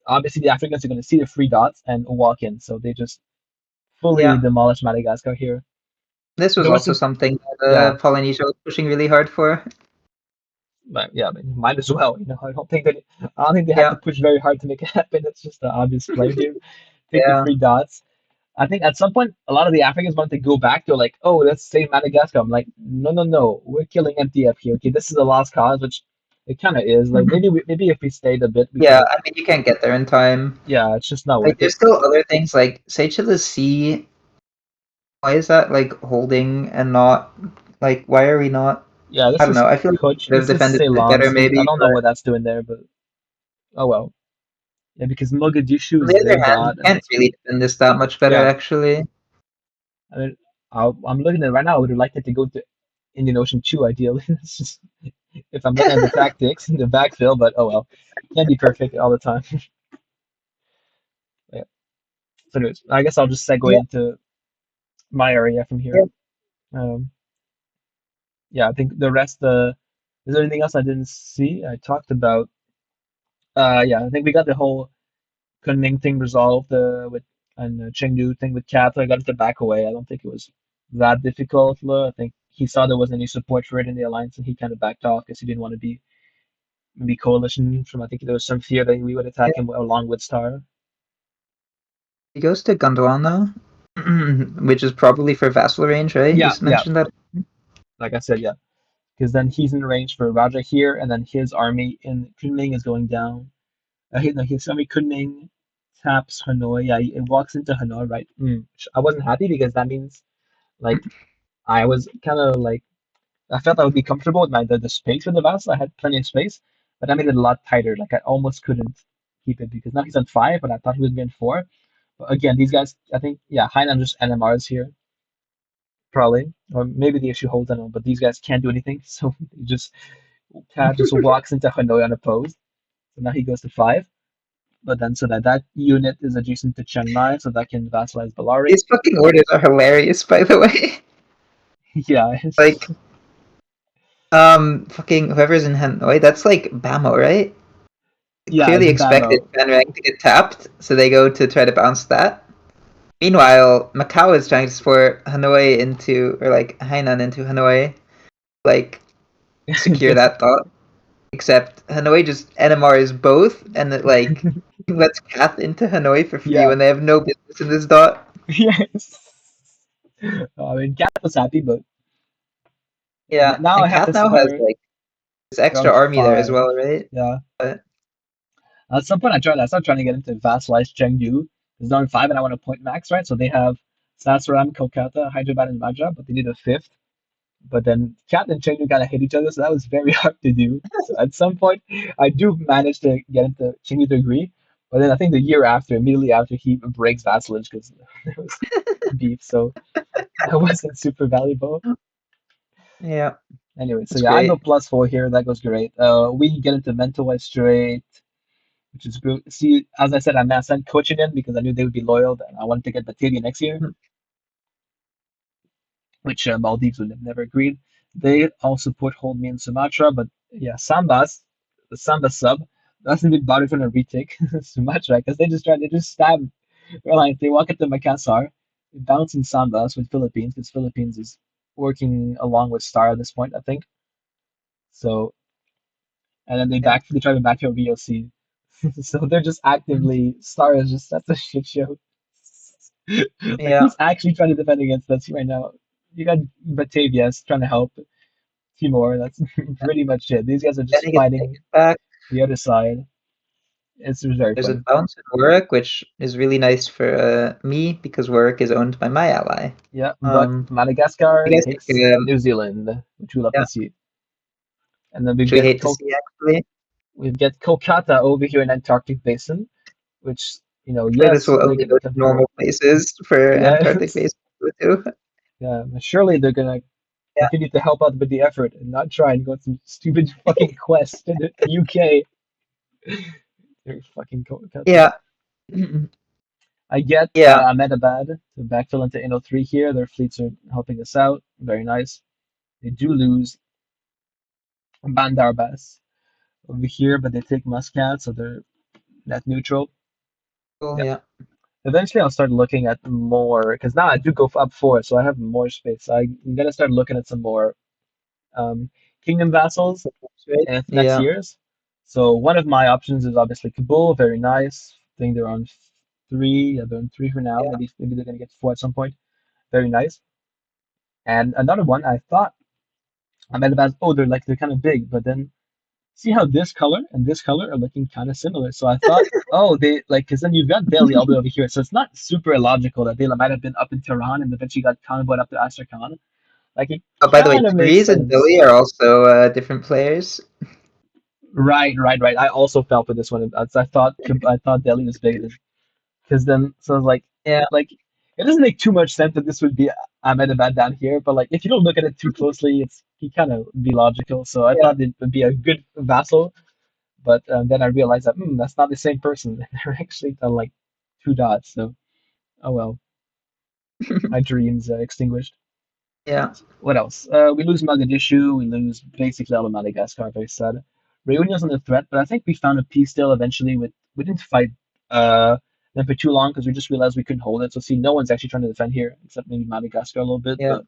obviously the Africans are going to see the free dots and walk in. So they just fully yeah. demolished Madagascar here. This was There was also some, something that yeah, Polynesia was pushing really hard for. but yeah, I mean, might as well. I don't think they had to Yeah, push very hard to make it happen. It's just the obvious play here. Take the yeah. free dots. I think at some point, a lot of the Africans want to go back to like, oh, let's save Madagascar. I'm like, no, no, no, we're killing MTF here. Okay, this is a lost cause, which it kind of is. Like maybe if we stayed a bit, we could Yeah, have. I mean you can't get there in time. Yeah, it's just not Like worth it. there's still other things like Seychelles Sea. Why is that like holding and not like why are we not? Yeah, I this don't is know. I feel like we Coach. could have This is defended it Ceylon better Sea. I maybe, don't know but what that's doing there, but oh well. Yeah, because Mogadishu on is the their other hand, you dot, and can't really defend this that much better yeah, actually. I mean, I'm looking at it right now. I would have liked it to go to Indian Ocean 2 ideally. It's just if I'm looking at the tactics and the backfill, but oh well, can't be perfect all the time. Yeah. So anyways, I guess I'll just segue Yeah, into my area from here. yeah. Um, yeah, I think the rest. Is there anything else I didn't see? I talked about. Yeah, I think we got the whole Kunming thing resolved with and Chengdu thing with Cat. I got it to back away. I don't think it was that difficult. I think he saw there wasn't any support for it in the alliance, and he kind of backed off because he didn't want to be coalition from. I think there was some fear that we would attack him along with Star. He goes to Gondwana, which is probably for vassal range, right? You Yeah, yeah. mentioned that. Like I said, yeah. Because then he's in range for Raja here, and then his army in Kunming is going down. No, his army Kunming taps Hanoi. Yeah, it walks into Hanoi, right? I wasn't happy because that means like I was kind of like I felt I would be comfortable with the space with the vassal. I had plenty of space, but I made it a lot tighter. Like I almost couldn't keep it because now he's on 5, but I thought he was going 4. But again, these guys, I think, yeah, Hainan just NMRs here probably, or maybe the issue holds. I don't know, but these guys can't do anything, so he just Cat just walks into Hanoi unopposed. So now he goes to 5. But then so that unit is adjacent to Chiang Mai, so that can vassalize Bellari. These fucking orders are hilarious, by the way. Yeah, Like, fucking whoever's in Hanoi, that's like Bamo, right? yeah, Clearly it's expected Bamo. Van Rank to get tapped, so they go to try to bounce that. Meanwhile, Macau is trying to support Hanoi into, or like Hainan into Hanoi, like secure Just that thought. Except Hanoi just NMRs both, and it like lets Kath into Hanoi for free yeah, when they have no business in this dot. yes. I mean, Cat was happy, but Yeah, now I and have Kath to now has support like this extra around army there as 5. well, right? Yeah. But At some point, I started trying to get into vassalize Chengdu. It's down 5, and I want a point max, right? So they have Sasaram, Kolkata, Hyderabad, and Raja, but they need a 5th. But then Cat and Chengdu kind of hit each other, so that was very hard to do. So at some point, I do manage to get into Chengdu to agree. But then I think the year after, immediately after, he breaks vassalage because there was beef, so that wasn't super valuable. yeah, Anyway, so that's yeah, I go great. +4 here. That goes great. We get into Mentawai Strait, which is good. See, as I said, I sent coaching in because I knew they would be loyal, and I wanted to get Batavia next year. which Maldives would have never agreed. They also put hold me in Sumatra, but yeah, the Samba sub, doesn't even bother trying to retake Sumatra because they just stab. Like they walk up to Makassar, bounce in Sambas with Philippines because Philippines is working along with Star at this point, I think. So and then Yeah. they try to back out VOC. So they're just actively Star is just that's a shit show. Like Yeah. who's actually trying to defend against us right now? You got Batavia's trying to help Timor. That's pretty much it. These guys are Then just he gets fighting taken back. the other side. It's very There's a funny. bounce in Warwick, which is really nice for me because Warwick is owned by my ally. Yeah, but Um, Madagascar you guys think, takes New Zealand, which we love yeah, to see. And then which we hate to see actually. we get Kolkata over here in Antarctic Basin, which Hopefully this yes, will they're only gonna go to come here. normal places for Yeah, Antarctic base too. yeah. Surely they're gonna Yeah. continue to help out with the effort and not try and go on some stupid fucking quest in the UK. They're fucking Kolkata. Yeah. I get Yeah. Ahmedabad to backfill into Inno 3 here. Their fleets are helping us out. Very nice. They do lose Bandarbas over here, but they take Muscat, so they're net neutral. Cool. Yeah. Yeah. Eventually, I'll start looking at more because now I do go up four, so I have more space. I'm gonna start looking at some more um, kingdom vassals Right. in next Yeah. years. So one of my options is obviously Kabul. Very nice. I think they're on three. Yeah, they're on three for now. Yeah. Maybe they're gonna get four at some point. Very nice. And another one I thought I might have asked, oh, they're kind of big, but then see how this color and this color are looking kind of similar. So I thought, oh, they like because then you've got Delhi all the way over here, so it's not super illogical that they might have been up in Tehran and eventually got convoyed up to Astrakhan. Like it Oh, by the way, kind of makes Greece and sense. Billy are also different players. Right. I also fell for this one. I thought Delhi was bigger because then so I was Yeah. like it doesn't make too much sense that this would be Ahmedabad down here, but like if you don't look at it too closely, it's you kind of be logical. So I Yeah. thought it would be a good vassal. But then I realized that that's not the same person. They're actually like two dots. So oh well, my dreams extinguished. Yeah. What else? We lose Mogadishu. We lose basically all of Madagascar. Very sad. Reunion's under threat, but I think we found a peace deal eventually. We didn't fight them for too long because we just realized we couldn't hold it. So see, no one's actually trying to defend here except maybe Madagascar a little bit. Yeah. But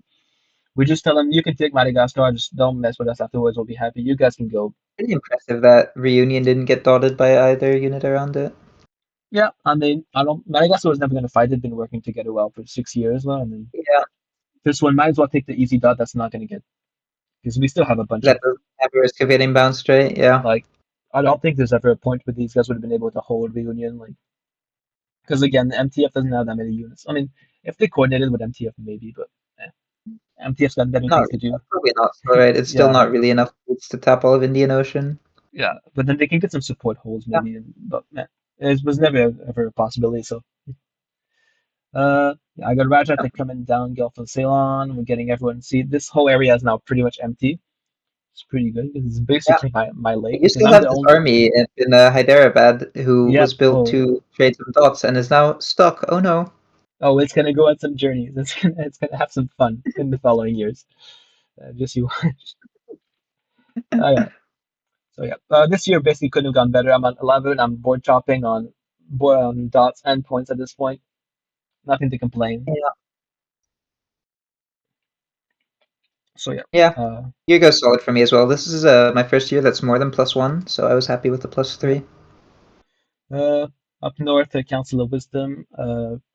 we just tell them you can take Madagascar. Just don't mess with us afterwards. We'll be happy. You guys can go. Pretty impressive that Reunion didn't get dotted by either unit around it. Yeah, I mean, I don't. Madagascar was never going to fight. They've been working together well for 6 years now, and then Yeah. this one might as well take the easy dot. That's not going to get because we still have a bunch That of doesn't have a risk of getting bounced straight. Yeah. like. I don't think there's ever a point where these guys would have been able to hold reunion, like because again, the MTF doesn't have that many units. I mean, if they coordinated with MTF, maybe, but MTF's got better Not things to do. probably not so right. It's still Yeah, not really enough fleets to tap all of Indian Ocean. yeah, but then they can get some support holds Yeah. maybe, but it was never ever a possibility. So yeah, I got Rajat to coming down Gulf of Ceylon. We're getting everyone. See, this whole area is now pretty much empty. It's pretty good because it's Yeah. basically my lake You because still I'm have the this only. army in Hyderabad who Yep. was built Oh, to trade some dots and is now stuck. Oh no. oh, it's gonna go on some journeys. It's gonna have some fun in the following years. Just you watch. Yeah. So yeah, this year basically couldn't have gone better. I'm at 11. I'm board chopping on dots and points at this point. Nothing to complain. Yeah. So yeah. Yeah. Uh, Year goes solid for me as well. This is my first year that's more than +1, so I was happy with the +3. Uh, up north, Council of Wisdom.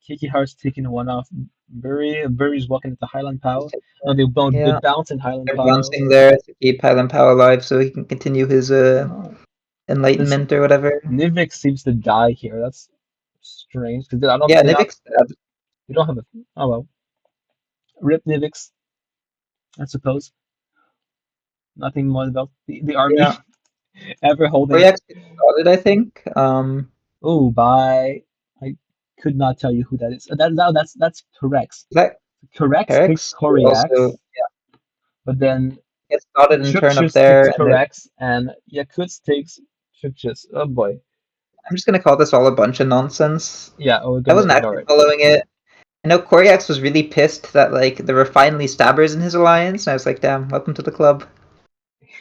Kiki Heart's taking one off Bury. Bury's walking into Highland Power. No, they Yeah. bounce in Highland They're Power. bouncing there to keep Highland Power alive so he can continue his Oh, this enlightenment or whatever. Nivik seems to die here. That's strange because I don't. Yeah, Nivik's dead. They don't have a. Oh well. Rip Nivix, I suppose. Nothing more about the army Yeah. ever holding. Royax gets started, I think. Oh, I could not tell you who that is. That's Corex. Is that Corex takes Herix? Who also Coriax, but then gets started and turn up Chukchus there, takes and then Corex, and Yakutsk takes Chukchus. Oh boy. I'm just gonna call this all a bunch of nonsense. Yeah, we're I gonna wasn't ignore actually it. following it. I know Koryax was really pissed that like there were finally stabbers in his alliance, and I was like, damn, welcome to the club.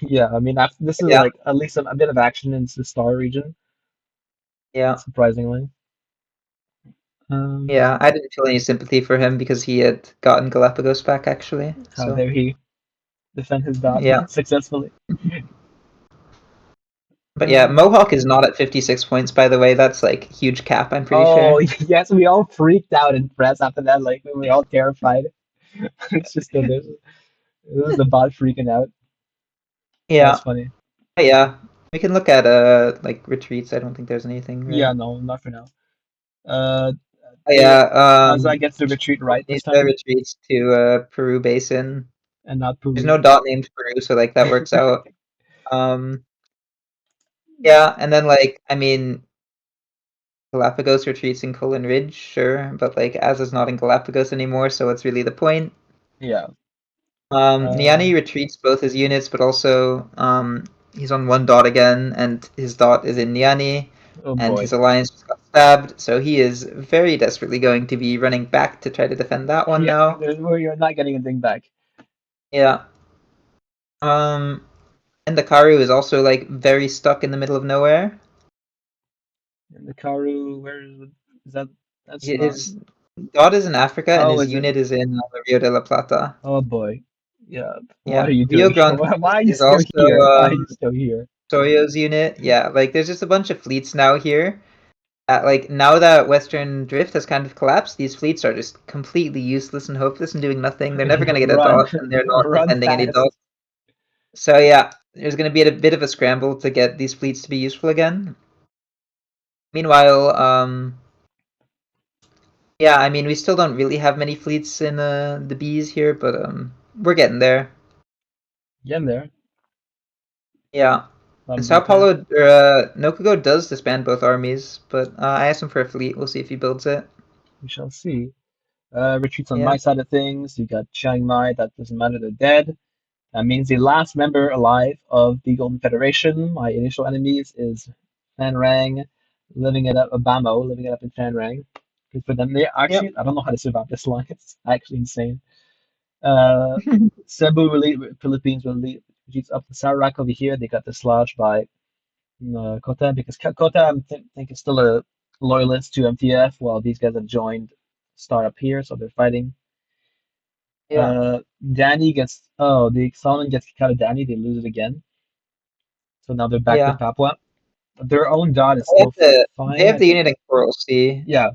Yeah, I mean, this is Yeah, like at least a bit of action in the Star region, yeah, surprisingly. Um, yeah. I didn't feel any sympathy for him because he had gotten Galapagos back actually. how So dare he defend his dot yeah, successfully? but yeah, Um, Mohawk is not at 56 points by the way. That's like huge cap. I'm pretty oh, sure. yes, we all freaked out in press after that. Like, we were all terrified. It's just that this is the bot freaking out. That was Yeah, funny. but yeah. We can look at like retreats. I don't think there's anything right. Yeah, no, not for now. Uh, But they yeah, Azza gets the retreat right this Nisa time, retreats to Peru Basin. and not There's Peru. no dot named Peru, so like that works out. Um, yeah, and then like I mean Galapagos retreats in Colin Ridge, sure, but like Az is not in Galapagos anymore, so what's really the point? Yeah. Niani retreats both his units, but also he's on one dot again, and his dot is in Niani, Oh and boy. his alliance just got stabbed, so he is very desperately going to be running back to try to defend that one Yeah, now. where you're not getting anything back. Yeah. Um, and the Karu is also like very stuck in the middle of nowhere. And the Karu, is that? That's not. His dot is in Africa, and Oh, his is it? unit is in Rio de la Plata. Oh boy. Yeah. What Yeah, are you Rio doing? Grande Why are you is still also here? Why are you still here? Soyo's unit. Yeah, like there's just a bunch of fleets now here. Like now that Western Drift has kind of collapsed, these fleets are just completely useless and hopeless and doing nothing. They're never going to get a Run, dot, and they're not run defending any fast. dot. So yeah, there's going to be a bit of a scramble to get these fleets to be useful again. Meanwhile, yeah, I mean we still don't really have many fleets in the Bs here, but we're getting there. Get in there. Yeah. And Sao Lambrika. Paulo, Nokugo does disband both armies, but I asked him for a fleet. We'll see if he builds it. We shall see. Retreats on Yeah, my side of things. You got Chiang Mai. That doesn't matter. They're dead. That means the last member alive of the Golden Federation, my initial enemies, is Fan Rang, living it up, Obamo, living it up in Fan Rang. Good for them. They yep. actually, I don't know how to survive this line. It's actually insane. Uh, Cebu Philippines retreats up to Sarak over here. They got dislodged by Kota because Kota, think is still a loyalist to MTF, while these guys have joined Star up here, so they're fighting. Yeah, Danny gets the Solomon gets kicked out of Danny. They lose it again. So now they're back to yeah. Papua. Their own dot is They have still they fine, have I the think. unit in Coral Sea. Yeah.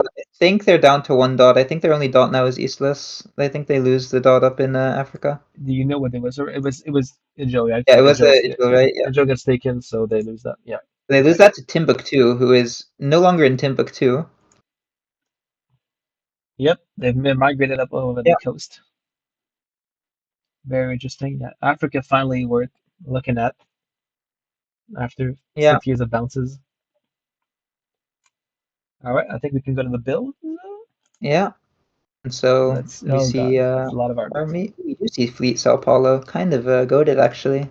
I think they're down to one dot. I think their only dot now is Eastless. I think they lose the dot up in Africa. Do you know what it was? Or it was Ijo, right? Yeah, it was Ijo's, yeah. Israel, right? Yeah. Ijo gets taken, so they lose that. Yeah. They lose that to Timbuktu, who is no longer in Timbuktu. Yep. They've been migrated up over the Yeah, coast. Very interesting. Yeah. Africa finally worth looking at after yeah, 6 years of bounces. All right, I think we can go to the build. yeah. And so Let's. we Oh God, see that's a lot of armies. army. We do see Fleet Sao Paulo, kind of goaded actually.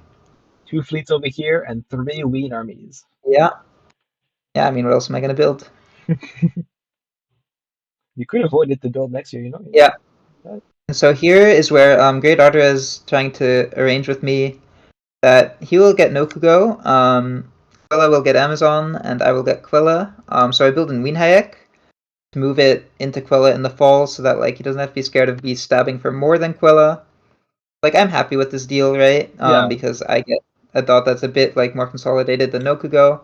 2 fleets over here and 3 Ween armies. Yeah, yeah. I mean, what else am I gonna build? You could avoid it to build next year, you know? Yeah. That- And so here is where Great Ardra is trying to arrange with me that he will get Nokugo, Quilla will get Amazon, and I will get Quilla. So I build in Weenhayek to move it into Quilla in the fall so that like he doesn't have to be scared of me stabbing for more than Quilla. Like I'm happy with this deal, right? Yeah, Because I get a dot that's a bit like more consolidated than Nokugo.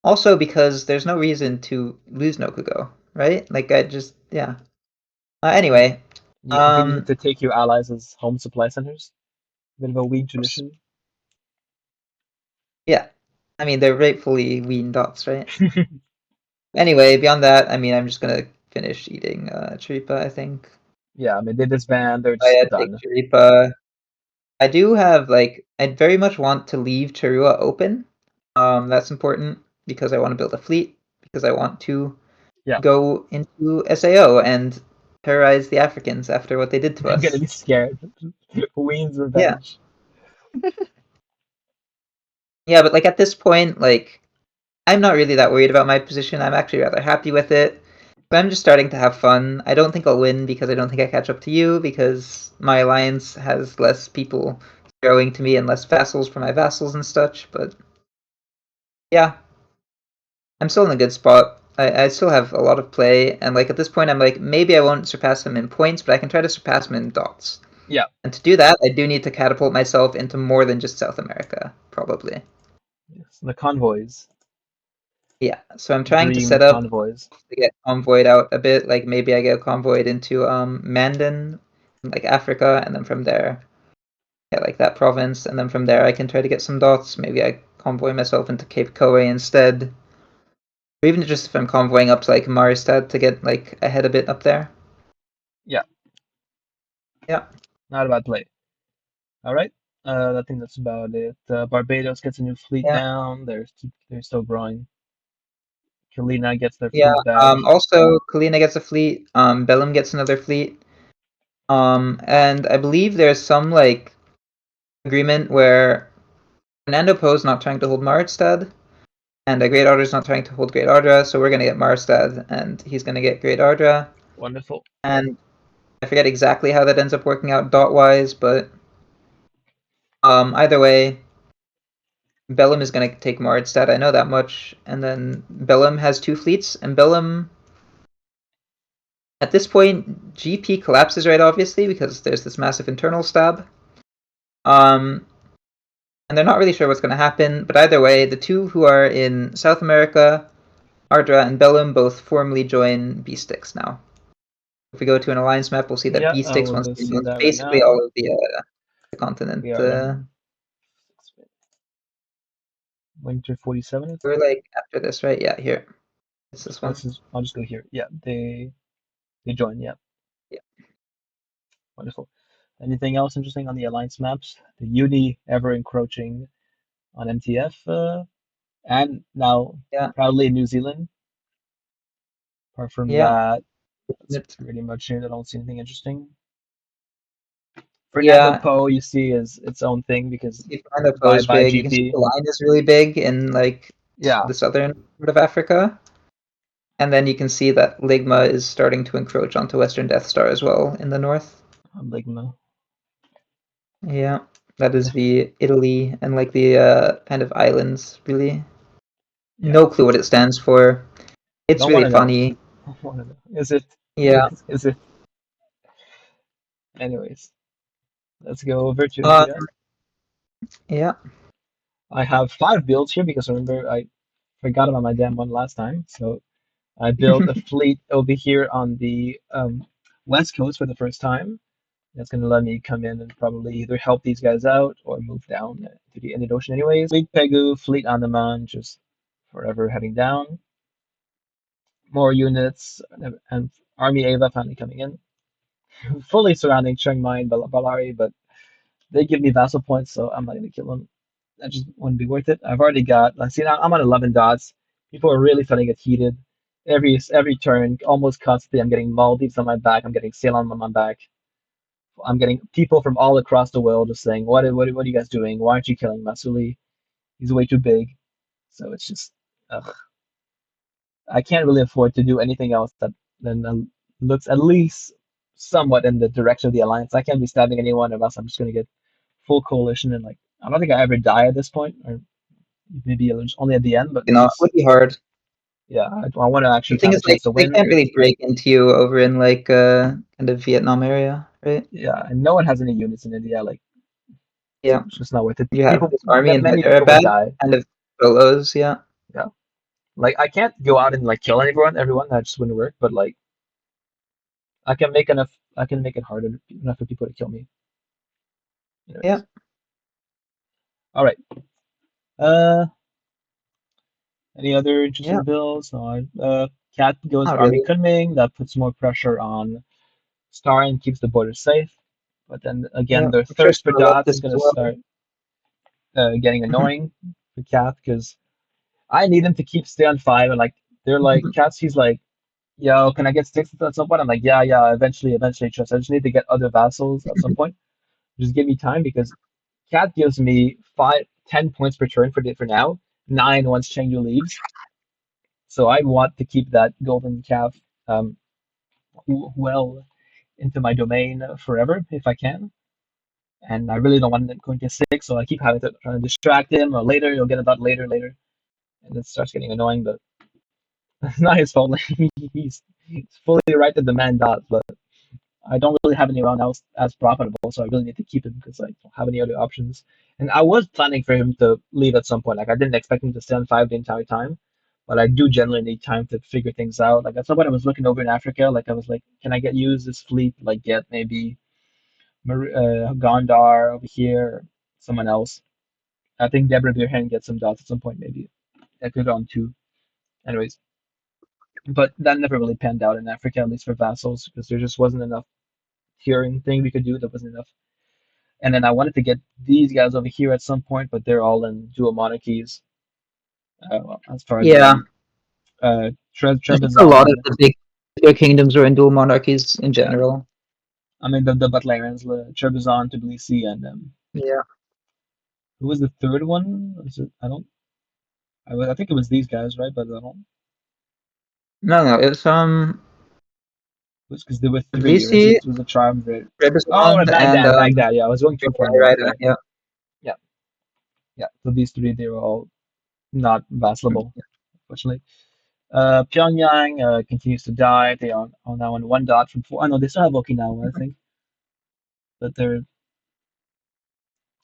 Also because there's no reason to lose Nokugo, right? Like I just yeah. Anyway, you can use it um, to take your allies as home supply centers. Bit of a Ween tradition. yeah. I mean they're rightfully Ween dots, right? Anyway, beyond that, I mean I'm just gonna finish eating Chiripa, I think. Yeah, I mean they disband, they're I just take done. Chiripa. I do have like I very much want to leave Charua open. That's important because I want to build a fleet because I want to Yeah, go into SAO and terrorize the Africans after what they did to I'm gonna us. be scared. Ween's Yeah. revenge. Yeah, but like at this point, like I'm not really that worried about my position. I'm actually rather happy with it. I'm just starting to have fun. I don't think I'll win because I don't think I catch up to you because my alliance has less people throwing to me and less vassals for my vassals and such. But yeah, I'm still in a good spot. I still have a lot of play, and like at this point, I'm like maybe I won't surpass him in points, but I can try to surpass him in dots. Yeah. And to do that, I do need to catapult myself into more than just South America, probably. Yes. The convoys. Yeah, so I'm trying to Dream set up convoys. to get convoyed out a bit. Like maybe I get convoyed into Mandan, like Africa, and then from there, yeah, like that province, and then from there I can try to get some dots. Maybe I convoy myself into Cape Koe instead, or even just if I'm convoying up to like Maristad to get like ahead a bit up there. Yeah. Yeah. Not a bad play. All right. I think that's about it. Barbados gets a new fleet Yeah. down. They're still growing. Kalina gets their Yeah. fleet back. Also, Kalina gets a fleet. Bellum gets another fleet. And I believe there's some like agreement where Fernando Poe's not trying to hold Maristad, and Great Order's not trying to hold Great Ardra, so we're gonna get Maristad, and he's gonna get Great Ardra. Wonderful. And I forget exactly how that ends up working out dot wise, but either way, Bellum is gonna take Maristad. I know that much. And then Bellum has two fleets, and Bellum at this point GP collapses right obviously because there's this massive internal stab. And they're not really sure what's going to happen, but either way, the two who are in South America, Ardra and Bellum, both formally join B-Sticks now. If we go to an alliance map, we'll see that Yeah, B-Sticks we'll wants go to see use that right basically now. all of the continent. We are in Winter 47. We're like after this, right? Yeah, here. It's this one. I'll just go here. Yeah, they join. Yeah, Yeah. wonderful. Anything else interesting on the alliance maps? The Uni ever encroaching on MTF, and now Yeah. proudly in New Zealand. Apart from Yeah. that, that's It's, pretty much it. I don't see anything interesting. Fernando yeah. Poe, you see, is its own thing because Fernando Poe bye is bye big. You can see GP. the line is really big in like Yeah, the southern part of Africa. And then you can see that Ligma is starting to encroach onto Western Death Star as well in the north. Ligma. Yeah, that is the Italy and like the kind of islands. Really, Yeah, no clue what it stands for. It's don't really want to know. funny. Don't want to know. Is it? Yeah. Is it? Anyways, let's go over to Um. MTF. Yeah. I have 5 builds here because remember I forgot about my damn one last time. So I built a fleet over here on the west coast for the first time. That's going to let me come in and probably either help these guys out or move down to the Indian Ocean anyways. Fleet Pegu, Fleet Andaman, just forever heading down. More units and Army Ava finally coming in. Fully surrounding Chiang Mai and Ballari, but they give me vassal points, so I'm not going to kill them. That just wouldn't be worth it. I've already got, let's see, now I'm on 11 dots. People are really starting to get heated. Every turn, almost constantly, I'm getting Maldives on my back. I'm getting Ceylon on my back. I'm getting people from all across the world just saying, what are you guys doing? Why aren't you killing Masuli? He's way too big. So it's just, ugh. I can't really afford to do anything else that then looks at least somewhat in the direction of the alliance. I can't be stabbing anyone, or else I'm just going to get full coalition and like I don't think I ever die at this point, or maybe only at the end. But You it's know, it just would be hard. yeah, I want to The actually thing have a is, like, chance to they win. can't really break into you over in like kind of Vietnam area, right? Yeah, and no one has any units in India, like so Yeah. it's just not worth it. You have People, this army in many people would Hyderabad, die. kind of solos. Yeah. Yeah, like I can't go out and like kill everyone. That just wouldn't work. But like I can make enough. I can make it hard enough for people to kill me. Yeah. Anyways, all right. Uh, any other Yeah. interesting builds? No. Cat goes Not for Army really. Kunming. That puts more pressure on Star and keeps the border safe. But then again, Yeah. their I'm sure thirst for Star left dots this is as going to well. start getting annoying for Cat because I need them to keep stay on 5. And like they're like Cat's, he's like, yo, can I get 6 at some point? I'm like, yeah, eventually, trust. I just need to get other vassals at some point. Just give me time because Cat gives me 10 points per turn for now, 9 once Chengdu leaves. So I want to keep that golden calf well into my domain forever if I can. And I really don't want him going to 6, so I keep having to try to distract him, or later, you'll get a dot later. And it starts getting annoying, but it's not his fault. He's fully right to demand dots, but I don't really have anyone else as profitable, so I really need to keep him because I don't have any other options. And I was planning for him to leave at some point. Like I didn't expect him to stay on 5 the entire time, but I do generally need time to figure things out. Like at some point, I was looking over in Africa. Like I was like, can I use this fleet? Like get maybe Gondar over here, someone else. I think Deborah Beerhen gets some dots at some point, maybe. I could go on 2. Anyways, but that never really panned out in Africa, at least for vassals, because there just wasn't enough curing thing we could do. There wasn't enough. And then I wanted to get these guys over here at some point, but they're all in dual monarchies. As far as Yeah, I think a lot of Trebizond, the bigger kingdoms are in dual monarchies in yeah. general. I mean the Butlerians, Trebizond, Tbilisi, and Yeah. who was the third one? Was it, I don't. I think it was these guys, right? But I don't. No, it's Because there were 3, or Tbilisi, it was a triumvirate. Oh, Trebizond, and Baghdad. Yeah, I was going too far north. Raida, Yeah, yeah. yeah, yeah. So these 3, they were all not vassalable, unfortunately. Pyongyang continues to die. They are now on 1 dot from 4. Oh no, they still have Okinawa, I think, but they're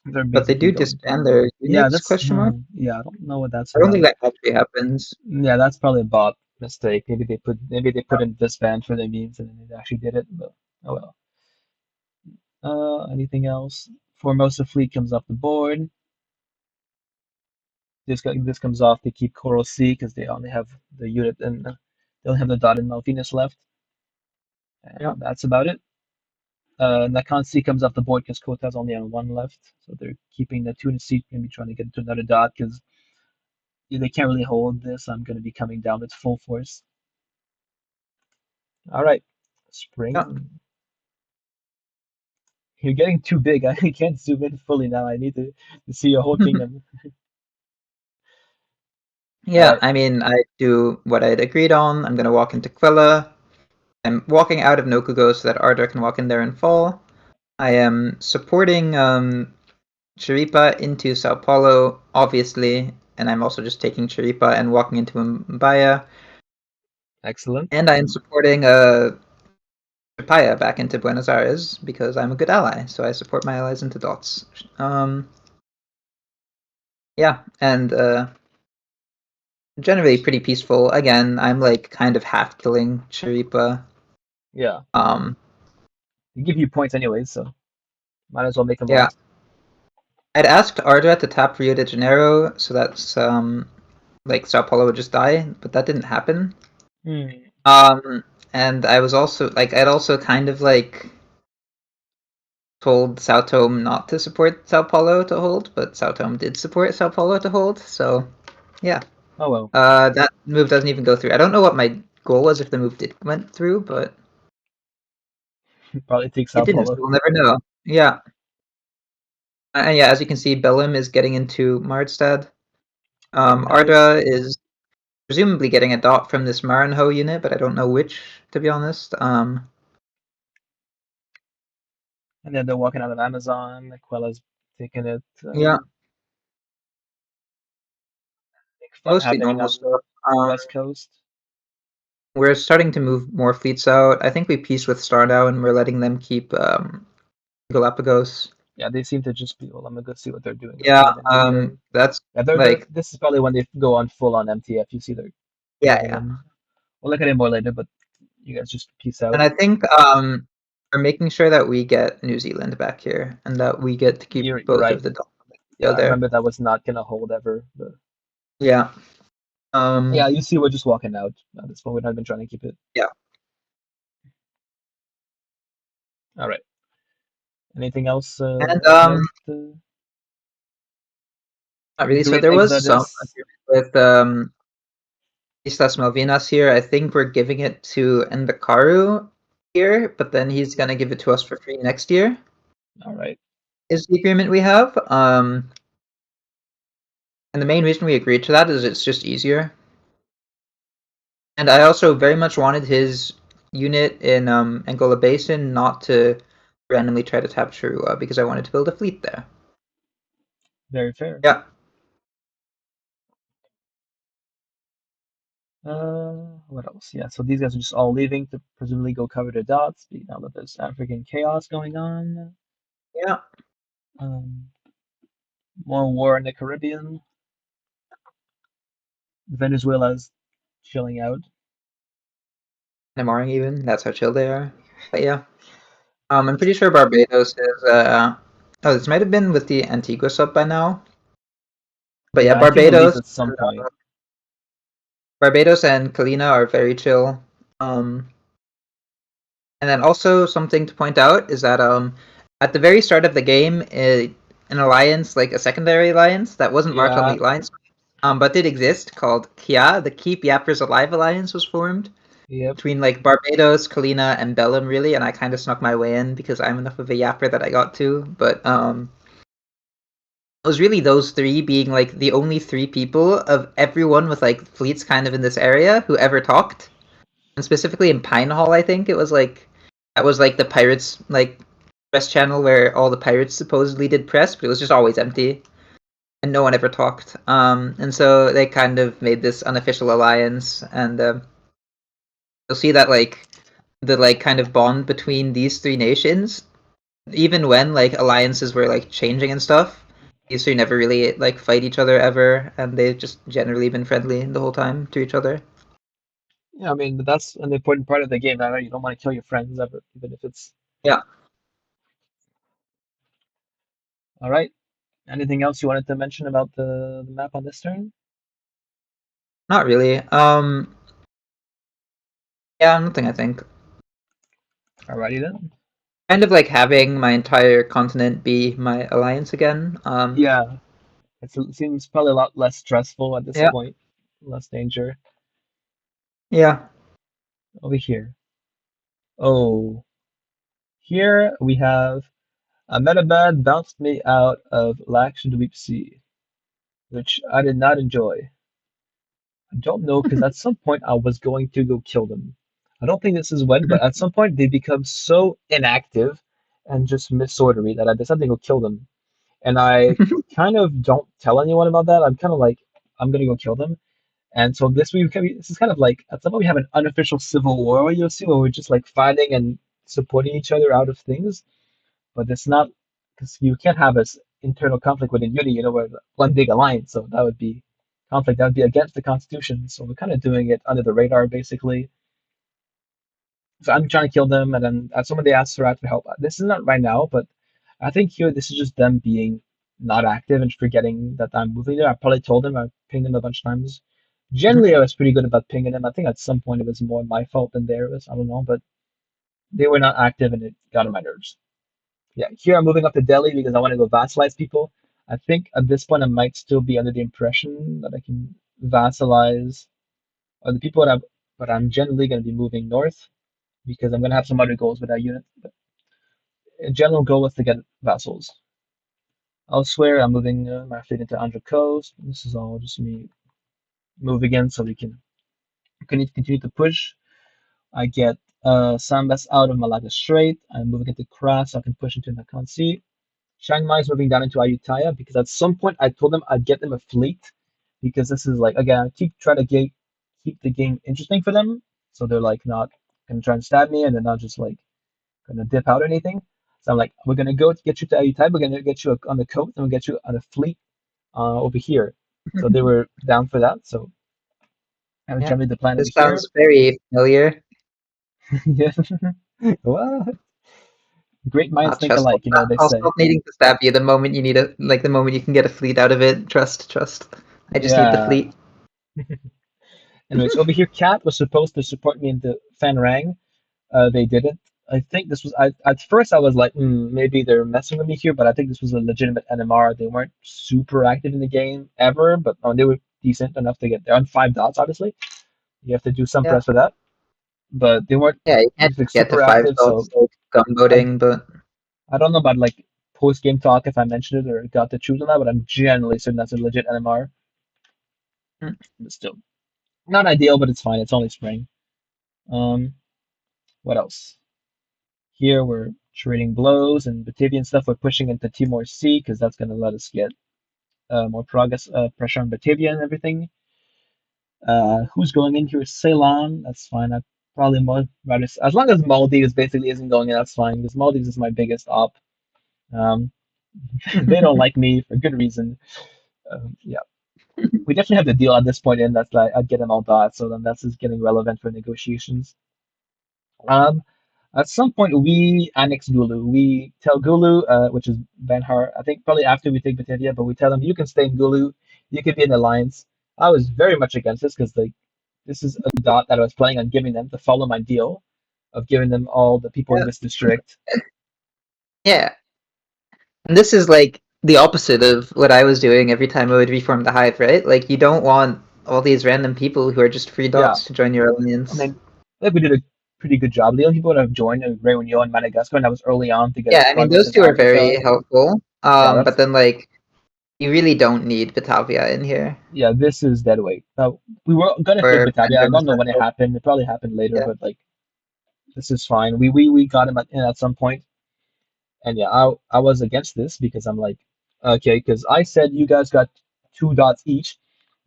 But they basically do going. disband their Yeah, units? Question mark. yeah. I don't know what that's I don't think about. that actually happens. Yeah, that's probably a bot mistake. Maybe they Yeah. put in disband for their means and they actually did it. But oh well. Anything else? Formosa fleet comes off the board. This comes off. They keep Coral Sea because they only have the unit and they'll have the dot in Malvinas left, Yeah. and that's about it. Nakan Sea comes off the board because Kota's only on 1 left, so they're keeping the Tunis Sea, maybe trying to get to another dot because they can't really hold this. I'm going to be coming down with full force. All right, Yeah. spring. You're getting too big. I can't zoom in fully now. I need to see your whole kingdom. All Yeah, right, I mean, I do what I'd agreed on. I'm gonna walk into Quilla. I'm walking out of Nokugo so that Ardra can walk in there and fall. I am supporting Chiripa into Sao Paulo, obviously, and I'm also just taking Chiripa and walking into Mbaya. excellent. And I am supporting Chapaya back into Buenos Aires because I'm a good ally, so I support my allies into dots. Yeah, and generally pretty peaceful. Again, I'm like kind of half killing Chiripa. Yeah, Um, they give you points anyways, so might as well make them yeah, last. I'd asked Ardra to tap Rio de Janeiro, so that's like Sao Paulo would just die, but that didn't happen. Hmm. And I was also like, I'd also kind of like told Sao Tome not to support Sao Paulo to hold, but Sao Tome did support Sao Paulo to hold, so yeah. Oh well, That move doesn't even go through. I don't know what my goal was if the move did went through, but probably take it Sao didn't, so Paulo. we'll never know. Yeah. And yeah, as you can see, Bellum is getting into Mardstad. Nice. Ardra is presumably getting a dot from this Maranho unit, but I don't know which, to be honest. And then they're walking out of Amazon. Quella's taking it. Yeah, Fun mostly happening normal on stuff. the West Coast. We're starting to move more fleets out. I think we peace with Star now, and we're letting them keep Galapagos. Yeah, they seem to just be. Well, I'm gonna go see what they're doing over Yeah, here. Then they're that's yeah, like this is probably when they go on full on MTF. You see they're yeah, going yeah. in. We'll look at it more later, but you guys just peace out. And I think we're making sure that we get New Zealand back here, and that we get to keep You're both right. of the dogs Yeah, I there. remember that was not gonna hold ever. But Yeah. yeah, you see, we're just walking out. At this point, we're not even trying to keep it. Yeah. All right. Anything else And of note? not really. So Great there was some Exodus. agreement with Islas Malvinas here. I think we're giving it to Endakaru here, but then he's gonna give it to us for free next year. All right. Is the agreement we have. And the main reason we agreed to that is it's just easier. And I also very much wanted his unit in Angola Basin not to randomly try to tap Charua because I wanted to build a fleet there. Very fair. Yeah. What else? Yeah, so these guys are just all leaving to presumably go cover their dots now that there's African chaos going on. Yeah. More war in the Caribbean. Venezuela's chilling out. Namaring even. That's how chill they are. But yeah. I'm pretty sure Barbados is oh, this might have been with the Antigua sub by now. But yeah, Yeah, I think at least at some point. Barbados and Kalina are very chill. And then also something to point out is that at the very start of the game, an alliance, like a secondary alliance that wasn't marked on Yeah, the alliance, but did exist, called Kia, the Keep Yappers Alive alliance, was formed yep. between like Barbados, Kalina, and Bellum, really. And I kind of snuck my way in because I'm enough of a yapper that I got to. But it was really those three being like the only three people of everyone with like fleets kind of in this area who ever talked. And specifically in Pine Hall, I think it was like that was like the pirates like press channel where all the pirates supposedly did press, but it was just always empty and no one ever talked. And so they kind of made this unofficial alliance, and you'll see that like the like kind of bond between these three nations, even when like alliances were like changing and stuff. These three never really like fight each other ever, and they've just generally been friendly the whole time to each other. Yeah, I mean, that's an important part of the game. I know you don't want to kill your friends ever, even if it's Yeah, all right. Anything else you wanted to mention about the map on this turn? not really. Yeah, nothing. I think Alrighty then. kind of like having my entire continent be my alliance again. Yeah, it seems probably a lot less stressful at this Yeah, point, less danger. yeah. Over here. Oh, here we have Ahmedabad bounced me out of Lakshadweep Sea, which I did not enjoy. I don't know, because at some point I was going to go kill them. I don't think this is when, but at some point they become so inactive and just misorderly that I decided to go kill them. And I kind of don't tell anyone about that. I'm kind of like, I'm gonna go kill them. And so this is kind of like at some point we have an unofficial civil war, you'll see, where we're just like fighting and supporting each other out of things. But it's not, because you can't have this internal conflict within Unity, we're one big alliance, so that would be conflict. That would be against the Constitution. So we're kind of doing it under the radar, basically. So I'm trying to kill them, and then someone they asked Surat for help. This is not right now, but I think here this is just them being not active and forgetting that I'm moving there. I probably told them, I pinged them a bunch of times. Generally, I was pretty good about pinging them. I think at some point it was more my fault than theirs. I don't know, but they were not active, and it got on my nerves. Yeah, here I'm moving up to Delhi because I want to go vassalize people. I think at this point I might still be under the impression that I can vassalize the people but I'm generally going to be moving north because I'm going to have some other goals with that unit. But a general goal is to get vassals. Elsewhere, I'm moving my fleet into Andhra Coast. This is all just me moving in so we can continue to push. I get Sambas out of Malacca Strait. I'm moving into Kras so I can push into Nakhon Sea. Chiang Mai is moving down into Ayutthaya because at some point I told them I'd get them a fleet because this is like, again, I keep trying to keep the game interesting for them, so they're like not gonna try and stab me and they're not just like gonna dip out or anything. So I'm like, we're gonna go to get you to Ayutthaya, we're gonna get you on the coast, and we'll get you on a fleet over here. So they were down for that. So I was Yeah, generally the plan over this here. sounds very familiar. Yeah. Well, great minds Not think trustful. alike, they I'll say. stop needing to stab you the moment you need a like the moment you can get a fleet out of it. Trust. I just need the Yeah. fleet. Anyways, over here, Cat was supposed to support me into Fanrang. They didn't. I think this was. At first I was like, maybe they're messing with me here, but I think this was a legitimate NMR. They weren't super active in the game ever, but they were decent enough to get there on 5 dots. Obviously, you have to do some Yeah, press for that, but they weren't yeah. You can't like get to super five active. So dots like I gunboating, but I don't know about like post game talk if I mentioned it or got to choose on that, but I'm generally certain that's a legit NMR. mm, But still. Not ideal, but it's fine. It's only spring. Um, what else? Here we're trading blows and Batavian stuff. We're pushing into Timor Sea because that's going to let us get more progress, pressure on Batavia and everything. Who's going in here? Ceylon. That's fine. I probably rather as long as Maldives basically isn't going in, that's fine because Maldives is my biggest op. Um, they don't like me for good reason. Yeah, we definitely have the deal at this point in that's like I'd get them all dots, so then that's just getting relevant for negotiations. Um, at some point we annex Gulu. We tell Gulu, which is Banhar, I think probably after we take Batavia, but we tell them you can stay in Gulu, you can be in alliance. I was very much against this because like this is a dot that I was planning on giving them to follow my deal of giving them all the people in Yeah. this district. Yeah. And this is like the opposite of what I was doing every time I would reform the hive, right? Like you don't want all these random people who are just free Yeah, dots to join your I alliance. mean, I think we did a pretty good job. The only people that have joined are Reunion and Madagascar, and that was early on to get us Yeah, I mean progress those in two are very Africa. helpful. Yeah, But then like you really don't need Batavia in here this is dead weight. Now we were gonna take for Batavia. I Mandarin don't know when it Essential. happened. It probably happened later, Yeah. but like this is fine. We got him in at some point, and yeah, I was against this because I'm like, okay, because I said you guys got 2 dots each,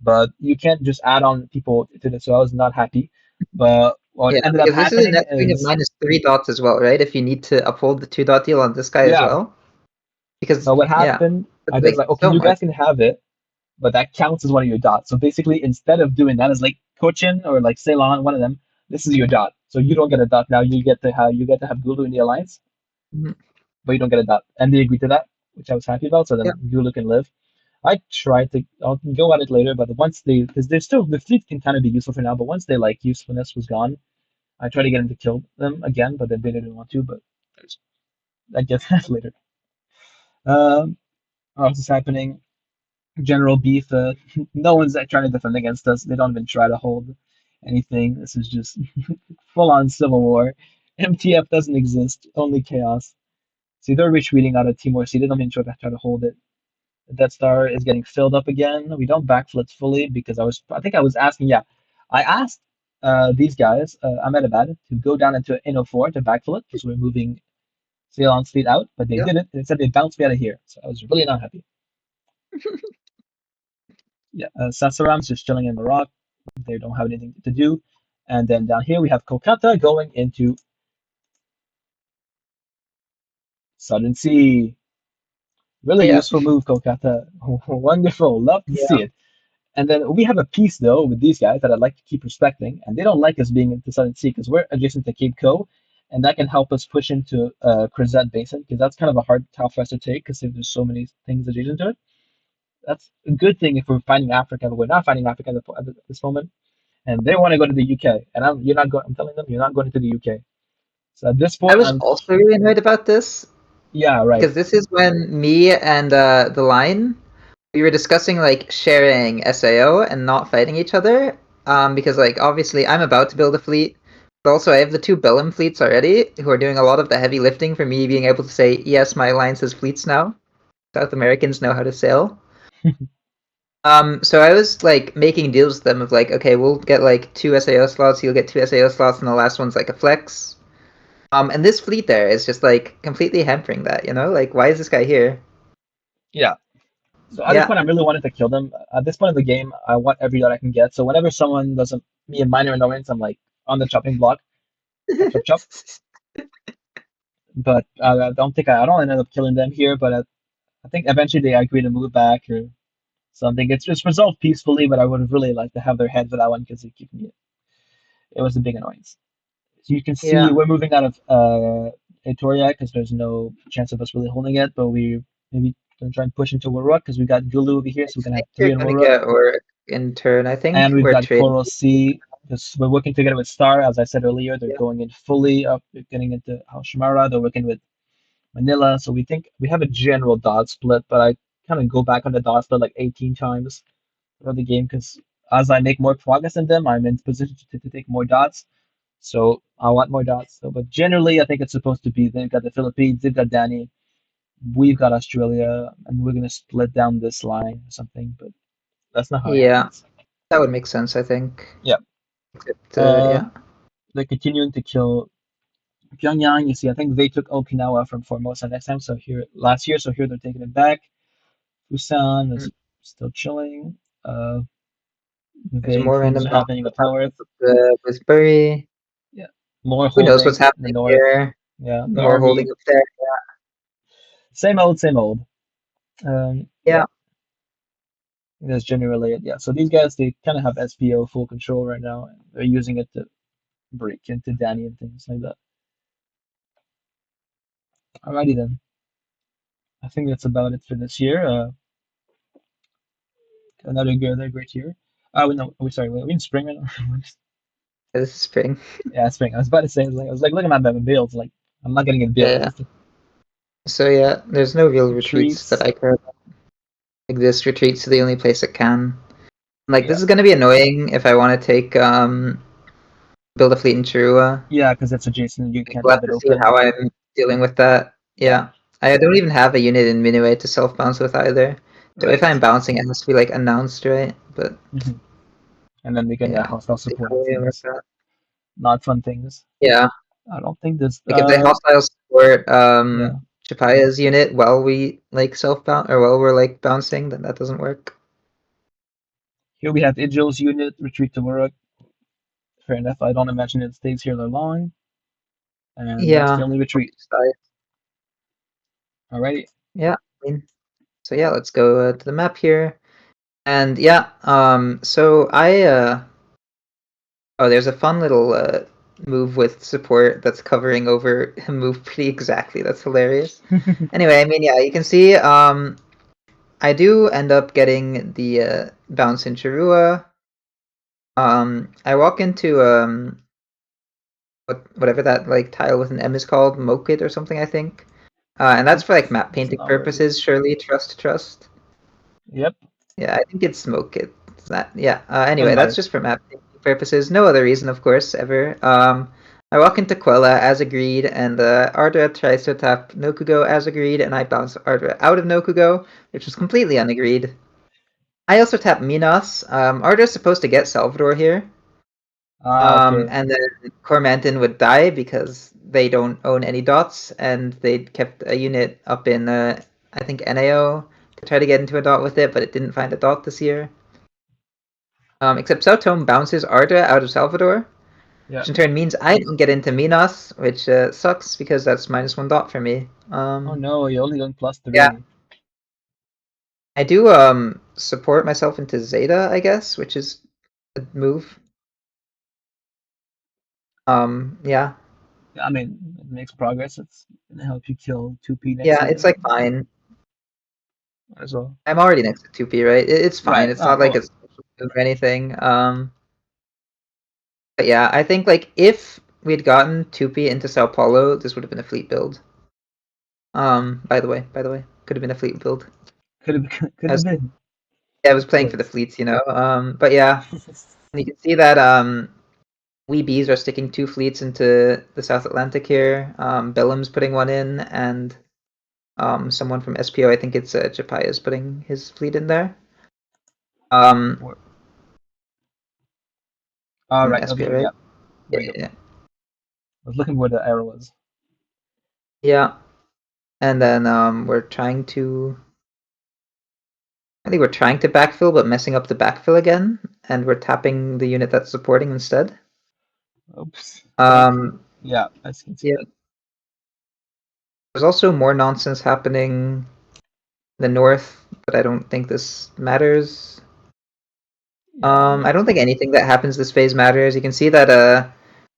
but you can't just add on people to this. So I was not happy. But what Yeah, ended up because this is a happening net swing of is, -3 dots as well, right? If you need to uphold the 2 dot deal on this guy as yeah. well. Because But what yeah, happened? that's I was like like, okay, so you much. guys can have it, but that counts as one of your dots. So basically, instead of doing that as like Cochin or like Ceylon, one of them, this is your dot. So you don't get a dot now. You get to have Gulu in the alliance, Mhm. but you don't get a dot. And they agreed to that, which I was happy about. So Yeah. then Gulu can live. I tried to. I'll go at it later, but once they, because they're still the fleet can kind of be useful for now. But once they like usefulness was gone, I tried to get them to kill them again, but then they didn't want to. But I guess that later. What else is happening? General beef. No one's trying to defend against us. They don't even try to hold anything. This is just full on civil war. MTF doesn't exist. Only chaos. See, they're retreating out of Timor Sea. They don't even try to hold it. The Death Star is getting filled up again. We don't backflip fully because I think I was asking. Yeah, I asked these guys, Ahmedabad, to go down into Inno 4 to backflip because we're moving Ceylon's fleet out, but they Yeah. didn't. Instead, they bounced me out of here. So I was really not happy. Yeah, Sasaram's just chilling in Morocco. They don't have anything to do. And then down here we have Kolkata going into Southern Sea. Really Yeah. useful move, Kolkata. Wonderful. Love to see Yeah. it. And then we have a piece though with these guys that I'd like to keep respecting, and they don't like us being into Southern Sea because we're adjacent to Cape Co, and that can help us push into Crozet Basin because that's kind of a hard tile for us to take because there's so many things adjacent to it. That's a good thing if we're finding Africa, but we're not finding Africa at this moment. And they want to go to the UK, and you're not going. I'm telling them you're not going to the UK. So at this I point, was also really annoyed about this yeah, right. because this is when me and the line we were discussing like sharing SAO and not fighting each other. Because like obviously I'm about to build a fleet, but also I have the two Bellum fleets already who are doing a lot of the heavy lifting for me being able to say yes, my alliance has fleets now. South Americans know how to sail. So I was like making deals with them of like, okay, we'll get like 2 SAO slots, you'll get 2 SAO slots, and the last one's like a flex. And this fleet there is just like completely hampering that, you know? Like, why is this guy here? Yeah. So at this Yeah. point, I really wanted to kill them. At this point of the game, I want every dot I can get. So whenever someone does me a minor annoyance, I'm like on the chopping block, chop, chop, chop. But I don't think I don't end up killing them here. But I think eventually they agree to move back or something. It's resolved peacefully, but I would have really liked to have their head for that one because it was a big annoyance. So you can see Yeah. we're moving out of Etoria because there's no chance of us really holding it, but we maybe gonna try and push into Waruk because we got Gulu over here, I so we're gonna have think three you're in gonna Waruk, get work in turn, I and think. we've We're got trading. Coral Sea because we're working together with Star. As I said earlier, they're Yeah. going in fully up, they're getting into Hashimara. They're working with Manila, so we think we have a general dot split, but I kind of go back on the dot split like 18 times for the game because as I make more progress in them, I'm in position to take more dots. So I want more dots. So, but generally, I think it's supposed to be they've got the Philippines, they've got Danny, we've got Australia, and we're gonna split down this line or something. But that's not how it Yeah. happens. That would make sense, I think. Yeah. Except, They're continuing to kill Pyongyang. You see, I think they took Okinawa from Formosa next time. So here last year, so here they're taking it back. Busan is still chilling. there's Vague more things random are hell happening up stuff happening north. with Bury. Yeah, more Who knows what's holding in the happening north. here? Yeah, the More army, holding up there. same old, same old. Yeah, Yeah. that's generally it. Yeah, so these guys they kind of have SPO full control right now. And they're using it to break into Danny and things like that. Alrighty then. I think that's about it for this year. Another great year. Oh no, we sorry, we're in spring right now. This is spring. Yeah, spring. I was about to say, I was like looking at my builds, like I'm not getting a build. Yeah. So yeah, there's no real retreats that Retreats. I care about. Like this retreats to the only place it can. Like Yeah, this is gonna be annoying if I want to take build a fleet in Chirua. yeah, because it's adjacent. You Like, can't we'll leave have it to see open. how I'm dealing with that. Yeah, Yeah. I don't even have a unit in Minuet to self bounce with either. So if right. I'm bouncing, it has to be like announced, right? But hmm And then they can yeah, hostile we'll see support how and we work things. that. Not fun things. Yeah. I don't think this. Like if they hostile support Yeah. Chapaya's unit while we like self bounce or while we're like bouncing, then that doesn't work. Here we have Idril's unit retreat to Warwick. Fair enough. I don't imagine it stays here long. And that's the Yeah. only retreat. Alrighty. Yeah. I mean, so yeah, let's go to the map here. And yeah, so there's a fun little move with support that's covering over a move pretty exactly. That's hilarious. Anyway, I mean, yeah, you can see I do end up getting the bounce in Chirua. I walk into whatever that like tile with an M is called, Mokit or something, I think. And that's for like map It's painting not what it purposes, is. surely. Trust. Yep. Yeah, I think it's smoke it. It's that. Yeah. Doesn't Anyway, that's matter. just for map purposes. No other reason, of course, ever. I walk into Quella as agreed, and Ardra tries to tap Nokugo as agreed, and I bounce Ardra out of Nokugo, which was completely unagreed. I also tap Minos. Ardra's supposed to get Salvador here. Okay. And then Cormanton would die because they don't own any dots, and they kept a unit up in I think NAO to try to get into a dot with it, but it didn't find a dot this year. Except Sao Tome bounces Arda out of Salvador, Yeah. which in turn means I don't get into Minas, which sucks because that's -1 dot for me. Oh no, you only on Yeah, +3. I do support myself into Zeta, I guess, which is a move. Yeah, I mean, it makes progress. It's gonna help you kill 2P next yeah, it's season like fine. as well. I'm already next to 2P, right? It's fine. Right. It's not like Well, it's special move or anything. But yeah, I think like if we'd gotten 2P into Sao Paulo, this would have been a fleet build. By the way, could have been a fleet build. could have could I have was, been. yeah, I was playing for the Was. fleets, you know. But yeah, and you can see that we bees are sticking 2 fleets into the South Atlantic here. Bellum's putting one in, and someone from SPO, I think it's Chapai, is putting his fleet in there. Um, All in right. SPO, Okay. right? Yeah. Yeah, There we go. yeah, I was looking for where the arrow was. yeah. And then we're trying to. I think we're trying to backfill, but messing up the backfill again, and we're tapping the unit that's supporting instead. Oops. Yeah, Yeah, I can see that. there's also more nonsense happening in the north, but I don't think this matters. Yeah. I don't think anything that happens this phase matters. You can see that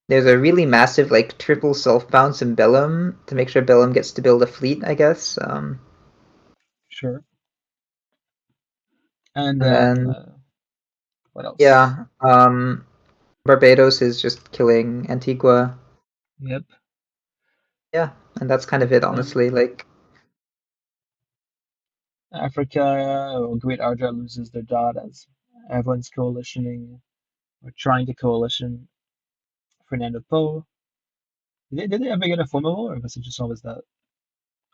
there's a really massive like triple self bounce in Bellum to make sure Bellum gets to build a fleet, I guess. Sure. And And then then what else? yeah, Barbados is just killing Antigua. Yep. Yeah, and that's kind of it, Then honestly. Like, Africa, Great Ardra loses their dot as everyone's coalitioning or trying to coalition Fernando Po. Did they ever get a formable or was it just always that?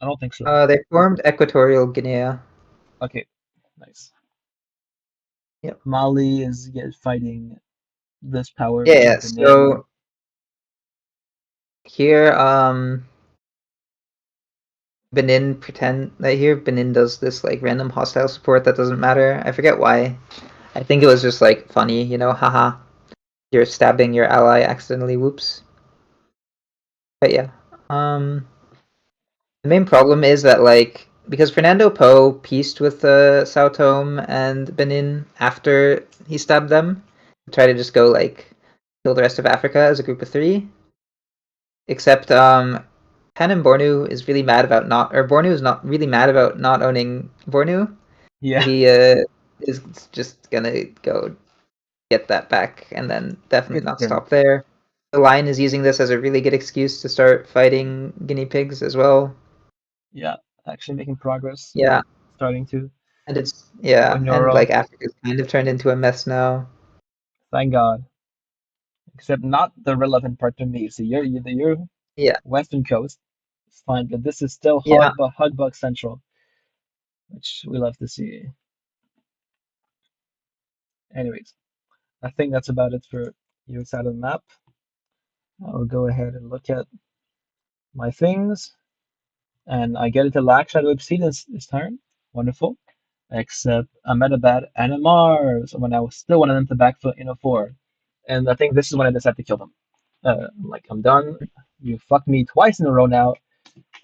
I don't think so. they formed Equatorial Guinea. Okay, nice. Yep. Mali is fighting this power, which is Yeah. Benin. So here, Benin does this like random hostile support that doesn't matter. I forget why. I think it was just like funny, haha. You're stabbing your ally accidentally, whoops. But yeah. The main problem is that like because Fernando Po peaced with Sao Tome and Benin after he stabbed them, try to just go like kill the rest of Africa as a group of three. Except Panem Bornu is really mad about not, or Bornu is not really mad about not owning Bornu. Yeah, He is just gonna go get that back and then definitely it's not fair. stop there. The line is using this as a really good excuse to start fighting guinea pigs as well. Yeah, actually making progress. Yeah, Starting to. and and Bunyoro, like Africa's kind of turned into a mess now. thank God. Except not the relevant part to me. See, you're Yeah, Western Coast. It's fine, but this is still yeah. Hudbug Central, which we love to see. Anyways, I think that's about it for your side of the map. I'll go ahead and look at my things, and I get it to Lac Shadow Exceed this turn. Wonderful. Except I'm at a bad NMR, so when I was still wanted them to backfoot in a 4. And I think this is when I decided to kill them. Like, I'm done. You fucked me twice in a row now.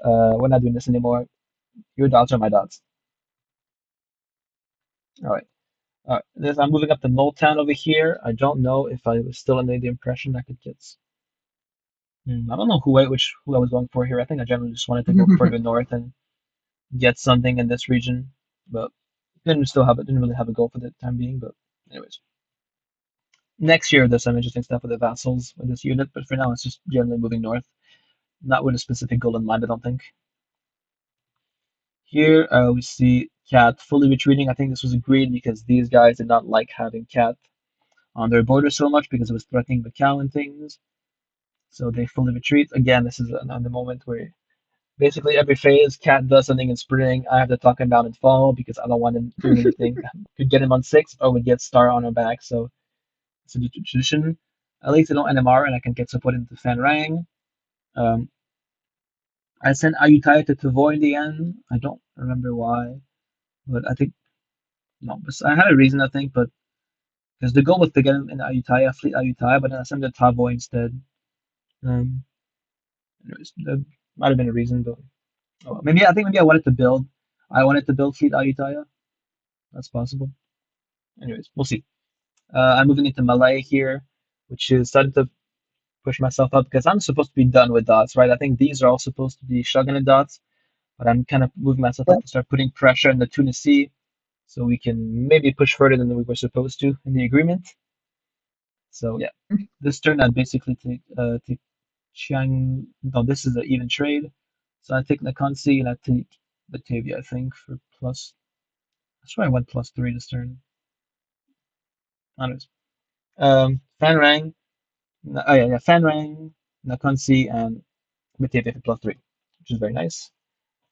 We're not doing this anymore. Your dots are my dots. All right. All right. I'm moving up to Motown over here. I don't know if I was still under the impression I could get. I don't know who I was going for here. I think I generally just wanted to go further north and get something in this region, but didn't really have a goal for the time being. But anyways, next year there's some interesting stuff with the vassals with this unit, but for now it's just generally moving north, not with a specific goal in mind. I don't think. Here we see Cat fully retreating. I think this was agreed because these guys did not like having Cat on their border so much because it was threatening the cow and things. So they fully retreat. Again, this is on the moment where basically every phase Cat does something in spring, I have to talk him down and fall because I don't want him doing anything. Could get him on 6 or would get Star on our back. So it's a tradition. At least I don't NMR and I can get support into Fanrang. Um, I sent Ayutthaya to Tavoy in the end. I don't remember why, but I think no, but I had a reason I think, but because the goal was to get him in Ayutthaya, Fleet Ayutthaya, but then I sent him to Tavoy instead. Um, anyways, that might have been a reason, but maybe I think maybe I wanted to build Fleet Ayutthaya. That's possible. Anyways, we'll see. I'm moving into Malay here, which is starting to push myself up because I'm supposed to be done with dots, right? I think these are all supposed to be shogunate dots, but I'm kind of moving myself up to start putting pressure in the Tunis Sea so we can maybe push further than we were supposed to in the agreement. So yeah, this turn I basically take Chiang. No, this is an even trade. So I take Nakansi and I take Batavia, I think, for plus. I swear I went +3 this turn. Honest. Fanrang. Oh yeah, Fanrang, Nakansi, and Batavia for +3, which is very nice.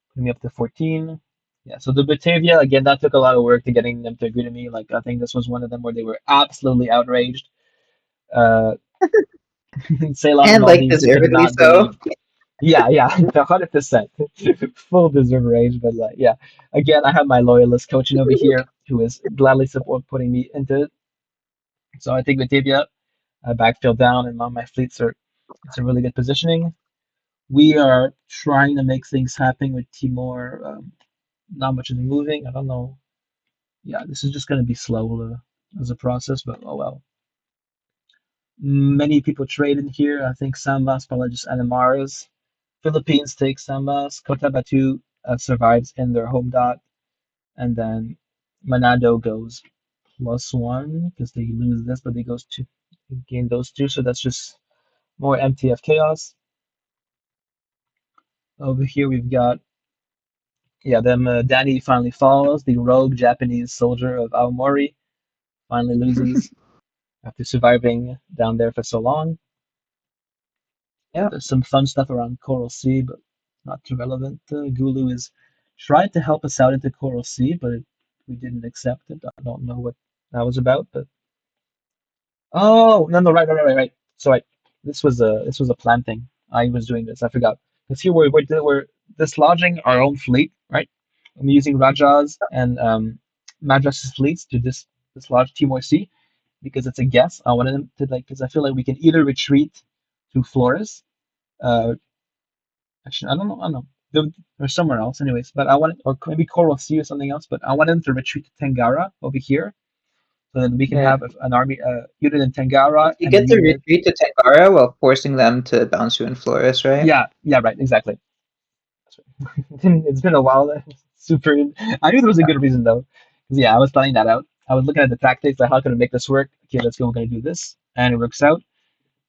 Putting me up to 14. Yeah, so the Batavia, again, that took a lot of work to getting them to agree to me. Like, I think this was one of them where they were absolutely outraged. Uh, Ceylon and And like Maldives could deservedly not so. believe. Yeah, 100%. Full deserve rage, but like, yeah. Again, I have my loyalist coaching over here who is gladly support putting me into it. So I take Batavia, I backfill down, and my fleets are, it's a really good positioning. We are trying to make things happen with Timor. Not much is moving. I don't know. Yeah, this is just going to be slow as a process, but oh well. Many people trade in here. I think Sambas probably just NMRs. Philippines takes Sambas. Cotabato survives in their home dot. And then Manado goes +1 because they lose this, but they goes to gain those two. So that's just more MTF chaos. Over here we've got them. Danny finally falls. The rogue Japanese soldier of Aomori finally loses after surviving down there for so long. Yeah. There's some fun stuff around Coral Sea, but not too relevant. Gulu is tried to help us out into Coral Sea, but we didn't accept it. I don't know what that was about. But oh no, right. So this was a plan thing. I was doing this. I forgot. Because here we're dislodging our own fleet, right? I'm using Rajas and Madras's fleets to dislodge Timor Sea because it's a guess. I wanted them to like because I feel like we can either retreat to Flores. Actually, I don't know. Or somewhere else, anyways. But I wanted, or maybe Coral Sea or something else. But I wanted them to retreat to Tangara over here, so then we can Yeah. have an army, unit in Tangara You and a get to unit. retreat to Tangara while forcing them to bounce you in Flores, right? Yeah, right, exactly. It's been a while. Super. I knew there was a good reason though, 'cause, yeah, I was planning that out. I was looking at the tactics, like how can we make this work? Okay, let's go. We're gonna do this, and it works out.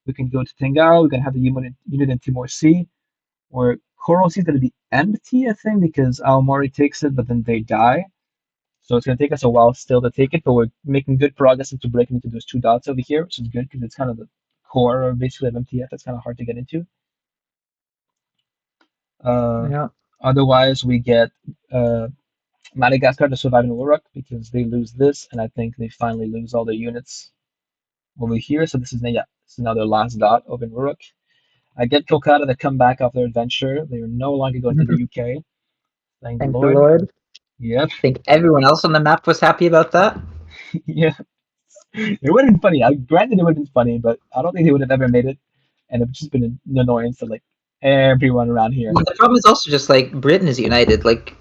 We can go to Tangara. We're gonna have the unit in Timor Sea, or Coral Sea is gonna be empty, I think, because Aomori takes it, but then they die. So it's going to take us a while still to take it, but we're making good progress into breaking into those two dots over here, which is good because it's kind of the core or basically of MTF. That's kind of hard to get into. Uh, Yeah. Otherwise, we get uh, Madagascar to survive in Uruk because they lose this, and I think they finally lose all their units over here. So this is now their last dot over in Uruk. I get Kolkata to come back off their adventure. They are no longer going to the UK. Thank the Thank the Lord. Lord. Yep. I think everyone else on the map was happy about that. Yeah. It would have been funny. Granted, it would have been funny, but I don't think they would have ever made it, and it would just been an annoyance to like everyone around here. The problem is also just like Britain is united. Like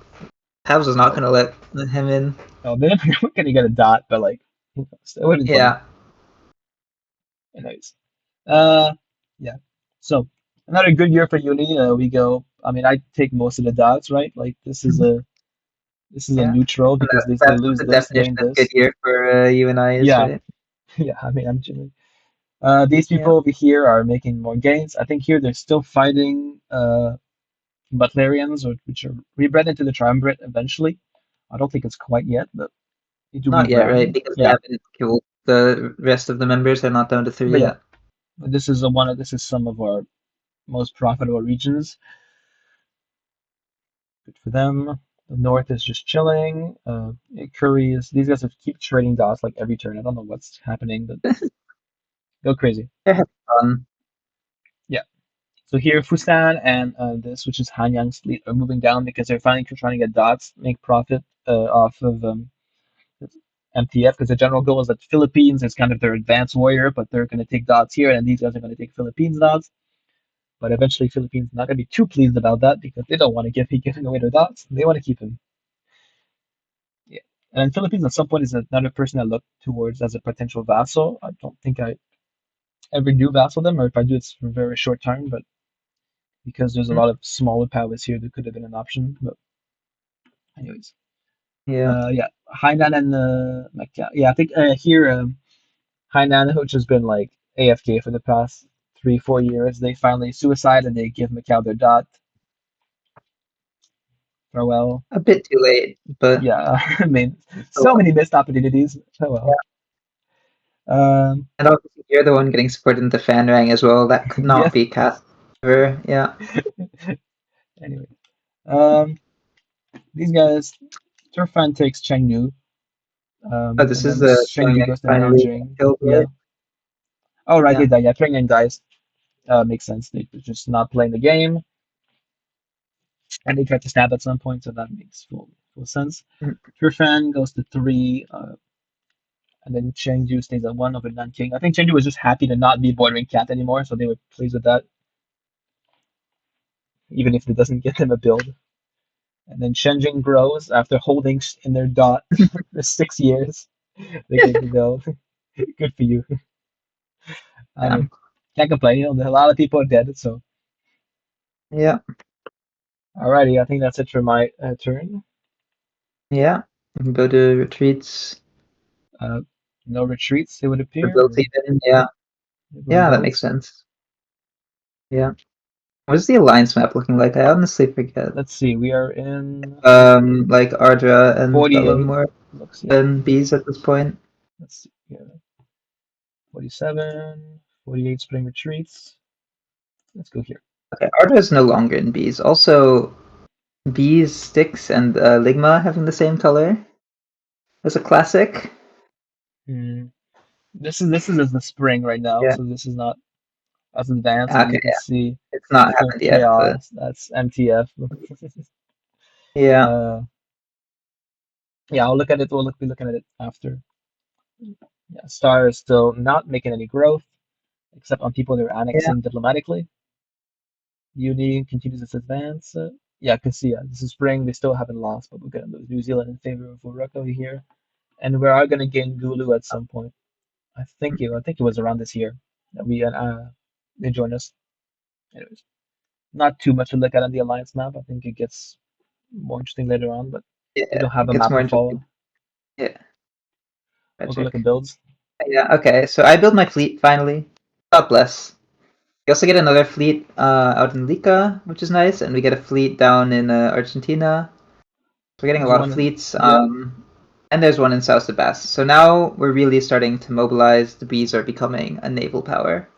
Habs is not Oh, going to let him in. oh, they we're gonna get a dot, but like, it would have been funny. Yeah. Anyways, yeah. So another good year for uni. We go. I mean, I take most of the dots, right? Like this is a Yeah. neutral And because they that's lose the this, definition gain of good this. year for you and I is, Yeah, right? yeah. I mean, I'm chilling. These Yeah. people over here are making more gains. I think here they're still fighting. Butlerians, which are rebred into the triumvirate eventually. I don't think it's quite yet, but they do Not yet, right? rebrand. Because they Yeah, haven't killed the rest of the members. They're not down to 3 but yeah, yet. this is some of our most profitable regions. Good for them. The north is just chilling. Curry is these guys have keep trading dots like every turn. I don't know what's happening, but go crazy. They're having fun. Yeah. So here, Fusan and this, which is Hanyang's fleet, are moving down because they're finally trying to get dots, make profit off of MTF because the general goal is that Philippines is kind of their advanced warrior, but they're going to take dots here, and these guys are going to take Philippines dots. But eventually, Philippines not going to be too pleased about that because they don't want to be giving away their dots. They want to keep him. Yeah. And Philippines at some point is another person I look towards as a potential vassal. I don't think I ever do vassal them, or if I do, it's for a very short time. But because there's a lot of smaller powers here, that could have been an option. But anyways, Yeah. yeah, Hainan and Macau. Yeah, I think here. Hainan, which has been like AFK for the past 3, 4 years, they finally suicide and they give Macau their dot. Farewell. A bit too late, but Yeah, I mean, oh so well. many missed opportunities. Oh Yeah. well. Um, And obviously you're the one getting supported into Fanrang as well. That could not yes. be cast over. Yeah. Anyway, um, these guys, Turfan takes Chengdu, Oh, this and is then the Chengdu Pyongyang goes to finally Nanjing. killed, Yeah. right? Oh, right, Yeah. yeah, Pyongyang dies. Makes sense. They're just not playing the game, and they try to snap at some point, so that makes full sense. Mm. Turfan goes to 3. And then Chengdu stays at 1 over Nanking. I think Chengdu was just happy to not be bordering Cat anymore, so they were pleased with that, even if it doesn't get them a build. And then Shenzhen grows after holding in their dot for 6 years. They get the build. Good for you. I Yeah. mean, can't complain. A lot of people are dead, so. Yeah. Alrighty, I think that's it for my turn. Yeah. We can go to retreats. Uh, no retreats, it would Or appear. builds even. Yeah. Everyone Yeah, that makes builds. sense. Yeah. What's the alliance map looking like? I honestly forget. Let's see, we are in Like Ardra and 48. Bellamore Looks, yeah. and bees at this point. Let's see. Yeah. 47, 48 spring retreats. Let's go here. Okay, Ardra is no longer in bees. Also, bees, sticks, and Ligma having the same color as a classic. Hmm. This is as the spring right now, Yeah. so this is not as advanced, and you Okay. can Yeah. see It's not the full happened yet, but chaos. That's MTF. yeah. uh, yeah, I'll look at it. Be looking at it after. Yeah, Star is still not making any growth, except on people they're Yeah. annexing diplomatically. Uni continues its advance. Yeah, I can see. This is spring. They still haven't lost, but we're gonna lose New Zealand in favor of Morocco here, and we are gonna gain Gulu at some point. I think it was around this year that they joined us. Anyways, not too much to look at on the alliance map. I think it gets more interesting later on, but Yeah. we don't have It a gets map more to interesting. follow. Yeah. We'll go look at Tragic. builds. Yeah. Okay. So I build my fleet finally. God bless. We also get another fleet out in Lika, which is nice, and we get a fleet down in Argentina. We're getting a There's lot of one in, fleets, yeah, and there's one in South Sebas. So now we're really starting to mobilize. The bees are becoming a naval power.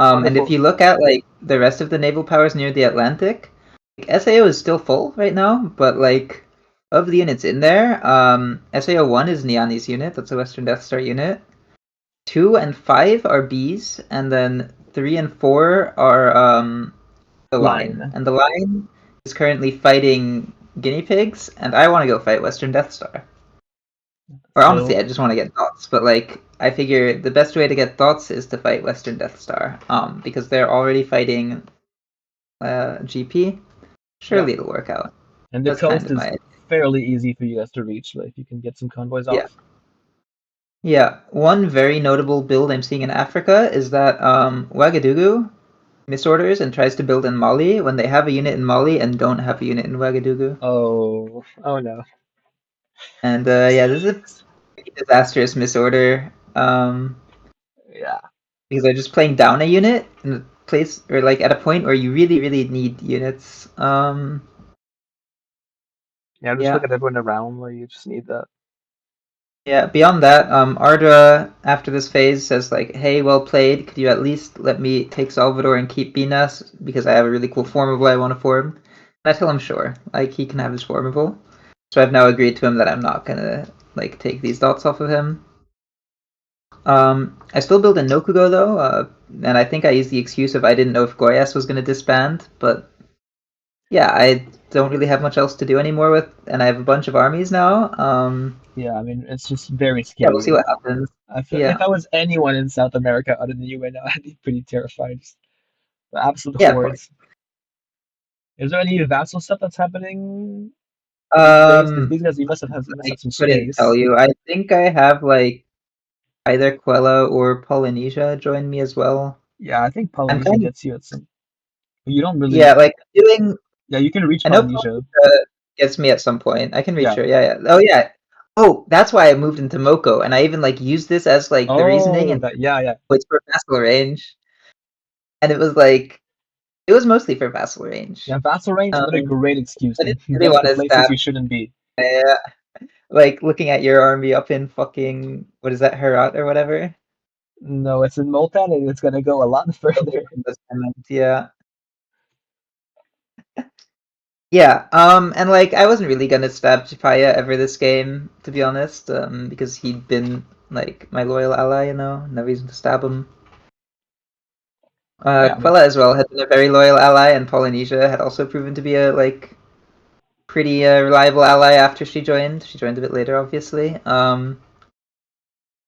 And if wonderful. you look at like the rest of the naval powers near the Atlantic, like, SAO is still full right now, but like of the units in there, SAO 1 is Niani's unit. That's a Western Death Star unit. 2 and 5 are bees, and then 3 and 4 are the line. Line. And the line is currently fighting guinea pigs, and I want to go fight Western Death Star. Or honestly, So I just want to get dots. But like, I figure the best way to get dots is to fight Western Death Star. Because they're already fighting GP. yeah, Surely it'll work out. and the That's kind coast of is my fairly easy for you guys to reach. Like you can get some convoys yeah. off. Yeah, one very notable build I'm seeing in Africa is that Ouagadougou misorders and tries to build in Mali when they have a unit in Mali and don't have a unit in Ouagadougou. Oh no. And yeah, this is a pretty disastrous misorder. Yeah, Because they're just playing down a unit in a place or like at a point where you really, really need units. yeah. Just look Yeah. at everyone around. Like you just need that. Yeah, beyond that, Ardra after this phase says like, "Hey, well played. Could you at least let me take Salvador and keep Binas because I have a really cool formable I want to form?" And I tell him sure, like he can have his formable. So I've now agreed to him that I'm not gonna like take these dots off of him. I still build in Nokugo though, and I think I used the excuse of I didn't know if Goyas was gonna disband, but yeah, I don't really have much else to do anymore with, and I have a bunch of armies now. Yeah, I mean it's just very Yeah, we'll see scary. what happens. I feel if Yeah, I was anyone in South America other than you right now, I'd be pretty terrified. Just the absolute yeah, of course. hordes. Is there any vassal stuff that's happening these days? Because Um, these guys, you must I have some couldn't tell space. you. I think I have like either Quella or Polynesia join me as well. Yeah, I think I'm Polynesia kind of gets you at some. You don't yeah, really. like doing. Yeah, you can reach I know Polynesia. Polynesia gets me at some point. I can reach Yeah. her. Yeah, yeah. Oh yeah. Oh, that's why I moved into Moko, and I even like used this as like the reasoning Oh, and that. Yeah, yeah. it's for vassal range, and it was like it was mostly for vassal range. Yeah, vassal range. What a great excuse I to didn't really get want to to places stab. you shouldn't be. Like looking at your army up in fucking what is that Herat or whatever. No, it's in Molten, and it's gonna go a lot further. Yeah. Yeah, and like I wasn't really gonna stab Chipaya ever this game, to be honest, because he'd been like my loyal ally, no reason to stab him. Yeah, but Quella as well had been a very loyal ally, and Polynesia had also proven to be a like pretty reliable ally after she joined. She joined a bit later, obviously.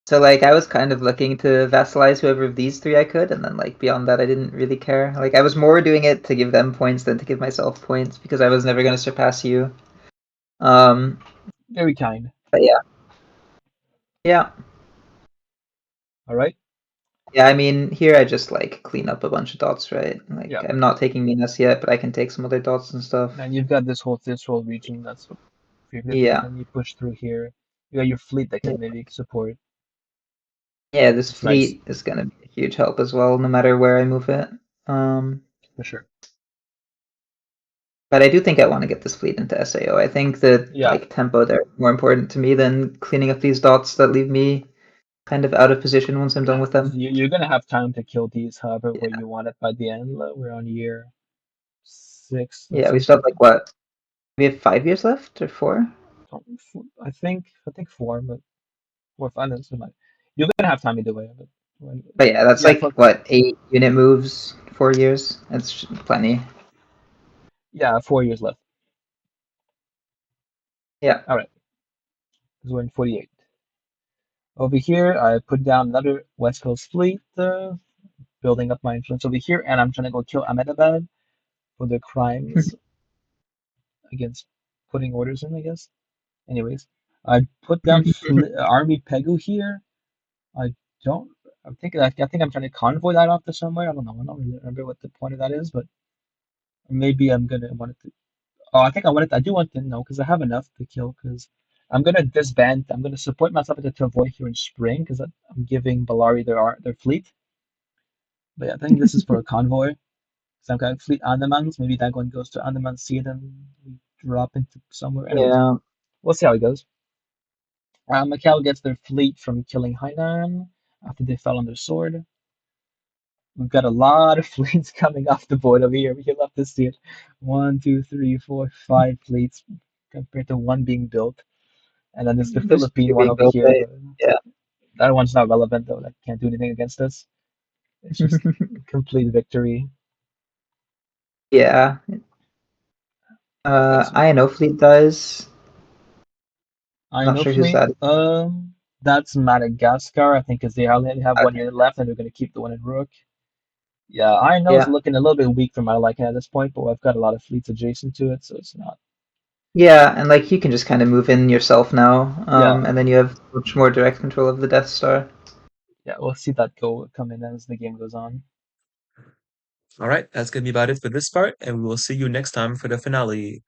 So like I was kind of looking to vassalize whoever of these three I could, and then like beyond that I didn't really care. Like I was more doing it to give them points than to give myself points because I was never gonna surpass you. Um, very kind. but yeah, yeah, All right. yeah. I mean, here I just like clean up a bunch of dots, right? Like Yeah. I'm not taking Minas yet, but I can take some other dots and stuff. And you've got this whole region that's favorite, Yeah, and you push through here. You got your fleet that yeah, can maybe support. yeah. This It's nice fleet is gonna be a huge help as well, no matter where I move it. Um, for sure. but I do think I want to get this fleet into SAO. I think that Yeah, like tempo there is more important to me than cleaning up these dots that leave me kind of out of position once I'm done yeah. with 'Cause them. you're gonna have time to kill these however way Yeah, you want it by the end. Like, we're on year 6 or yeah. We still have something. like what? We have 5 years left or 4? I think 4, but 4 5 minutes. You're gonna have time either way. But yeah, that's Yeah, like what 8 unit moves, 4 years. That's plenty. yeah, 4 years left. Yeah. All right, because we're in 48. Over here, I put down another West Coast fleet, building up my influence over here, and I'm trying to go kill Ahmedabad for their crimes against putting orders in, I guess. Anyways, I put down Army Pegu here. I don't. I think I'm trying to convoy that off to somewhere. I don't know. I don't really remember what the point of that is, but maybe I'm gonna want it to. Oh, I think I wanted. I do want to know because I have enough to kill. Because I'm gonna disband. I'm gonna support myself into Tavoy here in spring because I'm giving Bellari their fleet. But yeah, I think this is for a convoy. So I've got fleet Andamans. Maybe that one goes to Andaman Sea, then we drop into somewhere. Anyways, Yeah. we'll see how it goes. Macau gets their fleet from killing Hainan after they fell on their sword. We've got a lot of fleets coming off the board over here. We love to see it. 1, 2, 3, 4, 5 fleets compared to one being built. And then there's the There's Philippine 2 one being over built, here. right? Yeah. That one's not relevant though. That can't do anything against us. It's just complete victory. Yeah. That's INO fleet does. I Not know sure who's fleet. that. That's Madagascar, I think, because they only have 1 Okay. unit left, and they're going to keep the one in Rook. Yeah, I know it's Yeah. looking a little bit weak for my liking at this point, but I've got a lot of fleets adjacent to it, so it's not. Yeah, and like you can just kind of move in yourself now, Yeah, and then you have much more direct control of the Death Star. yeah, we'll see that come in as the game goes on. All right, that's going to be about it for this part, and we will see you next time for the finale.